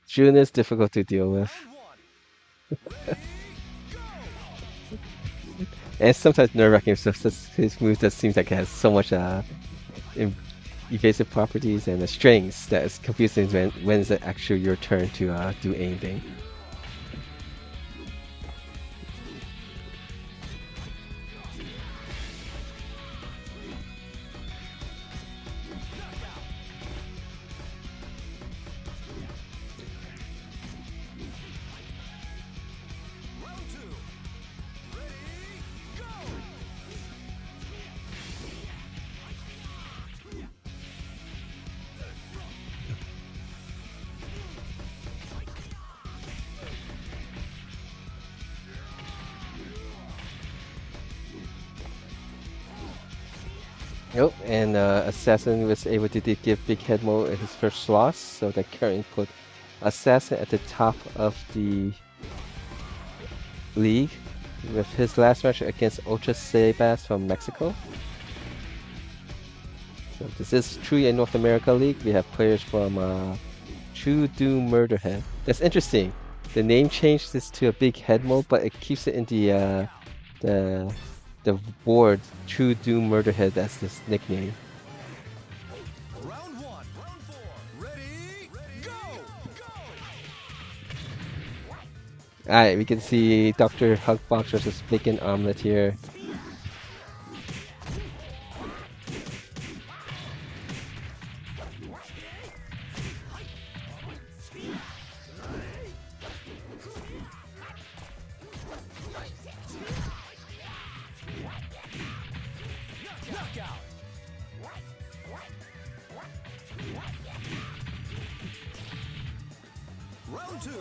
June is difficult to deal with. Round one. And sometimes nerve-wracking stuff. His move just seems like it has so much evasive properties and strings that it's confusing when is it actually your turn to do anything. Round two. Ready, go! Yep, and Assassin was able to give Big Head Mo his first loss, so that currently put Assassin at the top of the league with his last match against Ultra Sebas from Mexico. So this is truly a North America league. We have players from True Doom Murderhead. That's interesting. The name changed this to a Big Head Mo, but it keeps it in the board True Doom Murderhead. That's this nickname. Round one. Round four. Ready, go! Alright, we can see Dr. Hugbox versus Bacon Omelet here. Knockout.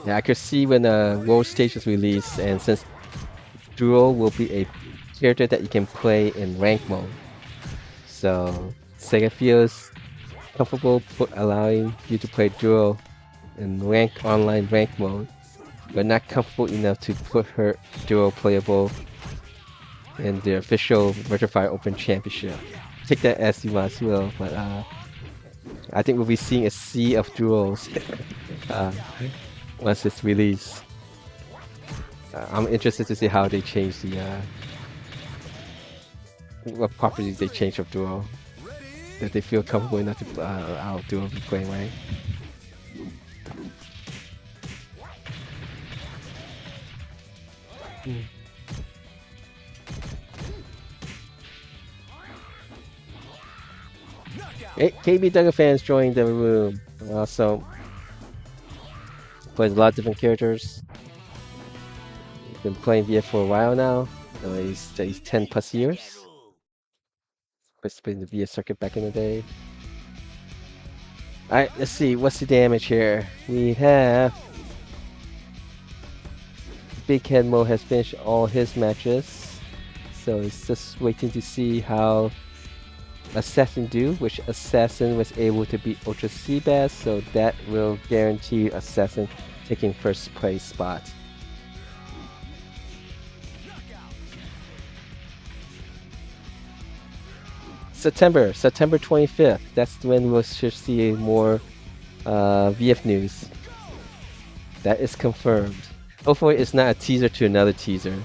Yeah, I could see when World Stage was released, and since Duo will be a character that you can play in rank mode, so Sega feels comfortable allowing you to play Duo in online rank mode, but not comfortable enough to put her Duo playable in the official Virtua Fighter Open Championship. Take that as you must will, but I think we'll be seeing a sea of duos once it's released. I'm interested to see how they change the what properties they change of duo that they feel comfortable enough to allow duo to be playing right. Hey, KB Duggan fans joined the room. Also, plays a lot of different characters. Been playing VF for a while now. He's 10 plus years. Participated in the VF circuit back in the day. Alright, let's see. What's the damage here? We have Big Head Mo has finished all his matches. So it's just waiting to see how Assassin do, which Assassin was able to beat Ultra Seabass, so that will guarantee Assassin taking first place spot. September 25th, that's when we'll see more VF news. That is confirmed. Hopefully it's not a teaser to another teaser.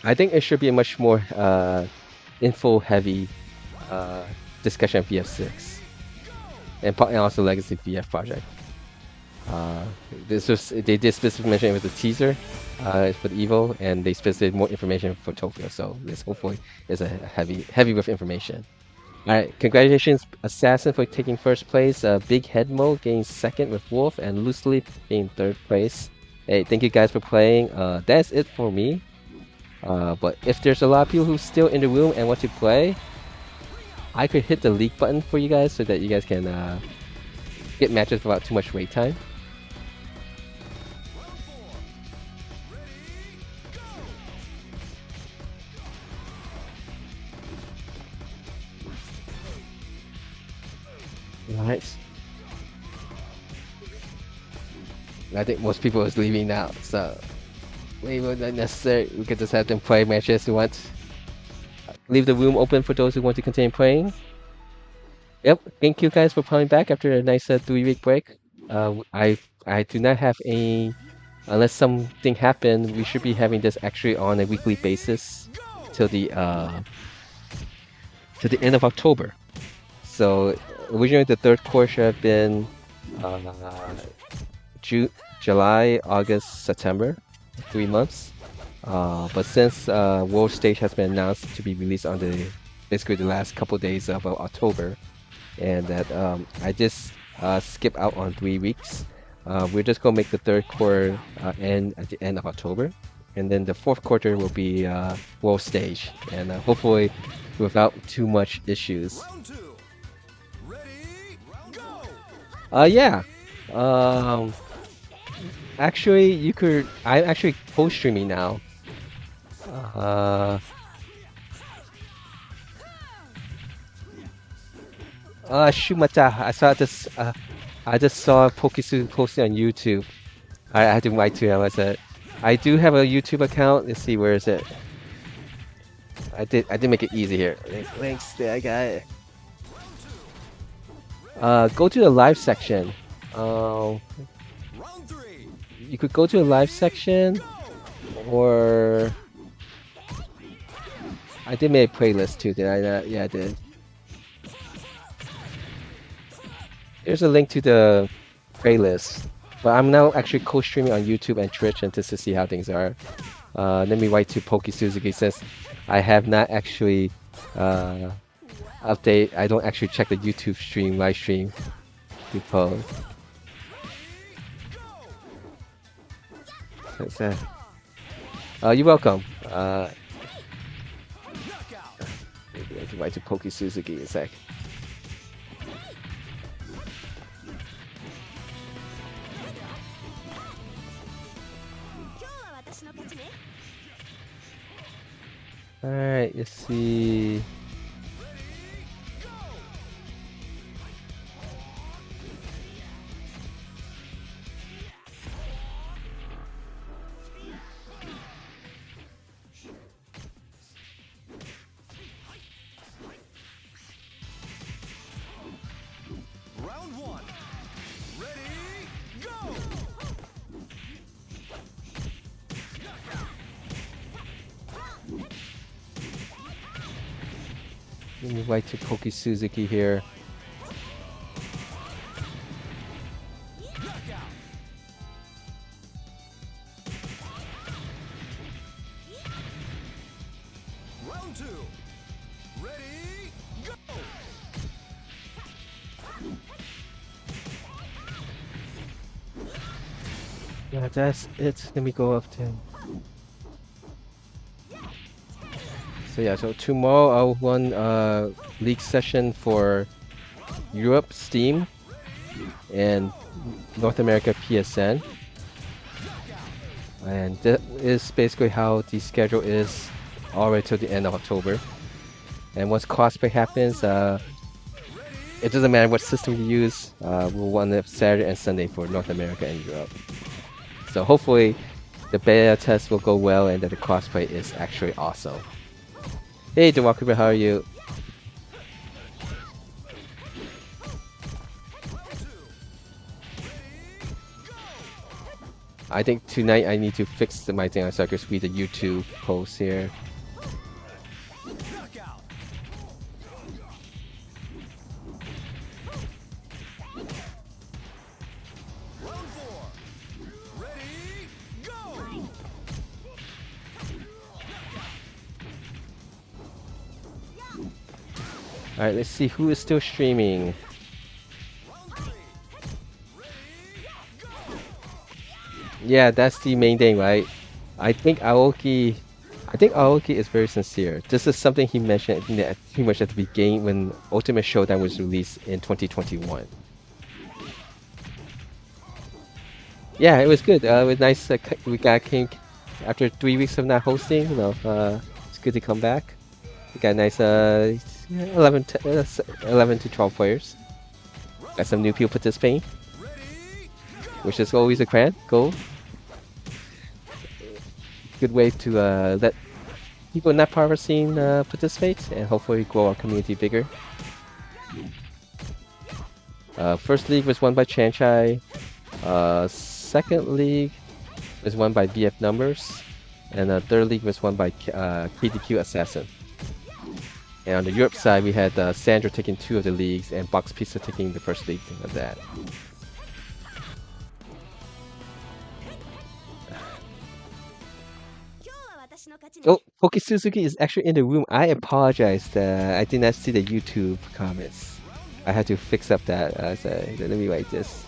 I think it should be a much more info-heavy discussion of VF6 and also Legacy VF project. They did specifically mention it was a teaser for the Evo, and they specified more information for Tokyo. So this hopefully is a heavy with information. All right, congratulations Assassin for taking first place. Big Head Mo getting second with Wolf, and Loosely getting third place. Hey, thank you guys for playing. That's it for me. But if there's a lot of people who's still in the room and want to play, I could hit the league button for you guys so that you guys can get matches without too much wait time. Alright. I think most people is leaving now, so maybe not necessary. We could just have them play matches who want. Leave the room open for those who want to continue playing. Yep, thank you guys for coming back after a nice 3-week break. I do not have any, unless something happened. We should be having this actually on a weekly basis till the end of October. So originally the third course should have been July, August, September. 3 months, but since World Stage has been announced to be released on basically the last couple days of October, and that I just skip out on 3 weeks, we're just gonna make the third quarter end at the end of October, and then the fourth quarter will be World Stage, and hopefully without too much issues. Yeah. Actually, you could. I'm actually co-streaming now. Shumata. I just saw Pokesu posting on YouTube. I had to write to him. I said, I do have a YouTube account. Let's see, where is it? I did make it easy here. Links there, I got it. Go to the live section. You could go to the live section, or I did make a playlist too, did I not? Yeah, I did. There's a link to the playlist, but I'm now actually co-streaming on YouTube and Twitch, and just to see how things are. Let me write to Poke Suzuki. Says I have not actually update. I don't actually check the YouTube live stream to post. What's that? You're welcome. Maybe I can write to Poke Suzuki in a sec. 今日は私の勝ちね。 Alright, let's see. Round one. Ready, go! Let me write to Poke Suzuki here. Knockout. Round two. Ready, go! Yeah, that's it. Let me go up to. So yeah, so tomorrow I'll run a league session for Europe Steam and North America PSN. And that is basically how the schedule is all the way till the end of October. And once cosplay happens, it doesn't matter what system you use, we'll run it Saturday and Sunday for North America and Europe. So hopefully the beta test will go well and that the cosplay is actually awesome. Hey Dewakuba, how are you? I think tonight I need to fix my thing so I can read the YouTube post here. Knockout. Round four. Ready, go! Alright, let's see who is still streaming. Round three. Ready, go! Yeah, that's the main thing, right? I think Aoki is very sincere. This is something he mentioned pretty much at the beginning when Ultimate Showdown was released in 2021. Yeah, it was good. It was nice. We came after 3 weeks of not hosting. You know, it's good to come back. We got a nice 11 to 12 players. Got some new people participating, which is always a grand goal. Good way to let people not part of our scene participate and hopefully grow our community bigger. First league was won by Chanchai. Second league was won by VF Numbers, and third league was won by KDQ Assassin. And on the Europe side, we had Sandra taking 2 of the leagues and Box Pizza taking the first league of that. Oh, Poke Suzuki is actually in the room. I apologize that I did not see the YouTube comments. I had to fix up that. So let me write this.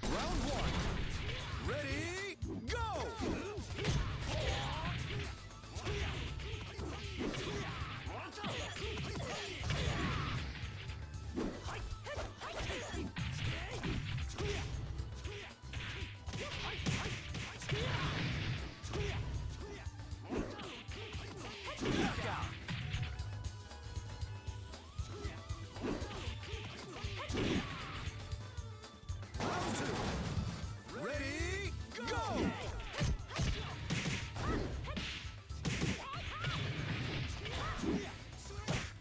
Round one. Ready, go! Knockout. Round two. Ready, go!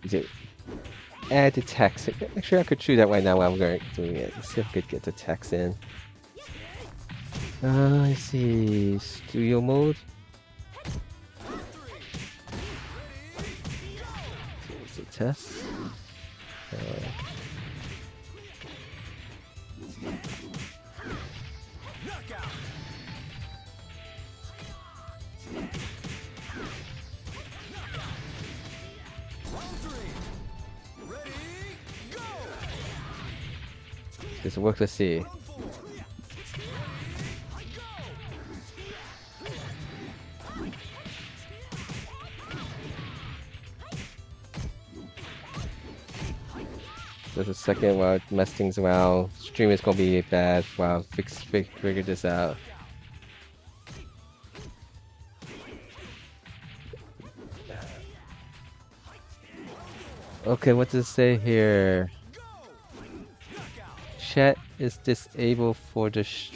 Is it add the text? Actually, I could do that right now while I'm doing it. Let's see if I could get the text in. Let's see. Studio mode. Here's the test. Knockout. Round three. Does it work? Let's see. There's a second while I mess things around. Stream is gonna be bad while figure this out. Okay, what does it say here? Chat is disabled for this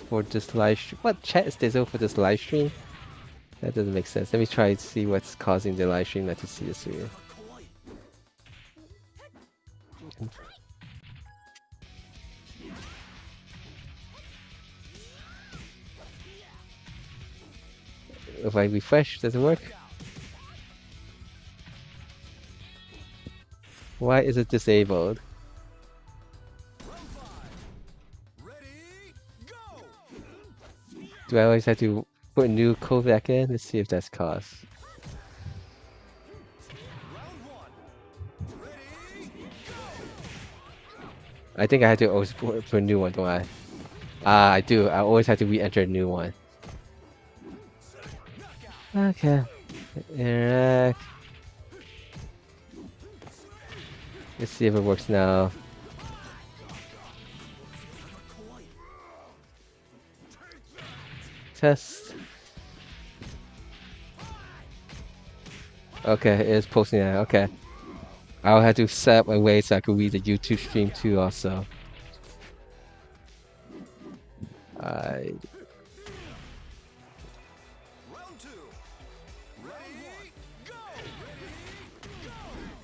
live stream. What? Chat is disabled for this live stream? That doesn't make sense. Let me try to see what's causing the live stream not to see this here. If I refresh, does it work? Why is it disabled? Do I always have to put a new code back in? Let's see if that's caused. I think I have to always put a new one, don't I? I do. I always have to re-enter a new one. Okay. Interact. Let's see if it works now. Test. Okay, it is posting now. Okay. I'll have to set up a way so I can read the YouTube stream too also.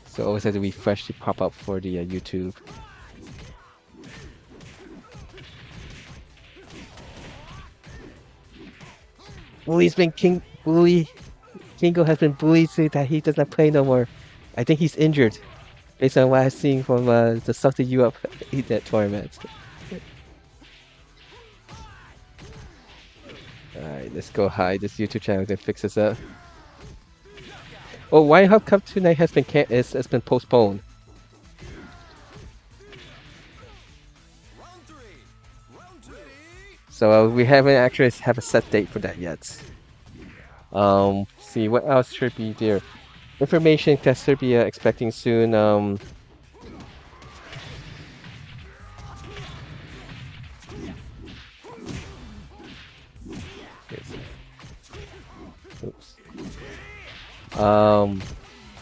So I always have to refresh to pop up for the YouTube. Kingo has been bullied so that he does not play no more. I think he's injured, based on what I've seen from the stuff that you up in that tournament. Alright, let's go hide this YouTube channel to fix this up. Oh, Wine Hub Cup tonight has been postponed. So we haven't actually have a set date for that yet. See what else should be there. Information that should be expecting soon. Oops.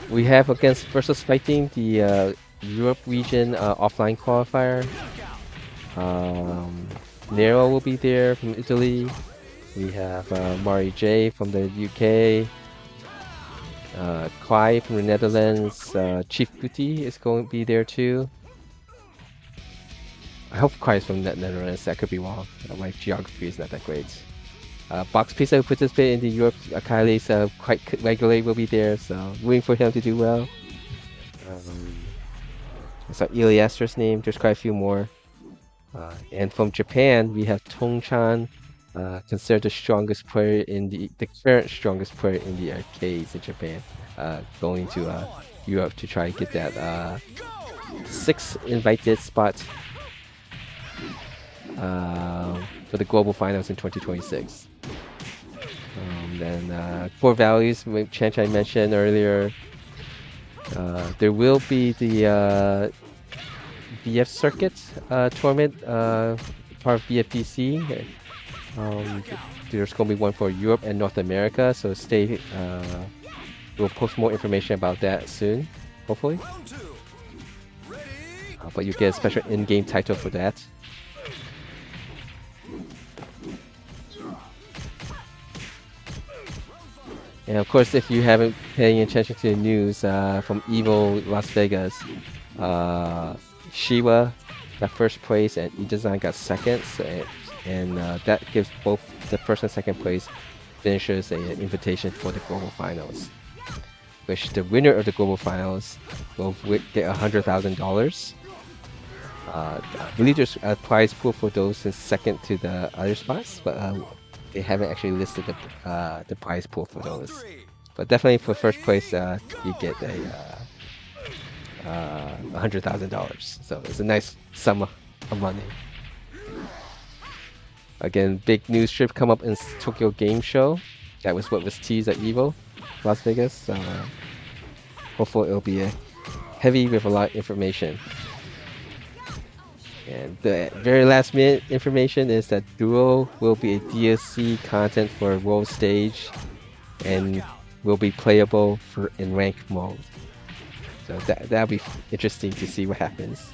We have against versus fighting the Europe region offline qualifier. Nero will be there from Italy. We have Mari J from the UK. Kwai from the Netherlands. Chief Booty is going to be there too. I hope Kwai is from the Netherlands. That could be wrong. My geography is not that great. Box Pizza who participated in the Europe Akai League quite regularly will be there, so waiting for him to do well. I saw Ilyastra's name. There's quite a few more. And from Japan, we have Tong-chan, considered the strongest player in the current strongest player in the arcades in Japan, going to Europe to try to get that 6th invited spot for the global finals in 2026. Then core values, which I mentioned earlier. There will be the VF circuit tournament, part of VFDC. There's going to be one for Europe and North America, so stay. We'll post more information about that soon, hopefully. But you get a special in-game title for that. And of course, if you haven't paying attention to the news from EVO Las Vegas, Shiwa got first place and E-Design got second, and that gives both the first and second place finishers an invitation for the global finals. Which the winner of the global finals will get $100,000. I believe there's a prize pool for those in second to the other spots, but they haven't actually listed the prize pool for those. But definitely for first place, you get a $100,000. So it's a nice sum of money. Again, big news strip come up in Tokyo Game Show. That was what was teased at EVO, Las Vegas. So hopefully it'll be heavy with a lot of information. And the very last minute information is that Duo will be a DLC content for World Stage and will be playable in ranked mode. So that'll be interesting to see what happens.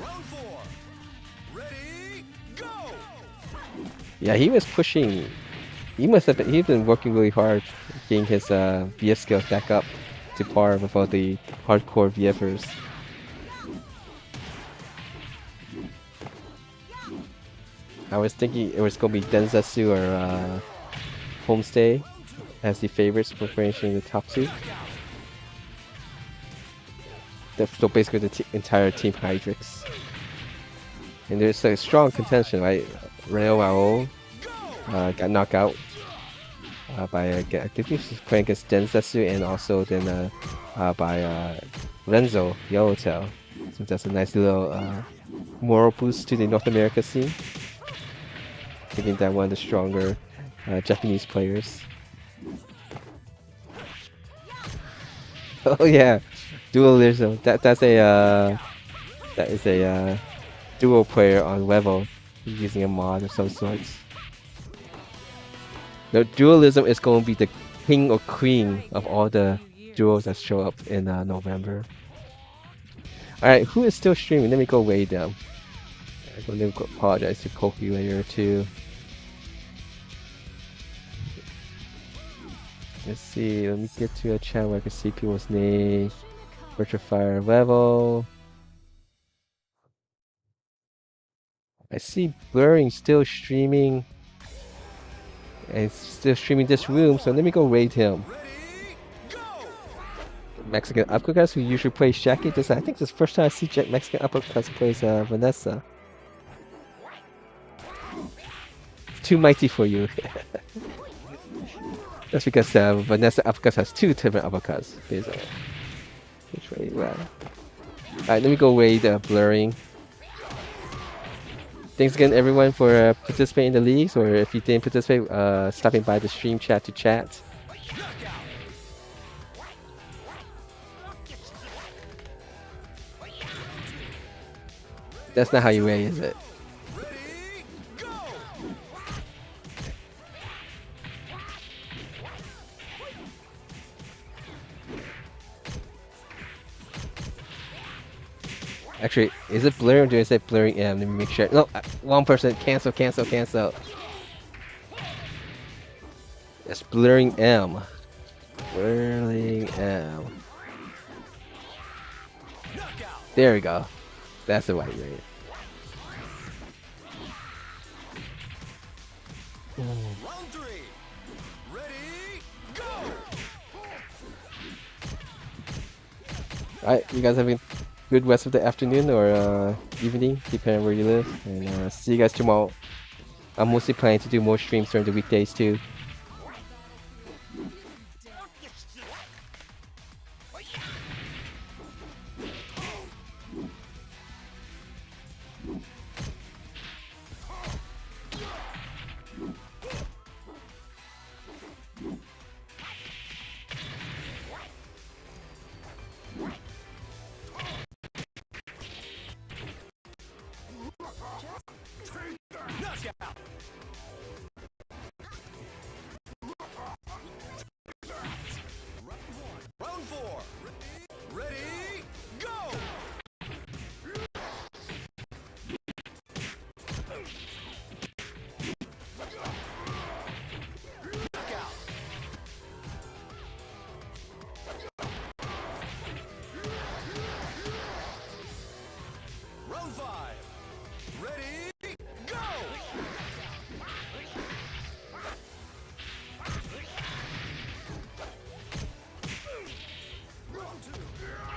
Round 4. Ready, go! Yeah, he was pushing. He's been working really hard, getting his VF skills back up to par with all the hardcore VFers. I was thinking it was gonna be Densetsu or Homestay as the favorites for finishing the top 2. So basically the entire Team Hydrix. And there's a strong contention, right? Reo got knocked out by, I think he was playing against Densetsu and also then by Renzo Yellowtail. So that's a nice little moral boost to the North America scene. Taking down one of the stronger Japanese players. Oh yeah, dualism. That is a duo player on VEVO using a mod of some sorts. The dualism is going to be the king or queen of all the duos that show up in November. Alright, who is still streaming? Let me go raid them. I'm going to apologize to Kofi later too. Let's see, let me get to a chat where I can see people's names. Virtua Fighter level. I see Blurring still streaming. And still streaming this room, so let me go raid him. Mexican Uppercuts who usually plays Shaki. I think this is the first time I see Mexican Uppercuts plays Vanessa. It's too mighty for you. That's because Vanessa Uppercuts has 2 different uppercuts. Which way? Well. Alright, let me go raid Blurring. Thanks again everyone for participating in the leagues, or if you didn't participate, stopping by the stream chat to chat. That's not how you raid, is it? Actually, is it blurring or do I say blurring M? Let me make sure. No, wrong person. Cancel. It's blurring M. Blurring M. There we go. That's the right way. Round 3. Ready, go! Alright, you guys having good rest of the afternoon or evening, depending on where you live. And see you guys tomorrow. I'm mostly planning to do more streams during the weekdays too. Round 4. Ready, go! Round 5. Ready, go! Round 2.